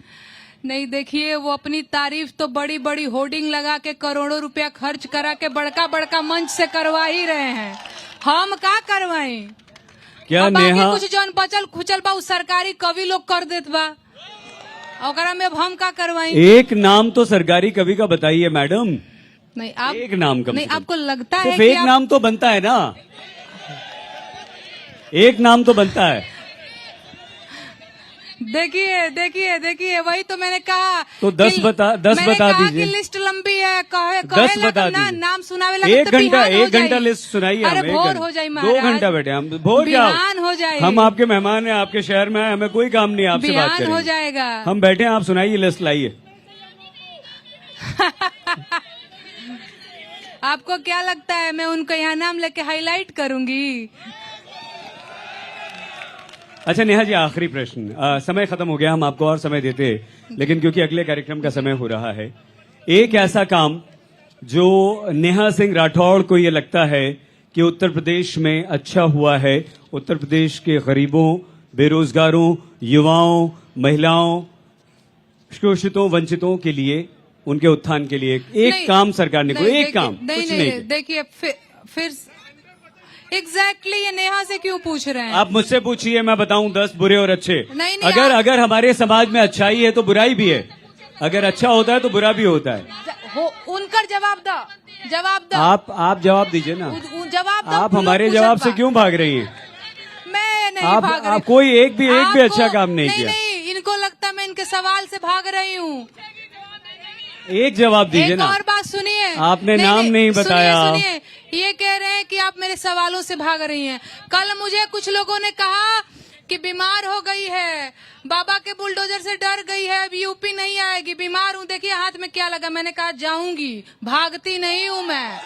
Speaker 1: नहीं, देखिए, वो अपनी तारीफ तो बड़ी बड़ी होर्डिंग लगा के करोड़ों रुपया खर्च करा के बड़का बड़का मंच से करवा ही रहे हैं। हम का करवाई?
Speaker 2: क्या नेहा?
Speaker 1: कुछ जौन बचल खुचल बा सरकारी कवि लोग कर देत बा, ओकरा में अब हम का करवाई?
Speaker 2: एक नाम तो सरकारी कवि का बताइए मैडम।
Speaker 1: नहीं, आप
Speaker 2: एक नाम का
Speaker 1: नहीं, आपको लगता है
Speaker 2: कि एक नाम तो बनता है ना, एक नाम तो बनता है।
Speaker 1: देखिए देखिए देखिए, वही तो मैंने कहा।
Speaker 2: तो 10 बता दीजिए।
Speaker 1: लिस्ट लंबी है,
Speaker 2: 10 बता दीजिए।
Speaker 1: नाम सुनावे
Speaker 2: लगा। एक घंटा लिस्ट सुनाइए।
Speaker 1: अरे भोर हो जाए महाराज।
Speaker 2: 2 घंटा बैठे हम, भोर
Speaker 1: बिहान हो जाए।
Speaker 2: हम आपके मेहमान हैं, आपके शहर में आए, हमें कोई काम नहीं, आपसे बात करेंगे।
Speaker 1: हो जाएगा।
Speaker 2: हम बैठे हैं, आप सुनाइए, लिस्ट लाइए।
Speaker 1: आपको क्या लगता है मैं उनको यहाँ नाम लेके हाईलाइट करूंगी?
Speaker 2: अच्छा नेहा जी, आखिरी प्रश्न। समय खत्म हो गया, हम आपको और समय देते, लेकिन क्योंकि अगले कार्यक्रम का समय हो रहा है, एक ऐसा काम जो नेहा सिंह राठौड़ को ये लगता है कि उत्तर प्रदेश में अच्छा हुआ है, उत्तर प्रदेश के गरीबों, बेरोजगारों, युवाओं, महिलाओं, शोषितों, वंचितों के लिए, उनके उत्थान के लिए एक काम सरकार ने कोई एक काम कुछ नहीं।
Speaker 1: देखिए, फिर एग्जैक्टली ये नेहा से क्यों पूछ रहे हैं?
Speaker 2: आप मुझसे पूछिए, मैं बताऊं 10 बुरे और अच्छे।
Speaker 1: नहीं,
Speaker 2: अगर हमारे समाज में अच्छाई है तो बुराई भी है, अगर अच्छा होता है तो बुरा भी होता है।
Speaker 1: उनका जवाब दो, जवाब दो।
Speaker 2: आप जवाब दीजिए ना,
Speaker 1: जवाब दो।
Speaker 2: आप हमारे जवाब से क्यों भाग रही हैं?
Speaker 1: मैं नहीं भाग रही।
Speaker 2: आप कोई एक भी अच्छा काम नहीं किया।
Speaker 1: नहीं, इनको लगता है मैं इनके सवाल से भाग रही हूँ।
Speaker 2: एक जवाब दीजिए ना।
Speaker 1: और बात सुनिए,
Speaker 2: आपने नाम नहीं बताया।
Speaker 1: सुनिए, ये कह रहे हैं कि आप मेरे सवालों से भाग रही हैं। कल मुझे कुछ लोगों ने कहा कि बीमार हो गई है, बाबा के बुलडोजर से डर गई है, अब यूपी नहीं आएगी, बीमार हूँ, देखिए हाथ में क्या लगा। मैंने कहा जाऊंगी, भागती नहीं हूँ मैं,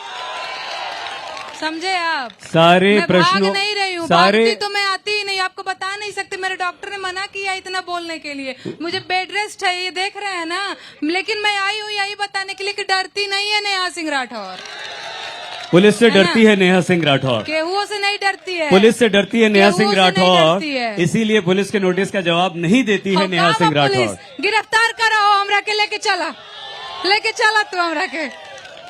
Speaker 1: समझे आप?
Speaker 2: सारे
Speaker 1: प्रश्नों भाग नहीं रही हूँ,
Speaker 2: सारे
Speaker 1: भागती तो मैं आती ही नहीं, आपको बता नहीं सकती। मेरे डॉक्टर ने मना किया इतना बोलने के लिए, मुझे बेड रेस्ट है, ये देख रहे हैं ना। लेकिन मैं आई हूँ यही बताने के लिए कि डरती नहीं है नेहा सिंह राठौर।
Speaker 2: पुलिस से डरती है नेहा सिंह राठौर,
Speaker 1: केहुओं से नहीं डरती है।
Speaker 2: पुलिस से डरती है नेहा सिंह राठौर, इसीलिए पुलिस के नोटिस का जवाब नहीं देती है नेहा सिंह राठौर।
Speaker 1: गिरफ्तार करो हमरा के, लेके चला तू हमरा के।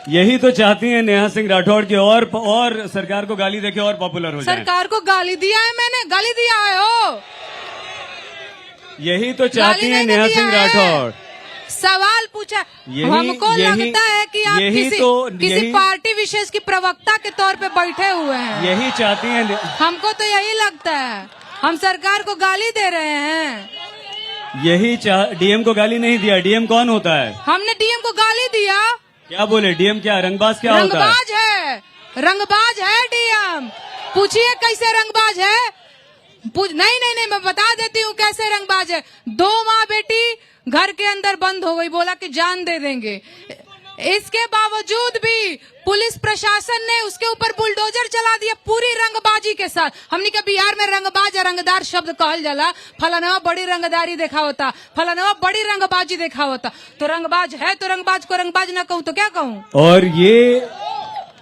Speaker 2: यही तो चाहती हैं नेहा सिंह राठौड़ की, और सरकार को गाली देके और पॉपुलर हो जाए।
Speaker 1: सरकार को गाली दिया है मैंने? गाली दिया है हो?
Speaker 2: यही तो चाहती हैं नेहा सिंह राठौड़
Speaker 1: सवाल पूछा। हमको लगता है कि आप किसी पार्टी विशेष की प्रवक्ता के तौर पे बैठे हुए हैं।
Speaker 2: यही चाहती हैं।
Speaker 1: हमको तो यही लगता है। हम सरकार को गाली दे रहे हैं।
Speaker 2: डीएम को गाली नहीं दिया। डीएम कौन होता है?
Speaker 1: हमने डीएम को गाली दिया।
Speaker 2: क्या बोले? डीएम क्या रंगबाज क्या होता है?
Speaker 1: रंगबाज है, रंगबाज है डीएम। पूछिए कैसे रंगबाज है। नहीं, मैं बता देती हूँ कैसे रंगबाज है। 2 माँ बेटी घर के अंदर बंद हो गई, बोला कि जान दे देंगे। इसके बावजूद भी पुलिस प्रशासन ने उसके ऊपर बुलडोजर चला दिया पूरी रंगबाजी के साथ। हमने कहा बिहार में रंगबाज या रंगदार शब्द कहल जाला, फलाना बड़ी रंगदारी देखा होता, फलाना बड़ी रंगबाजी देखा होता। तो रंगबाज है तो रंगबाज को रंगबाज ना कहूँ तो क्या कहूँ?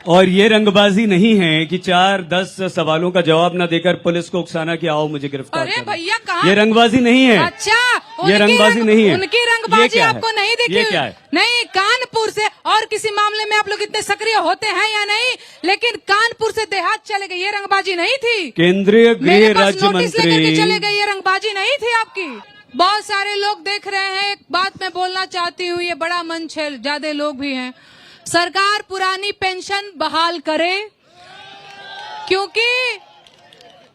Speaker 2: और ये रंगबाजी नहीं है कि 4-10 सवालों का जवाब न देकर पुलिस को उकसाना कि आओ मुझे गिरफ्तार
Speaker 1: अरे
Speaker 2: करो।
Speaker 1: भैया कहाँ?
Speaker 2: ये रंगबाजी नहीं है।
Speaker 1: अच्छा,
Speaker 2: ये रंगबाजी नहीं है।
Speaker 1: उनकी रंगबाजी आपको नहीं दिखी?
Speaker 2: ये क्या है?
Speaker 1: नहीं, कानपुर से और किसी मामले में आप लोग इतने सक्रिय होते हैं या नहीं, लेकिन कानपुर से देहात चले गए, ये रंगबाजी नहीं थी।
Speaker 2: केंद्रीय गृह राज्य मंत्री
Speaker 1: चले गए, ये रंगबाजी नहीं थी आपकी। बहुत सारे लोग देख रहे हैं। एक बात मैं बोलना चाहती हूँ, ये बड़ा मंच है, ज्यादा लोग भी हैं। सरकार पुरानी पेंशन बहाल करे, क्योंकि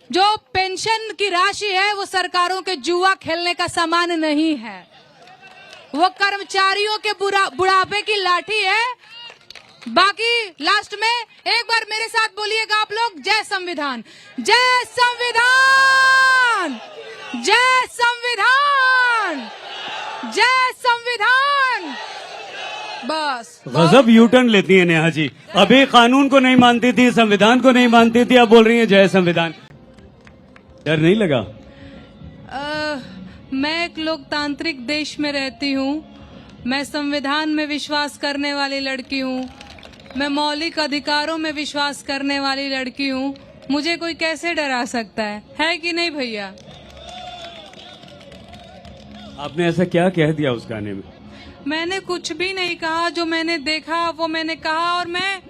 Speaker 1: जो पेंशन की राशि है वो सरकारों के जुआ खेलने का सामान नहीं है, वो कर्मचारियों के बुढ़ापे की लाठी है। बाकी लास्ट में एक बार मेरे साथ बोलिएगा आप लोग, जय संविधान, जय संविधान, जय संविधान, जय संविधान। बस
Speaker 2: गजब यूटर्न लेती है नेहा जी। अभी कानून को नहीं मानती थी, संविधान को नहीं मानती थी, अब बोल रही है जय संविधान। डर नहीं लगा?
Speaker 1: मैं एक लोकतांत्रिक देश में रहती हूँ। मैं संविधान में विश्वास करने वाली लड़की हूँ। मैं मौलिक अधिकारों में विश्वास करने वाली लड़की हूँ। मुझे कोई कैसे डरा सकता है कि नहीं भैया?
Speaker 2: आपने ऐसा क्या कह दिया उस गाने में?
Speaker 1: मैंने कुछ भी नहीं कहा। जो मैंने देखा वो मैंने कहा, और मैं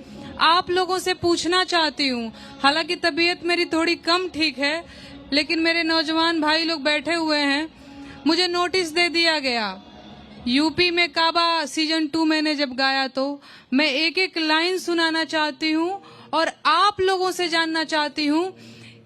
Speaker 1: आप लोगों से पूछना चाहती हूँ। हालांकि तबीयत मेरी थोड़ी कम ठीक है, लेकिन मेरे नौजवान भाई लोग बैठे हुए हैं। मुझे नोटिस दे दिया गया। यूपी में काबा सीजन 2 मैंने जब गाया तो मैं एक एक लाइन सुनाना चाहती हूँ, और आप लोगों से जानना चाहती हूँ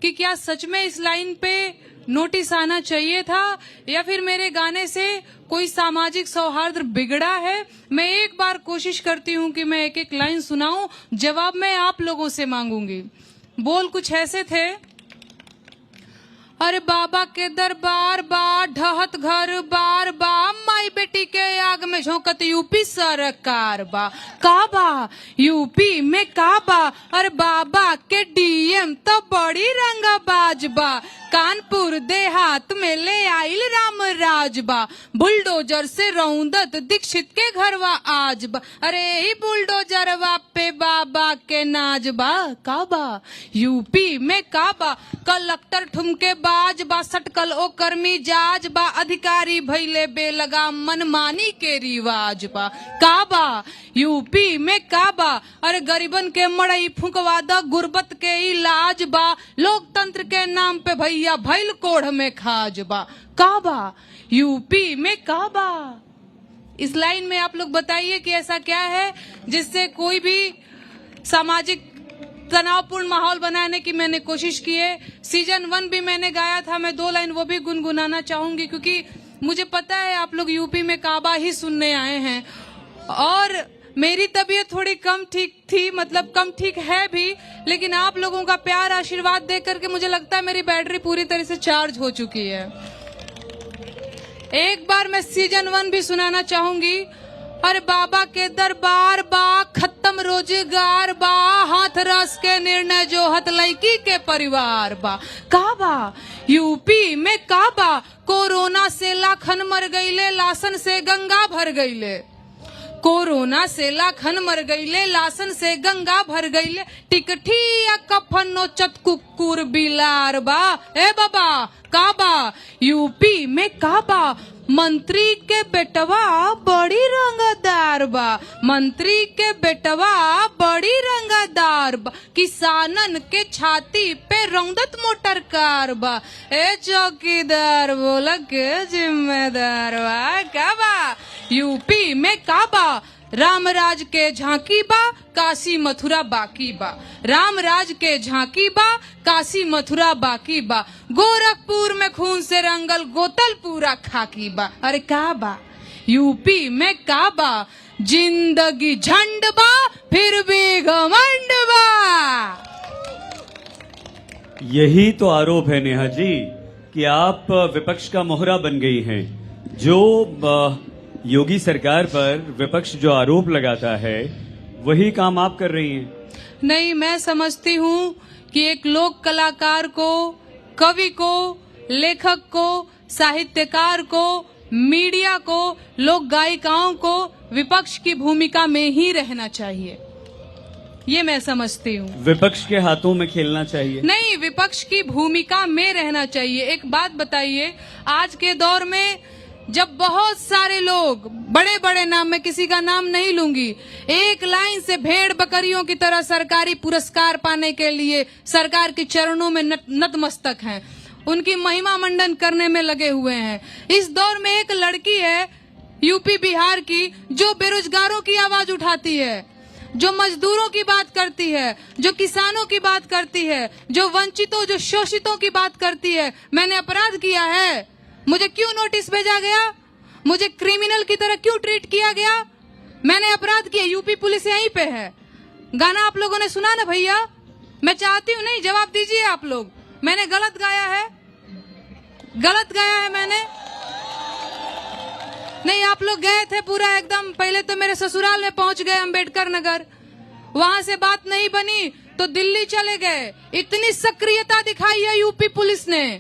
Speaker 1: कि क्या सच में इस लाइन पे नोटिस आना चाहिए था, या फिर मेरे गाने से कोई सामाजिक सौहार्द बिगड़ा है। मैं एक बार कोशिश करती हूँ कि मैं एक एक लाइन सुनाऊं, जवाब मैं आप लोगों से मांगूंगी। बोल कुछ ऐसे थे। अरे बाबा के दरबार बा, ढहत घर बार बा, माई बेटी के आग में झोंकत यूपी सरकार बा। काबा यूपी में काबा, अरे बाबा के डीएम तो बड़ी रंगबाज बा। कानपुर देहात में ले आइल राम राज बा, बुलडोजर से रौंदत दीक्षित के घरवा आज बा। अरे ही बुलडोजरवा पे बाबा के नाज बा। काबा यूपी में काबा, कलेक्टर ठुमके बाज बा, सटकल ओ कर्मी जाज बा, अधिकारी भैले बेलगा मनमानी के रिवाज बा। काबा यूपी में काबा, अरे गरीबन के मड़ई फुकवा द, गुर्बत के इलाज बा, लोकतंत्र के नाम पे भैया भैल कोढ़ में खाज बा। काबा यूपी में काबा। इस लाइन में आप लोग बताइए कि ऐसा क्या है जिससे कोई भी सामाजिक तनावपूर्ण माहौल बनाने की मैंने कोशिश की है। सीजन 1 भी मैंने गाया था, मैं 2 लाइन वो भी गुनगुनाना चाहूंगी, क्योंकि मुझे पता है आप लोग यूपी में काबा ही सुनने आए हैं। और मेरी तबीयत थोड़ी कम ठीक थी, मतलब कम ठीक है भी, लेकिन आप लोगों का प्यार आशीर्वाद देख करके मुझे लगता है मेरी बैटरी पूरी तरह से चार्ज हो चुकी है। एक बार मैं सीजन 1 भी सुनाना चाहूंगी। अरे बाबा के दरबार बा, खत्म रोजगार बा, हाथ रस के निर्णय जो हत लड़की के परिवार बा। काबा यूपी में काबा, कोरोना से लाखन मर गईले, लासन से गंगा भर गईले। कोरोना से लाखन मर गईले, लासन से गंगा भर गईले, टिकठिया कफन नोचत कुकुर बिलार बा। ए बाबा काबा यूपी में काबा, मंत्री के बेटवा बड़ी रंगदार बा, मंत्री के बेटवा बड़ी रंगदार बा, किसानन के छाती पे रौंदत मोटर कार बा। ए चौकीदार बोला के जिम्मेदार बा। काबा यूपी में काबा, राम राज के झांकी बा, काशी मथुरा बाकी बा। राम राज के झांकी बा, काशी मथुरा बाकी बा। गोरखपुर में खून से रंगल गोतल पूरा खाकी बा। अरे काबा यूपी में काबा, जिंदगी झंड बा फिर भी घमंड बा।
Speaker 2: यही तो आरोप है नेहा जी कि आप विपक्ष का मोहरा बन गई हैं। जो योगी सरकार पर विपक्ष जो आरोप लगाता है वही काम आप कर रही हैं।
Speaker 1: नहीं, मैं समझती हूँ कि एक लोक कलाकार को, कवि को, लेखक को, साहित्यकार को, मीडिया को, लोक गायिकाओं को विपक्ष की भूमिका में ही रहना चाहिए, ये मैं समझती हूँ।
Speaker 2: विपक्ष के हाथों में खेलना चाहिए
Speaker 1: नहीं, विपक्ष की भूमिका में रहना चाहिए। एक बात बताइए, आज के दौर में जब बहुत सारे लोग, बड़े बड़े नाम, मैं किसी का नाम नहीं लूंगी, एक लाइन से भेड़ बकरियों की तरह सरकारी पुरस्कार पाने के लिए सरकार के चरणों में नतमस्तक हैं, उनकी महिमा मंडन करने में लगे हुए हैं। इस दौर में एक लड़की है यूपी बिहार की जो बेरोजगारों की आवाज उठाती है, जो मजदूरों की बात करती है, जो किसानों की बात करती है, जो वंचितों, जो शोषितों की बात करती है। मैंने अपराध किया है, मुझे क्यों नोटिस भेजा गया, मुझे क्रिमिनल की तरह क्यों ट्रीट किया गया, मैंने अपराध किया, यूपी पुलिस यहीं पे है। गाना आप लोगों ने सुना ना भैया, मैं चाहती हूँ, नहीं जवाब दीजिए आप लोग, मैंने गलत गाया है, गलत गाया है मैंने? नहीं, आप लोग गए थे पूरा एकदम, पहले तो मेरे ससुराल में पहुंच गए अम्बेडकर नगर, वहां से बात नहीं बनी तो दिल्ली चले गए। इतनी सक्रियता दिखाई है यूपी पुलिस ने,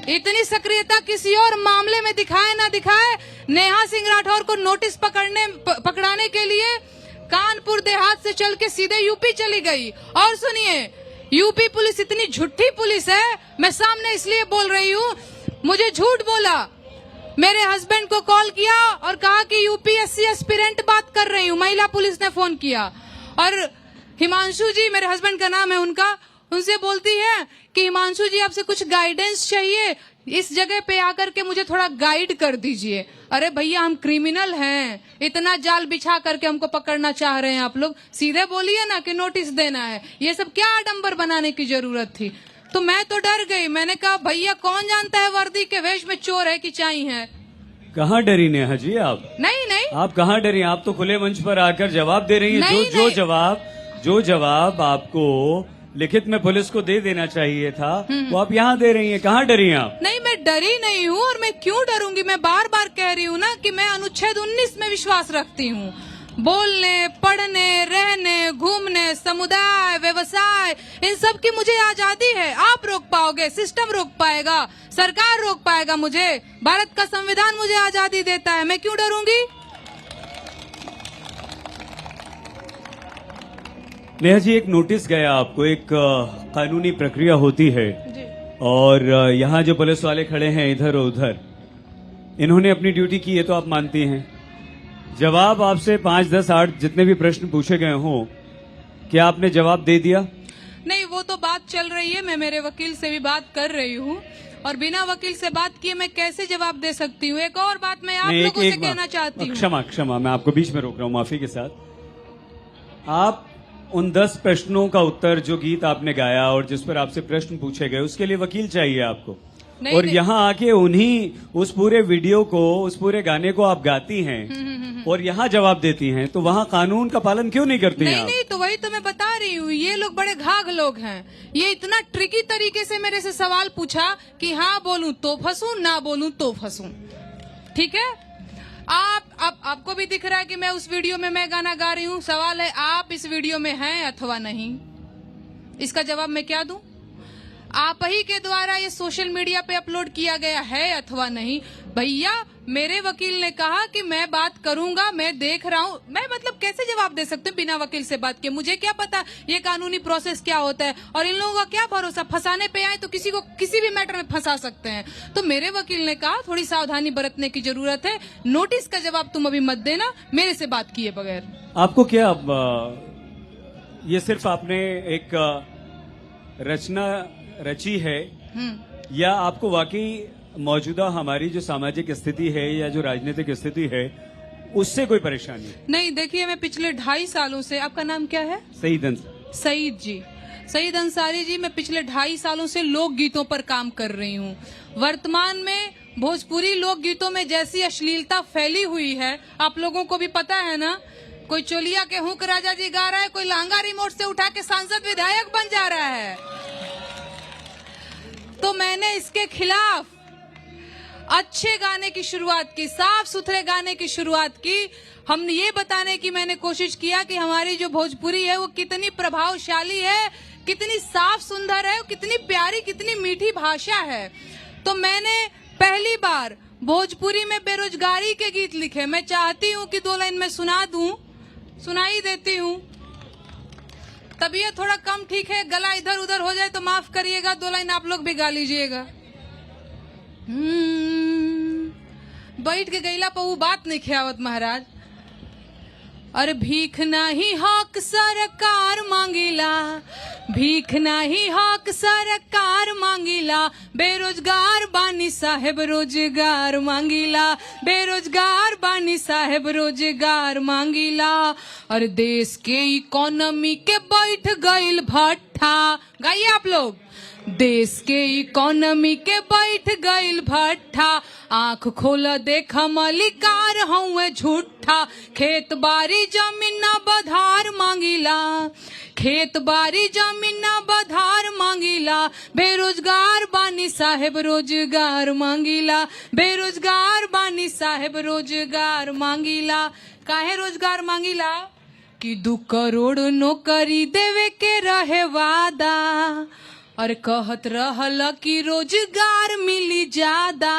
Speaker 1: इतनी सक्रियता किसी और मामले में दिखाए ना दिखाए। नेहा सिंह राठौर को नोटिस पकड़ाने के लिए कानपुर देहात से चल के सीधे यूपी चली गई। और सुनिए, यूपी पुलिस इतनी झूठी पुलिस है, मैं सामने इसलिए बोल रही हूँ, मुझे झूठ बोला, मेरे हस्बैंड को कॉल किया और कहा कि यूपीएससी एस्पिरेंट बात कर रही हूँ, महिला पुलिस ने फोन किया और हिमांशु जी, मेरे हस्बैंड का नाम है उनका, उनसे बोलती है कि हिमांशु जी आपसे कुछ गाइडेंस चाहिए, इस जगह पे आकर के मुझे थोड़ा गाइड कर दीजिए। अरे भैया, हम क्रिमिनल हैं, इतना जाल बिछा करके हमको पकड़ना चाह रहे हैं आप लोग, सीधे बोलिए ना कि नोटिस देना है। ये सब क्या आडंबर बनाने की जरूरत थी? तो मैं तो डर गई, मैंने कहा भैया कौन जानता है वर्दी के वेश में चोर है कि चाई है।
Speaker 2: कहाँ डरी नेहा जी आप?
Speaker 1: नहीं,
Speaker 2: आप कहाँ डरी? आप तो खुले मंच पर आकर जवाब दे रही हैं। जो जवाब आपको लिखित में पुलिस को दे देना चाहिए था वो आप यहाँ दे रही हैं। कहाँ डरी आप?
Speaker 1: नहीं, मैं डरी नहीं हूँ, और मैं क्यों डरूंगी? मैं बार बार कह रही हूँ ना कि मैं अनुच्छेद 19 में विश्वास रखती हूँ। बोलने, पढ़ने, रहने, घूमने, समुदाय, व्यवसाय, इन सब की मुझे आजादी है। आप रोक पाओगे? सिस्टम रोक पाएगा? सरकार रोक पाएगा मुझे? भारत का संविधान मुझे आजादी देता है, मैं क्यों डरूंगी?
Speaker 2: नेहा जी, एक नोटिस गया आपको, एक कानूनी प्रक्रिया होती है और यहाँ जो पुलिस वाले खड़े हैं इधर और उधर, इन्होंने अपनी ड्यूटी की है तो आप मानती हैं। जवाब आपसे 5, 10, 8 जितने भी प्रश्न पूछे गए हों, क्या आपने जवाब दे दिया?
Speaker 1: नहीं, वो तो बात चल रही है, मैं मेरे वकील से भी बात कर रही हूँ और बिना वकील से बात किए मैं कैसे जवाब दे सकती हूँ। एक और बात मैं आप लोगों से कहना चाहती हूँ।
Speaker 2: क्षमा, मैं आपको बीच में रोक रहा हूँ, माफी के साथ। आप उन 10 प्रश्नों का उत्तर जो गीत आपने गाया और जिस पर आपसे प्रश्न पूछे गए, उसके लिए वकील चाहिए आपको। और यहाँ आके उन्हीं उस पूरे वीडियो को, उस पूरे गाने को आप गाती हैं और यहाँ जवाब देती हैं, तो वहाँ कानून का पालन क्यों नहीं करती हैं?
Speaker 1: नहीं, तो वही तो मैं बता रही हूँ, ये लोग बड़े घाघ लोग हैं। ये इतना ट्रिकी तरीके से मेरे से सवाल पूछा कि हाँ बोलूं तो फंसूं, ना बोलूं तो फंसूं। ठीक है, आपको भी दिख रहा है कि मैं उस वीडियो में मैं गाना गा रही हूँ। सवाल है, आप इस वीडियो में हैं अथवा नहीं? इसका जवाब मैं क्या दूं? आप ही के द्वारा ये सोशल मीडिया पे अपलोड किया गया है अथवा नहीं? भैया, मेरे वकील ने कहा कि मैं बात करूंगा, मैं देख रहा हूं। मैं मतलब कैसे जवाब दे सकती हूँ बिना वकील से बात किए? मुझे क्या पता ये कानूनी प्रोसेस क्या होता है, और इन लोगों का क्या भरोसा, फंसाने पे आए तो किसी को किसी भी मैटर में फंसा सकते हैं। तो मेरे वकील ने कहा थोड़ी सावधानी बरतने की जरूरत है, नोटिस का जवाब तुम अभी मत देना मेरे से बात किए बगैर।
Speaker 2: आपको क्या ये सिर्फ आपने एक रचना रची है या आपको वाकई मौजूदा हमारी जो सामाजिक स्थिति है या जो राजनीतिक स्थिति है उससे कोई परेशानी
Speaker 1: नहीं, देखिए मैं पिछले 2.5 सालों से, आपका नाम क्या है?
Speaker 2: सही ढंग
Speaker 1: सईद जी, सईद अंसारी जी, मैं पिछले 2.5 सालों से लोक गीतों पर काम कर रही हूँ। वर्तमान में भोजपुरी लोक गीतों में जैसी अश्लीलता फैली हुई है, आप लोगों को भी पता है ना। कोई चोलिया के हुक राजा जी गा रहा है, कोई लहंगा रिमोट से उठा के सांसद विधायक बन जा रहा है। तो मैंने इसके खिलाफ अच्छे गाने की शुरुआत की, साफ सुथरे गाने की शुरुआत की। हमने ये बताने की मैंने कोशिश किया कि हमारी जो भोजपुरी है वो कितनी प्रभावशाली है, कितनी साफ सुंदर है, कितनी प्यारी, कितनी मीठी भाषा है। तो मैंने पहली बार भोजपुरी में बेरोजगारी के गीत लिखे। मैं चाहती हूँ कि 2 लाइन में सुना दूं, सुनाई देती हूँ। तबीयत थोड़ा कम ठीक है, गला इधर उधर हो जाए तो माफ करिएगा, 2 लाइन आप लोग भी गा लीजिएगा। बैठ के गईला पर वो बात नहीं खियावत महाराज। अरे भीख नहीं हक सरकार मांगिला, भीख नहीं हक सरकार मांगिला, बेरोजगार बानी साहेब रोजगार मांगिला, बेरोजगार बानी साहेब रोजगार मांगिला। अरे देश के इकोनॉमी के बैठ गईल भट्ठा, गाइए आप लोग। देश के इकोनॉमी के बैठ गईल भट्ठा, आंख खोल देखा मलिकार हूँ झूठा, खेत बारी जमीन बधार मांगिला, खेत बारी जमीन बधार मांगिला, बेरोजगार बानी साहेब रोजगार मांगिला, बेरोजगार बानी साहेब रोजगार मांगिला। काहे रोजगार मांगिला? कि 2 करोड़ नौकरी देवे के रहे वादा, और कहत रहल कि रोजगार मिली ज्यादा।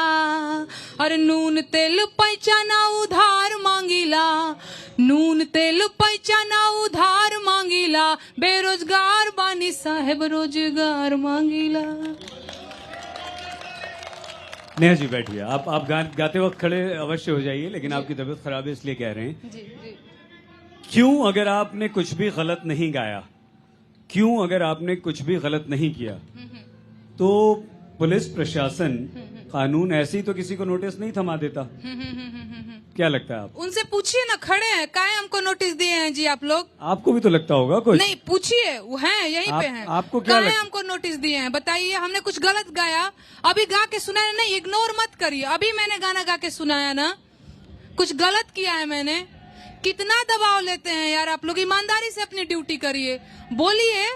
Speaker 1: और नून तेल पैचाना उधार मांगिला, नून तेल पैचाना उधार मांगिला, बेरोजगार बानी साहेब रोजगार मांगिला।
Speaker 2: नेहा जी बैठिए। आप गाते वक्त खड़े अवश्य हो जाइए, लेकिन आपकी तबीयत खराब है इसलिए कह रहे हैं।
Speaker 1: जी जी।
Speaker 2: क्यों अगर आपने कुछ भी गलत नहीं गाया, क्यों अगर आपने कुछ भी गलत नहीं किया, तो पुलिस प्रशासन कानून ऐसे ही तो किसी को नोटिस नहीं थमा देता? क्या लगता है आप?
Speaker 1: उनसे पूछिए ना, खड़े हैं, काहे हमको नोटिस दिए हैं जी आप लोग?
Speaker 2: आपको भी तो लगता होगा कुछ।
Speaker 1: नहीं, पूछिए, वो हैं यहीं पे हैं।
Speaker 2: आपको क्या
Speaker 1: काहे हमको नोटिस दिए हैं बताइए? हमने कुछ गलत गाया? अभी गा के सुनाया नहीं, इग्नोर मत करिए। अभी मैंने गाना गा के सुनाया ना, कुछ गलत किया है मैंने? कितना दबाव लेते हैं यार आप लोग, ईमानदारी से अपनी ड्यूटी करिए, बोलिए।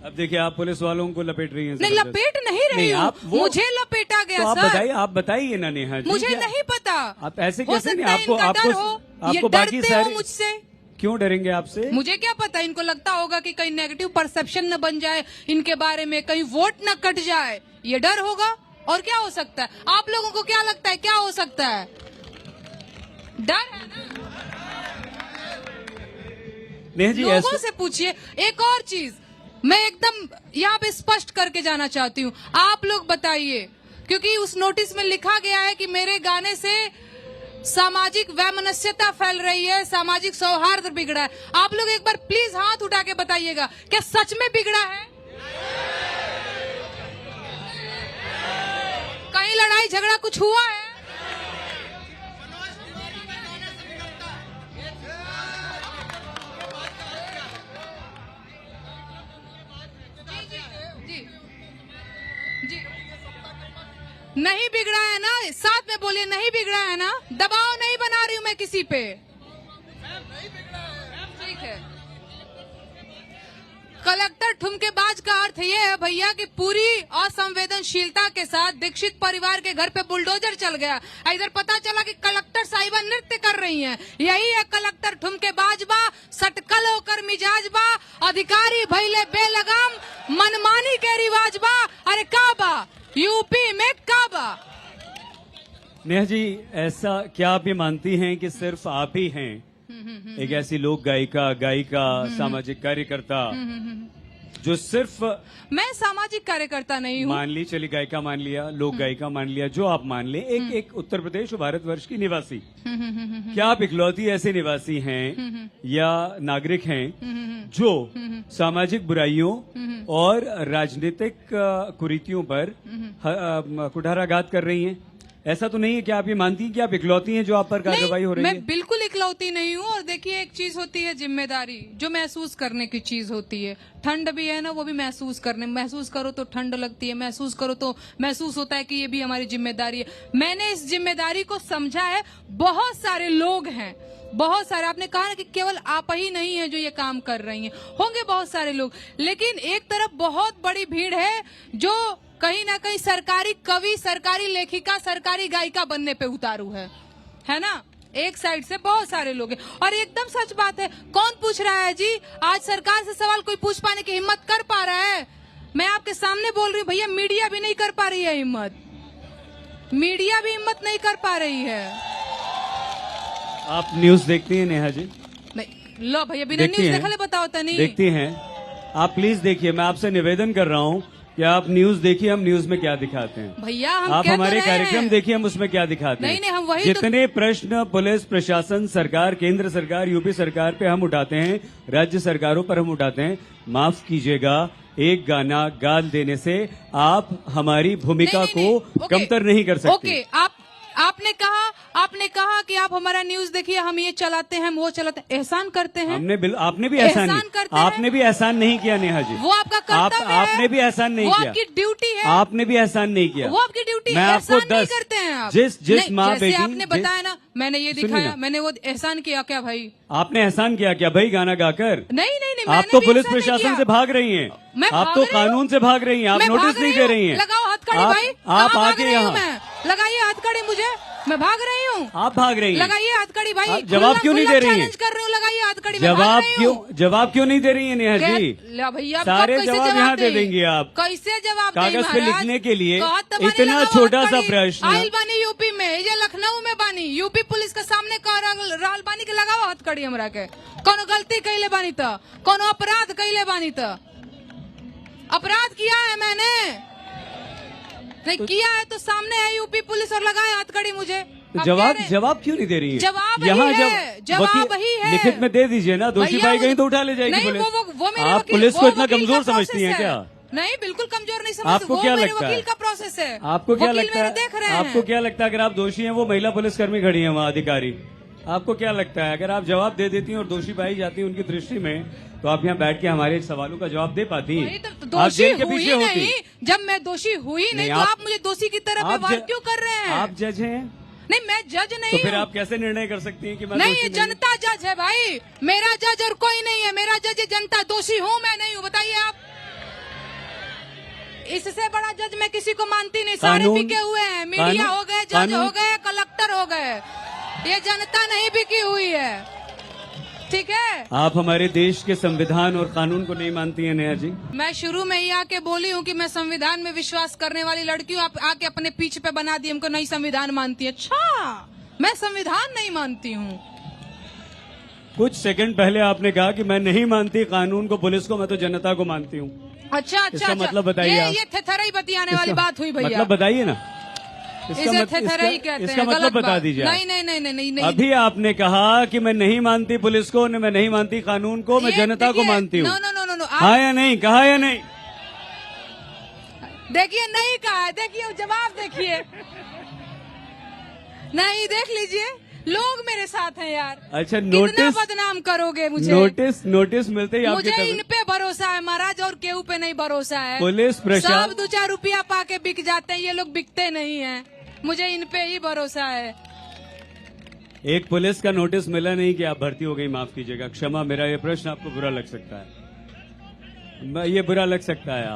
Speaker 2: अब देखिए आप पुलिस वालों को लपेट रही हैं।
Speaker 1: नहीं, लपेट नहीं रही हूँ, मुझे लपेटा गया
Speaker 2: तो
Speaker 1: सर।
Speaker 2: आप बताइए ना नेहा जी।
Speaker 1: मुझे नहीं पता।
Speaker 2: आप ऐसे
Speaker 1: हो
Speaker 2: कैसे नहीं?
Speaker 1: सकता है
Speaker 2: आपको
Speaker 1: इनका डर हो, ये
Speaker 2: आपको बाकी
Speaker 1: डरते हो
Speaker 2: सारे
Speaker 1: मुझसे।
Speaker 2: क्यों डरेंगे आपसे?
Speaker 1: मुझे क्या पता, इनको लगता होगा कि कहीं नेगेटिव परसेप्शन न बन जाए इनके बारे में, कहीं वोट न कट जाए, ये डर होगा। और क्या हो सकता है? आप लोगों को क्या लगता है क्या हो सकता है? डर है ना?
Speaker 2: नेहा जी
Speaker 1: लोगों से पूछिए। एक और चीज मैं एकदम यहाँ पे स्पष्ट करके जाना चाहती हूँ, आप लोग बताइए, क्योंकि उस नोटिस में लिखा गया है कि मेरे गाने से सामाजिक वैमनस्यता फैल रही है, सामाजिक सौहार्द बिगड़ा है। आप लोग एक बार प्लीज हाथ उठा के बताइएगा, क्या सच में बिगड़ा है? कहीं लड़ाई झगड़ा कुछ हुआ है? जी, नहीं बिगड़ा है ना? साथ में बोलिए, नहीं बिगड़ा है ना? दबाव नहीं बना रही हूं मैं किसी पे। ठीक है। कलेक्टर ठुमकेबाज का अर्थ ये है भैया कि पूरी असंवेदनशीलता के साथ दीक्षित परिवार के घर पे बुलडोजर चल गया। इधर पता चला कि कलेक्टर साहिबा नृत्य कर रही हैं। यही है कलेक्टर ठुमकेबाज बा, सटकल होकर मिजाज बा, अधिकारी भैले बेलगाम, मनमानी के रिवाज बा। अरे का बा यूपी में का बा?
Speaker 2: नेहा जी, ऐसा क्या आप ये मानती हैं कि सिर्फ आप ही हैं एक ऐसी लोक गायिका, सामाजिक कार्यकर्ता जो सिर्फ,
Speaker 1: मैं सामाजिक कार्यकर्ता नहीं हूँ,
Speaker 2: मान ली, चली गायिका मान लिया, लोक गायिका मान लिया, जो आप मान ले, एक उत्तर प्रदेश और भारतवर्ष की निवासी, क्या आप इकलौती ऐसे निवासी हैं या नागरिक हैं जो सामाजिक बुराइयों और राजनीतिक कुरीतियों पर कुठाराघात कर रही हैं? ऐसा तो नहीं है कि आप ये मानती हैं कि आप इकलौती हैं जो आप पर कार्रवाई हो रही है?
Speaker 1: मैं बिल्कुल इकलौती नहीं हूँ। और देखिए, एक चीज होती है जिम्मेदारी, जो महसूस करने की चीज होती है। ठंड भी है ना, वो भी महसूस करो तो ठंड लगती है, महसूस करो तो महसूस होता है कि ये भी हमारी जिम्मेदारी है। मैंने इस जिम्मेदारी को समझा है। बहुत सारे लोग हैं, बहुत सारे, आपने कहा ना कि केवल आप ही नहीं है जो ये काम कर रही हैं, होंगे बहुत सारे लोग, लेकिन एक तरफ बहुत बड़ी भीड़ है जो कहीं ना कहीं सरकारी कवि, सरकारी लेखिका, सरकारी गायिका बनने पे उतारू है ना। एक साइड से बहुत सारे लोग हैं। और एकदम सच बात है, कौन पूछ रहा है जी? आज सरकार से सवाल कोई पूछ पाने की हिम्मत कर पा रहा है? मैं आपके सामने बोल रही हूँ भैया, मीडिया भी नहीं कर पा रही है हिम्मत, मीडिया भी हिम्मत नहीं कर पा रही है।
Speaker 2: आप न्यूज देखती हैं नेहा जी?
Speaker 1: नहीं, लो भैया, बिना न्यूज देखले बताओ तो नहीं
Speaker 2: देखती हैं। आप प्लीज देखिए, मैं आपसे निवेदन कर रहा हूँ कि आप न्यूज देखिए, हम न्यूज में क्या दिखाते हैं।
Speaker 1: भैया हम
Speaker 2: आप
Speaker 1: क्या
Speaker 2: हमारे
Speaker 1: कर रहे
Speaker 2: कार्यक्रम
Speaker 1: हैं?
Speaker 2: देखिए, हम उसमें क्या दिखाते हैं।
Speaker 1: नहीं, हम वही
Speaker 2: जितने प्रश्न पुलिस प्रशासन, सरकार, केंद्र सरकार, यूपी सरकार पे हम उठाते हैं, राज्य सरकारों पर हम उठाते हैं, माफ कीजिएगा, एक गाना गा देने से आप हमारी भूमिका को कमतर नहीं कर सकते।
Speaker 1: ओके, आपने कहा कि आप हमारा न्यूज देखिए, हम ये चलाते हैं, हम वो चलाते हैं, एहसान करते हैं।
Speaker 2: आपने भी एहसान
Speaker 1: करते हैं।
Speaker 2: आपने भी एहसान नहीं किया नेहा जी,
Speaker 1: वो आपका कर्तव्य है।
Speaker 2: आपने भी एहसान नहीं किया,
Speaker 1: वो आपकी ड्यूटी है।
Speaker 2: आपने भी एहसान नहीं किया,
Speaker 1: वो आपकी ड्यूटी है।
Speaker 2: मैं आपको
Speaker 1: एहसान नहीं
Speaker 2: 10
Speaker 1: करते हैं आप।
Speaker 2: जिस माँ
Speaker 1: जैसे
Speaker 2: बेटी,
Speaker 1: आपने बताया ना, मैंने ये दिखाया, मैंने वो एहसान किया क्या भाई?
Speaker 2: आपने एहसान किया क्या भाई गाना गाकर?
Speaker 1: नहीं,
Speaker 2: आप तो पुलिस प्रशासन से भाग रही हैं, आप तो कानून से भाग रही हैं, आप नोटिस नहीं दे रही हैं।
Speaker 1: लगाओ हथकड़ी भाई,
Speaker 2: आप आके यहाँ
Speaker 1: लगाइए हथकड़ी मुझे, मैं भाग रही हूँ।
Speaker 2: आप भाग रही हैं,
Speaker 1: लगाइए हथकड़ी भाई।
Speaker 2: जवाब क्यों नहीं दे रही हैं?
Speaker 1: चैलेंज कर रही हूँ, लगाइए हथकड़ी।
Speaker 2: जवाब क्यों नहीं दे रही है नेहा जी?
Speaker 1: भैया
Speaker 2: सारे जवाब यहाँ दे देंगे आप।
Speaker 1: कैसे जवाब?
Speaker 2: कागज पे लिखने के लिए इतना छोटा सा प्रश्न।
Speaker 1: आइल बानी यूपी में, ये लखनऊ में बानी, यूपी पुलिस के सामने राल बानी के लगाओ हथकड़ी हमरा के। कोनो गलती कैले बानी तो, कोनो अपराध कैले बानी तो, अपराध किया है मैंने? नहीं किया है तो सामने है यूपी पुलिस और लगाए हथकड़ी मुझे।
Speaker 2: जवाब क्यों नहीं दे रही है?
Speaker 1: जवाब
Speaker 2: यहाँ
Speaker 1: जवाब ही है।
Speaker 2: लिखित में दे दीजिए ना, दोषी पाई गई तो उठा ले जाएगी पुलिस। आप पुलिस को इतना कमजोर समझती हैं क्या?
Speaker 1: नहीं, बिल्कुल कमजोर नहीं समझती।
Speaker 2: आपको क्या लगता है?
Speaker 1: वकील का प्रोसेस है।
Speaker 2: आपको क्या लगता है?
Speaker 1: देख रहे हैं।
Speaker 2: आपको क्या लगता है अगर आप दोषी हैं, वो महिला पुलिसकर्मी खड़ी है वहाँ, अधिकारी, आपको क्या लगता है अगर आप जवाब दे देती हैं और दोषी पाई जाती है उनकी दृष्टि में, तो आप यहाँ बैठ के हमारे सवालों का जवाब दे पाती?
Speaker 1: आप जेल के पीछे होती। जब मैं दोषी हुई नहीं, तो आप मुझे दोषी की तरह व्यवहार क्यों कर रहे हैं?
Speaker 2: आप जज हैं?
Speaker 1: नहीं, मैं जज नहीं
Speaker 2: तो फिर आप कैसे निर्णय कर सकती हैं कि मैं
Speaker 1: नहीं?
Speaker 2: दोषी
Speaker 1: ये जनता जज है भाई, मेरा जज और कोई नहीं है। मेरा जज है जनता। दोषी हूँ मैं, नहीं हूँ? बताइए आप। इससे बड़ा जज मैं किसी को मानती नहीं। सारे बिके हुए हैं, मीडिया हो गए, जज हो गए, कलेक्टर हो गए, ये जनता नहीं बिकी हुई है। ठीक है,
Speaker 2: आप हमारे देश के संविधान और कानून को नहीं मानती हैं नेहा जी?
Speaker 1: मैं शुरू में ही आके बोली हूँ कि मैं संविधान में विश्वास करने वाली लड़की हूँ। आप आके अपने पीछे पे बना दी हमको, नहीं संविधान मानती है। अच्छा, मैं संविधान नहीं मानती हूँ।
Speaker 2: कुछ सेकंड पहले आपने कहा कि मैं नहीं मानती कानून को, पुलिस को, मैं तो जनता को मानती हूँ।
Speaker 1: अच्छा,
Speaker 2: इसका मतलब बताइए आप।
Speaker 1: ये थेथराई बतियाने वाली बात हुई भैया।
Speaker 2: मतलब बताइए ना,
Speaker 1: इसका
Speaker 2: मतलब बता दीजिए।
Speaker 1: नहीं।
Speaker 2: अभी आपने कहा कि मैं नहीं मानती पुलिस को, मैं नहीं मानती कानून को, मैं जनता को मानती हूँ।
Speaker 1: नो,
Speaker 2: हाँ या नहीं? कहा या नहीं?
Speaker 1: देखिए, नहीं कहा है। देखिए जवाब, देखिए नहीं, देख लीजिए, लोग मेरे साथ हैं यार।
Speaker 2: अच्छा,
Speaker 1: कितना बदनाम करोगे मुझे?
Speaker 2: नोटिस मिलते ही
Speaker 1: मुझे इन पे भरोसा है महाराज, और केहू पे नहीं भरोसा है।
Speaker 2: पुलिस प्रशासन
Speaker 1: सब 2-4 रुपया पाके बिक जाते हैं, ये लोग बिकते नहीं हैं। मुझे इन पे ही भरोसा है।
Speaker 2: एक पुलिस का नोटिस मिला नहीं कि आप भर्ती हो गई, माफ कीजिएगा, क्षमा, मेरा ये प्रश्न आपको बुरा लग सकता है, ये बुरा लग सकता है।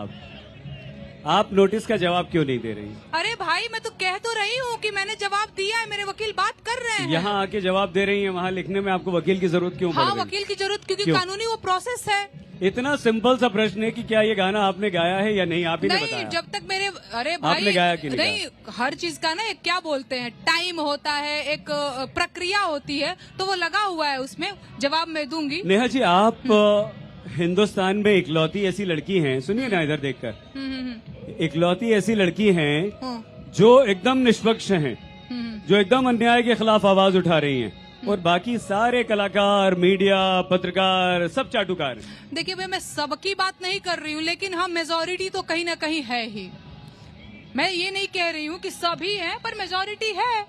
Speaker 2: आप नोटिस का जवाब क्यों नहीं दे रही?
Speaker 1: अरे भाई, मैं तो कह तो रही हूँ कि मैंने जवाब दिया है, मेरे वकील बात कर रहे हैं।
Speaker 2: यहाँ आके जवाब दे रही हैं, वहाँ लिखने में आपको वकील की जरूरत क्यों पड़ गई?
Speaker 1: हाँ, वकील की जरूरत क्योंकि कानूनी वो प्रोसेस है।
Speaker 2: इतना सिंपल सा प्रश्न है कि क्या ये गाना आपने गाया है या नहीं? आप ही ने बताया।
Speaker 1: नहीं, जब तक मेरे, अरे भाई,
Speaker 2: आपने गाया कि
Speaker 1: नहीं, हर चीज का ना एक क्या बोलते हैं, टाइम होता है, एक प्रक्रिया होती है, तो वो लगा हुआ है, उसमें जवाब मैं दूंगी।
Speaker 2: नेहा जी, आप हिंदुस्तान में इकलौती ऐसी लड़की हैं, सुनिए ना इधर देखकर, इकलौती ऐसी लड़की हैं जो एकदम निष्पक्ष हैं, जो एकदम अन्याय के खिलाफ आवाज उठा रही हैं, और बाकी सारे कलाकार, मीडिया, पत्रकार सब चाटुकार हैं।
Speaker 1: देखिए भाई, मैं सबकी बात नहीं कर रही हूँ, लेकिन हाँ, मेजोरिटी तो कहीं ना कहीं है ही। मैं ये नहीं कह रही हूँ कि सभी हैं, पर मेजोरिटी है।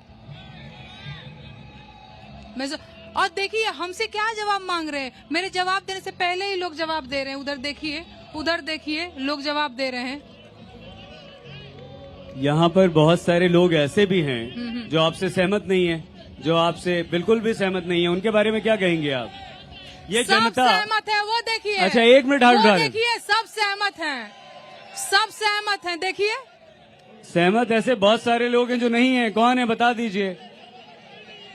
Speaker 1: और देखिए हमसे क्या जवाब मांग रहे हैं। मेरे जवाब देने से पहले ही लोग जवाब दे रहे हैं। उधर देखिए लोग जवाब दे रहे हैं।
Speaker 2: यहाँ पर बहुत सारे लोग ऐसे भी हैं जो आपसे सहमत नहीं है, जो आपसे बिल्कुल भी सहमत नहीं है। उनके बारे में क्या कहेंगे आप? ये
Speaker 1: सब
Speaker 2: जनता
Speaker 1: सहमत है, वो देखिए।
Speaker 2: अच्छा, एक मिनट हाथ उठा लें।
Speaker 1: देखिए सब सहमत हैं, सब सहमत हैं। देखिए
Speaker 2: सहमत ऐसे बहुत सारे लोग हैं जो नहीं है। कौन है बता दीजिए।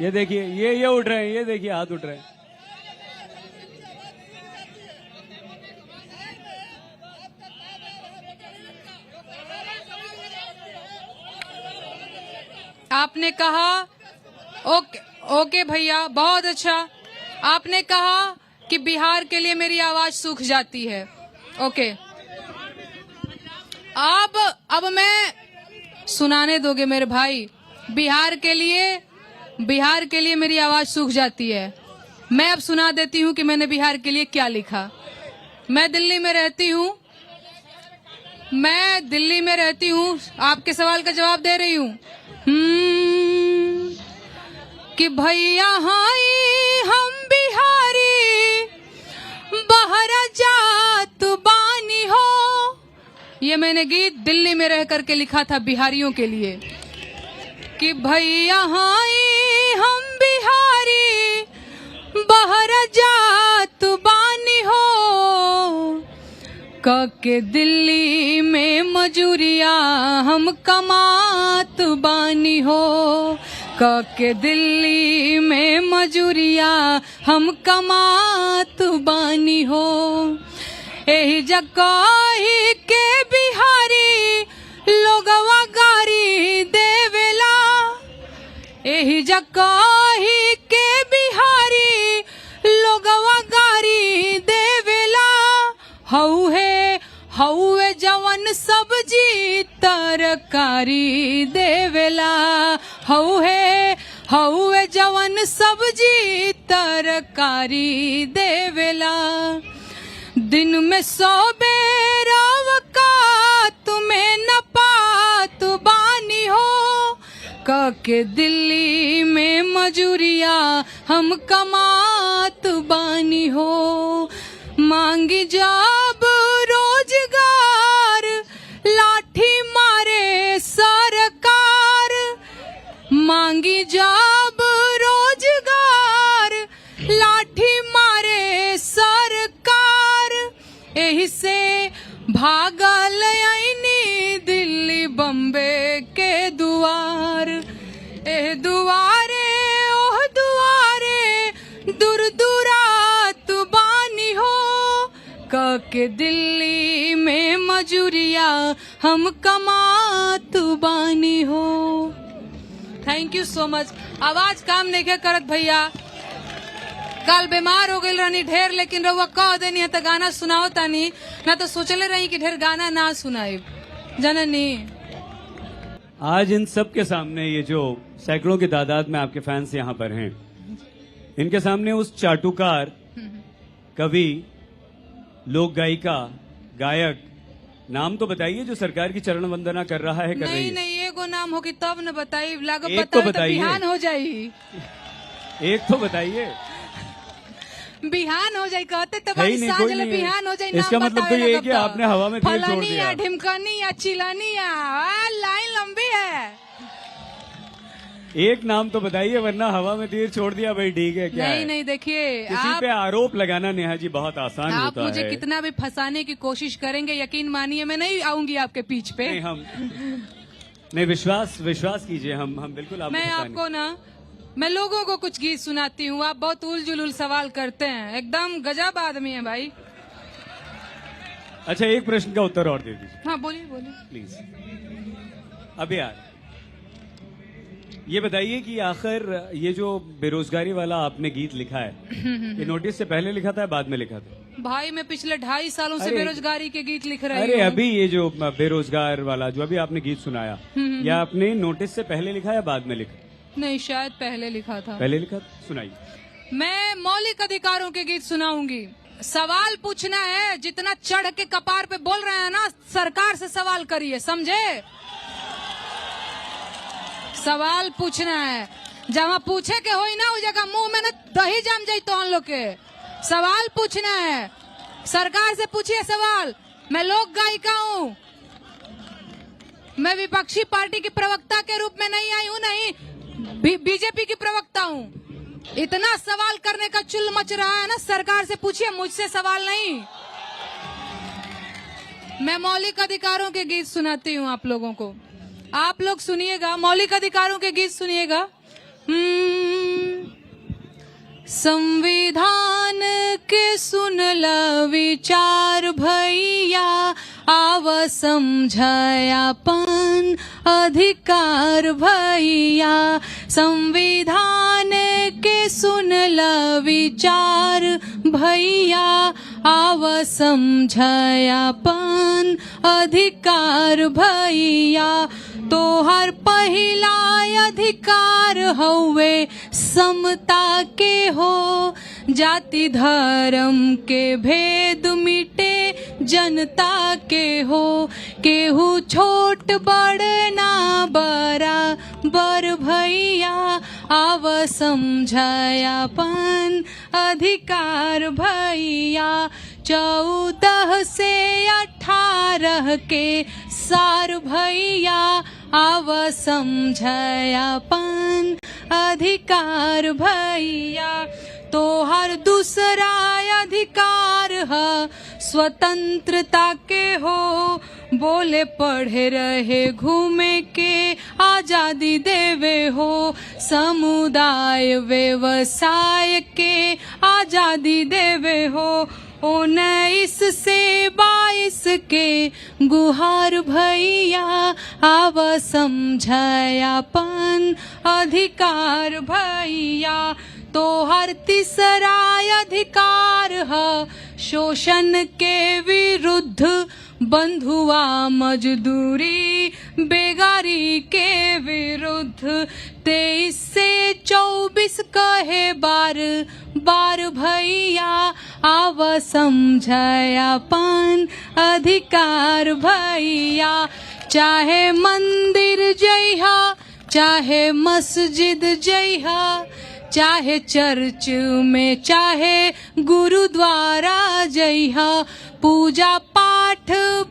Speaker 2: ये देखिए, ये उठ रहे हैं, ये देखिए हाथ उठ रहे हैं।
Speaker 1: आपने कहा ओके भैया, बहुत अच्छा। आपने कहा कि बिहार के लिए मेरी आवाज सूख जाती है। ओके, अब मैं सुनाने दोगे मेरे भाई? बिहार के लिए मेरी आवाज सूख जाती है। मैं अब सुना देती हूँ कि मैंने बिहार के लिए क्या लिखा। मैं दिल्ली में रहती हूँ। आपके सवाल का जवाब दे रही हूँ। कि भैया हाय हम बिहारी, बहरा जात बानी हो। ये मैंने गीत दिल्ली में रह करके लिखा था बिहारियों के लिए। कि भैया हाय हम बिहारी, बहरा जात बानी हो। के दिल्ली में मजूरिया हम कमात बानी हो। के दिल्ली में मजूरिया हम कमात बानी हो। एही जगह के बिहारी लोगवा गारी देवेला। एही जगह के बिहारी लोगवा गारी देवेला। हौवे जवन सब्जी तरकारी देवेला। हौवे जवन सब्जी तरकारी देवेला। दिन में 100 बेर अवकात में न पात बानी हो। के दिल्ली में मजूरिया हम कमात बानी हो। मांगी जब रोजगार लाठी मारे सरकार। मांगी जब रोजगार लाठी मारे सरकार। एही से भागल आईनी दिल्ली बम्बे के दुआर। एह दुआरे ओह दुआरे दूर दूरात बानी हो। के दिल्ली में मजूरिया हम कमात बानी हो। Thank you so much. आवाज काम नहीं करत भैया। कल बीमार हो गई रहनी ढेर, लेकिन रउआ कह देनी है तो गाना सुनाओ तानी, ना तो सोचले रही कि ढेर गाना ना सुनाई जननी।
Speaker 2: आज इन सब के सामने ये जो सैकड़ों की तादाद में आपके फैंस यहाँ पर हैं, इनके सामने उस चाटुकार, कवि, लोक गायिका, गायक, नाम तो बताइए जो सरकार की चरण वंदना कर रहा है, कर रही है।
Speaker 1: नहीं एगो नाम होगी तब न बताई। लागो
Speaker 2: एक तो
Speaker 1: बताए तो
Speaker 2: बताइए।
Speaker 1: बिहान हो जाई।
Speaker 2: एक तो बताइए।
Speaker 1: बिहान हो जाए कहते तो
Speaker 2: है ही नहीं, कोई नहीं है।
Speaker 1: बिहान हो जाए।
Speaker 2: इसका मतलब तो ये है कि आपने हवा में तीर छोड़ दिया।
Speaker 1: ढिमकनी या चिलानी या लाइन लंबी है।
Speaker 2: एक नाम तो बताइए, वरना हवा में तीर छोड़ दिया भाई ठीक है क्या?
Speaker 1: नहीं देखिए,
Speaker 2: किसी पे आरोप लगाना नेहा जी बहुत आसान होता है।
Speaker 1: आप मुझे कितना भी फंसाने की कोशिश करेंगे, यकीन मानिए मैं नहीं आऊंगी आपके पीछ पे।
Speaker 2: नहीं विश्वास कीजिए, हम बिल्कुल आपको
Speaker 1: मैं आपको ना, मैं लोगों को कुछ गीत सुनाती हूँ। आप बहुत उल जुलूल सवाल करते हैं, एकदम गजब आदमी है भाई।
Speaker 2: अच्छा, एक प्रश्न का उत्तर और दे दीजिए।
Speaker 1: हाँ बोलिए
Speaker 2: प्लीज। अब यार ये बताइए कि आखिर ये जो बेरोजगारी वाला आपने गीत लिखा है, ये नोटिस से पहले लिखा था या बाद में लिखा था?
Speaker 1: भाई मैं पिछले 2.5 सालों से बेरोजगारी के गीत लिख रही हूँ।
Speaker 2: अरे अभी ये जो बेरोजगार वाला जो अभी आपने गीत सुनाया, या आपने नोटिस से पहले लिखा या बाद में लिखा?
Speaker 1: नहीं, शायद पहले लिखा था।
Speaker 2: पहले लिखा था। सुनाइए।
Speaker 1: मैं मौलिक अधिकारों के गीत सुनाऊंगी। सवाल पूछना है, जितना चढ़ के कपार पे बोल रहे हैं ना, सरकार से सवाल करिए, समझे? सवाल पूछना है। जहाँ पूछे के होई ना, उस जगह मुंह में ना दही जम जाई तो हम लोग के। सवाल पूछना है, सरकार से पूछिए सवाल। मैं लोक गायिका हूँ, मैं विपक्षी पार्टी की प्रवक्ता के रूप में नहीं आई हूँ, नहीं बीजेपी की प्रवक्ता हूँ। इतना सवाल करने का चुल मच रहा है ना, सरकार से पूछिए, मुझसे सवाल नहीं। मैं मौलिक अधिकारों के गीत सुनाती हूँ आप लोगों को, आप लोग सुनिएगा, मौलिक अधिकारों के गीत सुनिएगा। संविधान के सुन ल विचार भैया, आव समझायापन अधिकार भैया। संविधान के सुन ल विचार भैया, आव समझायापन अधिकार भैया। तो हर पहिला अधिकार हउवे समता के हो, जाति धर्म के भेद मिटे जनता के हो। केहू छोट बड़ ना बराबर भैया, आव समझायापन अधिकार भैया। 14 से 18 के सार भैया, आव समझायापन अधिकार भैया। तो हर दूसरा अधिकार है स्वतंत्रता के हो, बोले पढ़े रहे घूमे के आजादी देवे हो। समुदाय व्यवसाय के आजादी देवे हो। 19 से 22 के गुहार भैया, आव समझायापन अधिकार भैया। तो हर तीसरा अधिकार है शोषण के विरुद्ध, बंधुआ मजदूरी बेगारी के विरुद्ध। 23 से 24 कहे बार बार भैया, आव समझायापन अधिकार भैया। चाहे मंदिर जइहा, चाहे मस्जिद जइहा, चाहे चर्च में, चाहे गुरुद्वारा जइहा, पूजा पाठ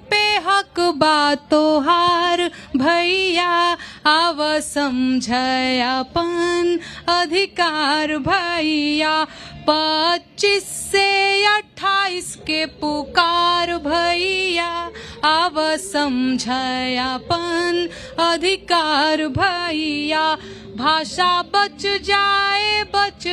Speaker 1: पे हक बातोहार भैया, आव समझायापन अधिकार भैया। 25 से 28 के पुकार भैया, आव समझायापन अधिकार भैया। भाषा बच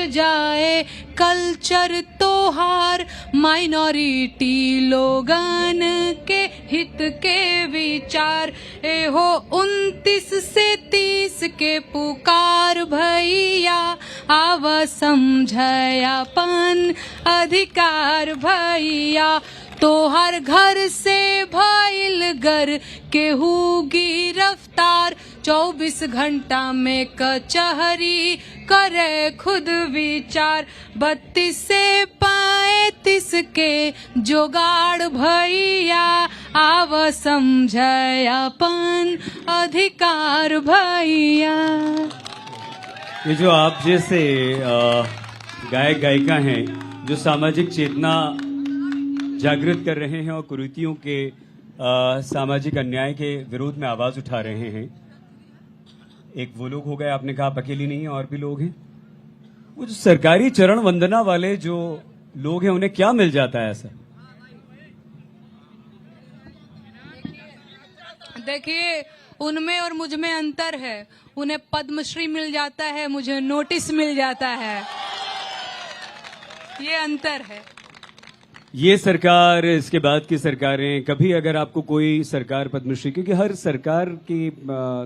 Speaker 1: जाए कल्चर तोहार, माइनॉरिटी लोगन के हित के विचार। एहो 29 से 30 के पुकार भैया, आव समझायापन अधिकार भैया। तो हर घर से भइल घर केहू गिरफ्तार, 24 घंटा में कचहरी करे खुद विचार। 32 से 35 के जोगाड़ भैया, आव समझायापन अधिकार भैया।
Speaker 2: ये जो आप जैसे गायक गायिका हैं जो सामाजिक चेतना जागृत कर रहे हैं और कुरीतियों के सामाजिक अन्याय के विरोध में आवाज उठा रहे हैं, एक वो लोग हो गए, आपने कहा आप अकेली नहीं है, और भी लोग हैं। वो जो सरकारी चरण वंदना वाले जो लोग हैं, उन्हें क्या मिल जाता है ऐसा?
Speaker 1: देखिए, उनमें और मुझ में अंतर है। उन्हें पद्मश्री मिल जाता है, मुझे नोटिस मिल जाता है, ये अंतर है।
Speaker 2: ये सरकार, इसके बाद की सरकारें, कभी अगर आपको कोई सरकार पद्मश्री, क्योंकि हर सरकार के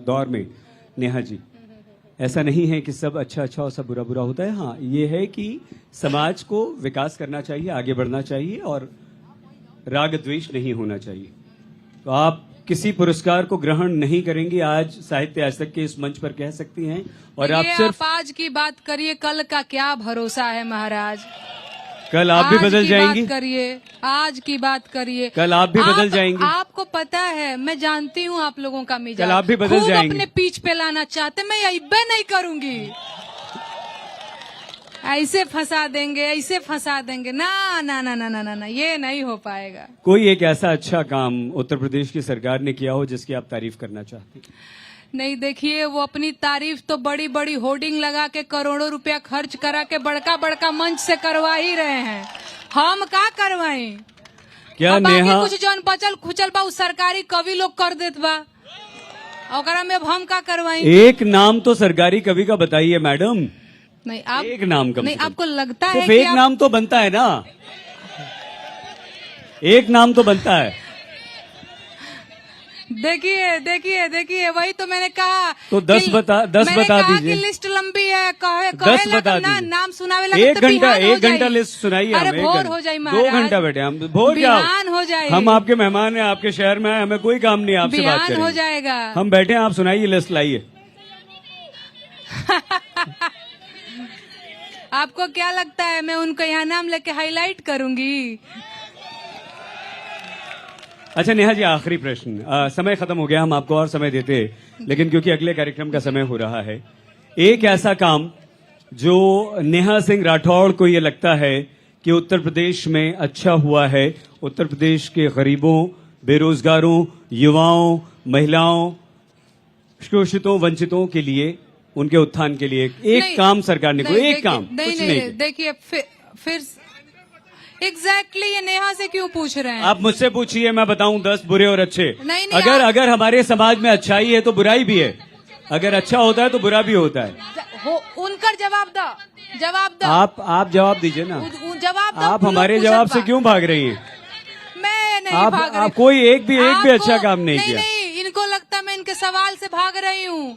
Speaker 2: दौर में नेहा जी ऐसा नहीं है कि सब अच्छा अच्छा और सब बुरा बुरा होता है। हाँ, ये है कि समाज को विकास करना चाहिए, आगे बढ़ना चाहिए और राग द्वेष नहीं होना चाहिए। तो आप किसी पुरस्कार को ग्रहण नहीं करेंगी, आज साहित्य आज तक के इस मंच पर कह सकती हैं। और आप सिर्फ
Speaker 1: आज की बात करिए, कल का क्या भरोसा है महाराज।
Speaker 2: कल आप भी बदल जाएंगी?
Speaker 1: करिए, आज की बात करिए।
Speaker 2: कल आप भी बदल जाएंगी?
Speaker 1: आपको पता है, मैं जानती हूँ आप लोगों का मिजाज।
Speaker 2: कल आप भी बदल जाएंगी?
Speaker 1: अपने पीछ पे लाना चाहते, मैं यही नहीं करूंगी। ऐसे फंसा देंगे, ऐसे फंसा देंगे, ना ना ना ना ना ना ना, ये नहीं हो पाएगा।
Speaker 2: कोई एक ऐसा अच्छा काम उत्तर प्रदेश की सरकार ने किया हो जिसकी आप तारीफ करना चाहते हैं?
Speaker 1: नहीं, देखिए, वो अपनी तारीफ तो बड़ी बड़ी होर्डिंग लगा के करोड़ों रुपया खर्च करा के बड़का बड़का मंच से करवा ही रहे हैं। हम का करवाएं?
Speaker 2: क्या नेहा
Speaker 1: कुछ जौन बचल खुचल बा उस सरकारी कवि लोग कर देत बा, ओकरा में अब हम का करवाएं?
Speaker 2: एक नाम तो सरकारी कवि का बताइए मैडम।
Speaker 1: नहीं, आप
Speaker 2: एक नाम कम
Speaker 1: नहीं,
Speaker 2: से कम।
Speaker 1: आपको लगता है
Speaker 2: सिर्फ
Speaker 1: कि
Speaker 2: एक नाम तो बनता है ना, एक नाम तो बनता है।
Speaker 1: देखिए देखिए देखिए, वही तो मैंने कहा।
Speaker 2: तो 10 बता दीजिए।
Speaker 1: लिस्ट लंबी है,
Speaker 2: 10 बता दीजिए।
Speaker 1: नाम सुनावे लगे
Speaker 2: एक
Speaker 1: तो
Speaker 2: घंटा,
Speaker 1: बिहान हो
Speaker 2: एक घंटा
Speaker 1: जाई।
Speaker 2: लिस्ट सुनाइए।
Speaker 1: अरे
Speaker 2: हमें
Speaker 1: भोर हो जाए,
Speaker 2: 2 घंटा बैठे हम। भोर क्या
Speaker 1: बिहान हो जाए।
Speaker 2: हम आपके मेहमान हैं, आपके शहर में आए, हमें कोई काम नहीं आपसे बात
Speaker 1: बिहान
Speaker 2: करें।
Speaker 1: हो जाएगा।
Speaker 2: हम बैठे हैं, आप सुनाइए, लिस्ट लाइए।
Speaker 1: आपको क्या लगता है मैं उनको यहाँ नाम लेके हाईलाइट करूंगी?
Speaker 2: अच्छा नेहा जी, आखिरी प्रश्न। समय खत्म हो गया, हम आपको और समय देते, लेकिन क्योंकि अगले कार्यक्रम का समय हो रहा है, एक ऐसा काम जो नेहा सिंह राठौड़ को ये लगता है कि उत्तर प्रदेश में अच्छा हुआ है, उत्तर प्रदेश के गरीबों, बेरोजगारों, युवाओं, महिलाओं, शोषितों, वंचितों के लिए, उनके उत्थान के लिए एक काम सरकार ने कोई एक काम कुछ नहीं।
Speaker 1: देखिए, फिर एग्जैक्टली ये नेहा से क्यों पूछ रहे हैं?
Speaker 2: आप मुझसे पूछिए, मैं बताऊं 10 बुरे और अच्छे।
Speaker 1: नहीं,
Speaker 2: अगर हमारे समाज में अच्छाई है तो बुराई भी है, अगर अच्छा होता है तो बुरा भी होता है।
Speaker 1: उनका जवाब दो, जवाब दो।
Speaker 2: आप जवाब दीजिए ना।
Speaker 1: जवाब दो।
Speaker 2: आप हमारे जवाब से क्यों भाग रही हैं?
Speaker 1: मैं नहीं भाग रही।
Speaker 2: आप कोई एक भी अच्छा काम नहीं किया।
Speaker 1: नहीं, इनको लगता मैं इनके सवाल से भाग रही हूँ।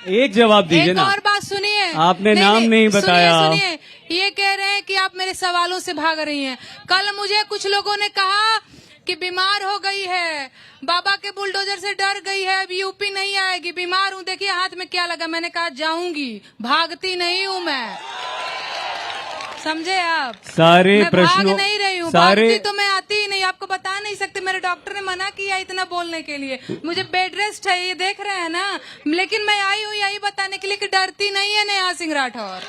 Speaker 2: एक जवाब दीजिए ना।
Speaker 1: और बात सुनिए,
Speaker 2: आपने नाम नहीं बताया।
Speaker 1: सुनिए, ये कह रहे हैं कि आप मेरे सवालों से भाग रही हैं। कल मुझे कुछ लोगों ने कहा कि बीमार हो गई है, बाबा के बुलडोजर से डर गई है, अब यूपी नहीं आएगी, बीमार हूँ, देखिए हाथ में क्या लगा। मैंने कहा जाऊंगी, भागती नहीं हूँ मैं, समझे आप?
Speaker 2: सारे
Speaker 1: मैं
Speaker 2: प्रश्नों
Speaker 1: भाग नहीं रही हूँ,
Speaker 2: सारे
Speaker 1: भागती तो मैं आती ही नहीं, आपको बता नहीं सकते। मेरे डॉक्टर ने मना किया इतना बोलने के लिए, मुझे बेड रेस्ट है, ये देख रहे हैं ना। लेकिन मैं आई हूँ यही बताने के लिए कि डरती नहीं है नेहा सिंह राठौर।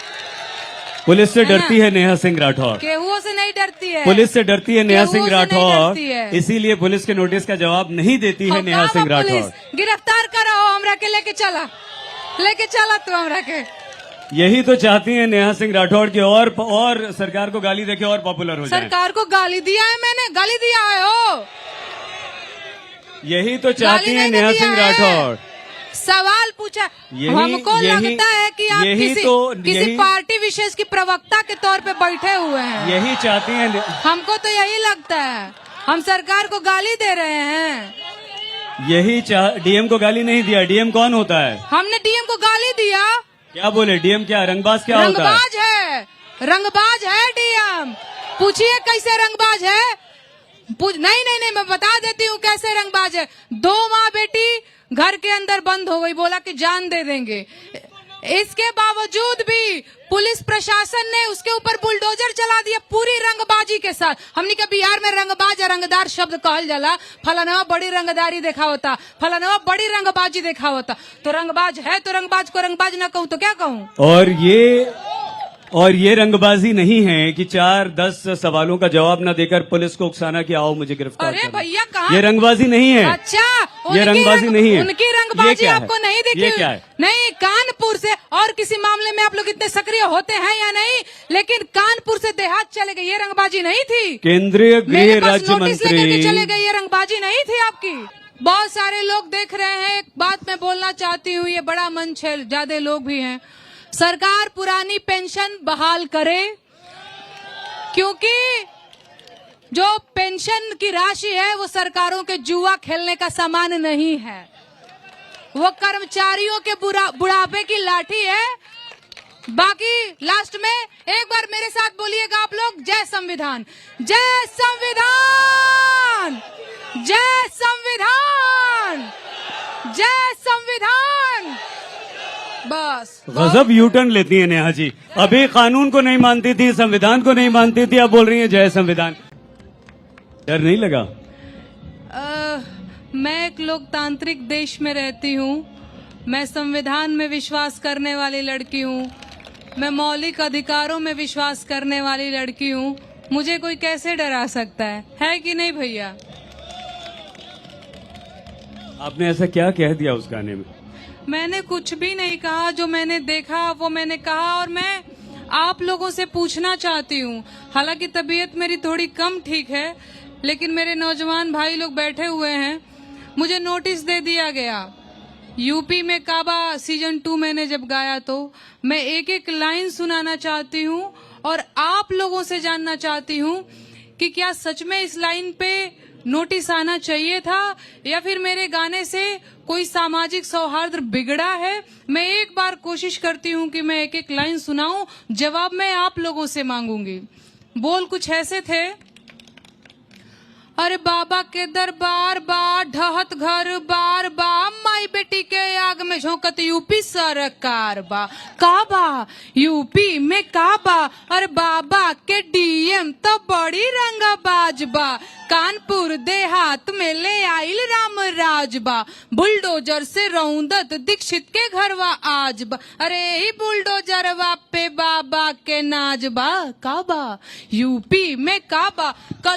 Speaker 2: पुलिस से डरती है नेहा सिंह राठौर,
Speaker 1: केहुओं से नहीं डरती है।
Speaker 2: पुलिस से डरती है नेहा सिंह राठौर,
Speaker 1: है।
Speaker 2: इसीलिए पुलिस के नोटिस का जवाब नहीं देती है नेहा सिंह राठौर।
Speaker 1: गिरफ्तार करो हमरा के, लेके चला तू हमरा के।
Speaker 2: यही तो चाहती है नेहा सिंह राठौड़ की और सरकार को गाली देके और पॉपुलर हो जाए।
Speaker 1: सरकार को गाली दिया है मैंने? गाली दिया है हो?
Speaker 2: यही तो चाहती है नेहा सिंह राठौड़।
Speaker 1: सवाल पूछा, हमको लगता है कि आप किसी पार्टी विशेष की प्रवक्ता के तौर पे बैठे हुए हैं।
Speaker 2: यही चाहती है,
Speaker 1: हमको तो यही लगता है। हम सरकार को गाली दे रहे हैं।
Speaker 2: यही डीएम को गाली नहीं दिया। डीएम कौन होता है?
Speaker 1: हमने डीएम को गाली दिया?
Speaker 2: क्या बोले? डीएम क्या रंगबाज क्या होता है?
Speaker 1: रंगबाज है, रंगबाज है डीएम। पूछिए कैसे रंगबाज है। नहीं, मैं बता देती हूँ कैसे रंगबाज है। 2 माँ बेटी घर के अंदर बंद हो गई, बोला कि जान दे देंगे। इसके बावजूद भी पुलिस प्रशासन ने उसके ऊपर बुलडोजर चला दिया पूरी रंगबाजी के साथ। हमने कहा बिहार में रंगबाज या रंगदार शब्द कहल जाला, फलाना बड़ी रंगदारी देखा होता, फलाना बड़ी रंगबाजी देखा होता। तो रंगबाज है तो रंगबाज को रंगबाज ना कहूँ तो क्या कहूँ?
Speaker 2: और ये रंगबाजी नहीं है कि 4-10 सवालों का जवाब न देकर पुलिस को उकसाना कि आओ मुझे गिरफ्तार
Speaker 1: अरे
Speaker 2: करो।
Speaker 1: भैया कहाँ?
Speaker 2: ये रंगबाजी नहीं है।
Speaker 1: अच्छा,
Speaker 2: ये रंगबाजी नहीं है।
Speaker 1: उनकी रंगबाजी आपको नहीं दिखी?
Speaker 2: ये क्या है?
Speaker 1: नहीं, कानपुर से और किसी मामले में आप लोग इतने सक्रिय होते हैं या नहीं, लेकिन कानपुर से देहात चले गए, ये रंगबाजी नहीं थी?
Speaker 2: केंद्रीय गृह राज्य मंत्री
Speaker 1: चले गए, ये रंगबाजी नहीं थी आपकी? बहुत सारे लोग देख रहे हैं। एक बात मैं बोलना चाहती हूँ, ये बड़ा मंच है, ज्यादा लोग भी हैं। सरकार पुरानी पेंशन बहाल करे, क्योंकि जो पेंशन की राशि है वो सरकारों के जुआ खेलने का सामान नहीं है, वो कर्मचारियों के बुढ़ापे की लाठी है। बाकी लास्ट में एक बार मेरे साथ बोलिएगा आप लोग, जय संविधान, जय संविधान, जय संविधान, जय संविधान। बस
Speaker 2: गजब यू टर्न लेती है नेहा जी। अभी कानून को नहीं मानती थी, संविधान को नहीं मानती थी, अब बोल रही है जय संविधान। डर नहीं लगा?
Speaker 1: मैं एक लोकतांत्रिक देश में रहती हूँ। मैं संविधान में विश्वास करने वाली लड़की हूँ। मैं मौलिक अधिकारों में विश्वास करने वाली लड़की हूँ। मुझे कोई कैसे डरा सकता है कि नहीं भैया?
Speaker 2: आपने ऐसा क्या कह दिया उस गाने में?
Speaker 1: मैंने कुछ भी नहीं कहा, जो मैंने देखा वो मैंने कहा। और मैं आप लोगों से पूछना चाहती हूँ, हालांकि तबीयत मेरी थोड़ी कम ठीक है, लेकिन मेरे नौजवान भाई लोग बैठे हुए हैं। मुझे नोटिस दे दिया गया। यूपी में काबा सीजन 2 मैंने जब गाया तो मैं एक एक लाइन सुनाना चाहती हूँ और आप लोगों से जानना चाहती हूँ कि क्या सच में इस लाइन पे नोटिस आना चाहिए था या फिर मेरे गाने से कोई सामाजिक सौहार्द बिगड़ा है। मैं एक बार कोशिश करती हूँ कि मैं एक एक लाइन सुनाऊं, जवाब मैं आप लोगों से मांगूंगी। बोल कुछ ऐसे थे। अरे बाबा के दरबार बा, ढहत घर बार बा, माई बेटी के आग में झोंकत यूपी सरकार बा। काबा यूपी में काबा, अरे बाबा के डीएम तो बड़ी रंगाबाज बा। कानपुर देहात में ले आइल राम राज बा, बुलडोजर से रौंदत दीक्षित के घरवा आज बा। अरे ही बुलडोजरवा पे बाबा के नाज बा। काबा यूपी में काबा।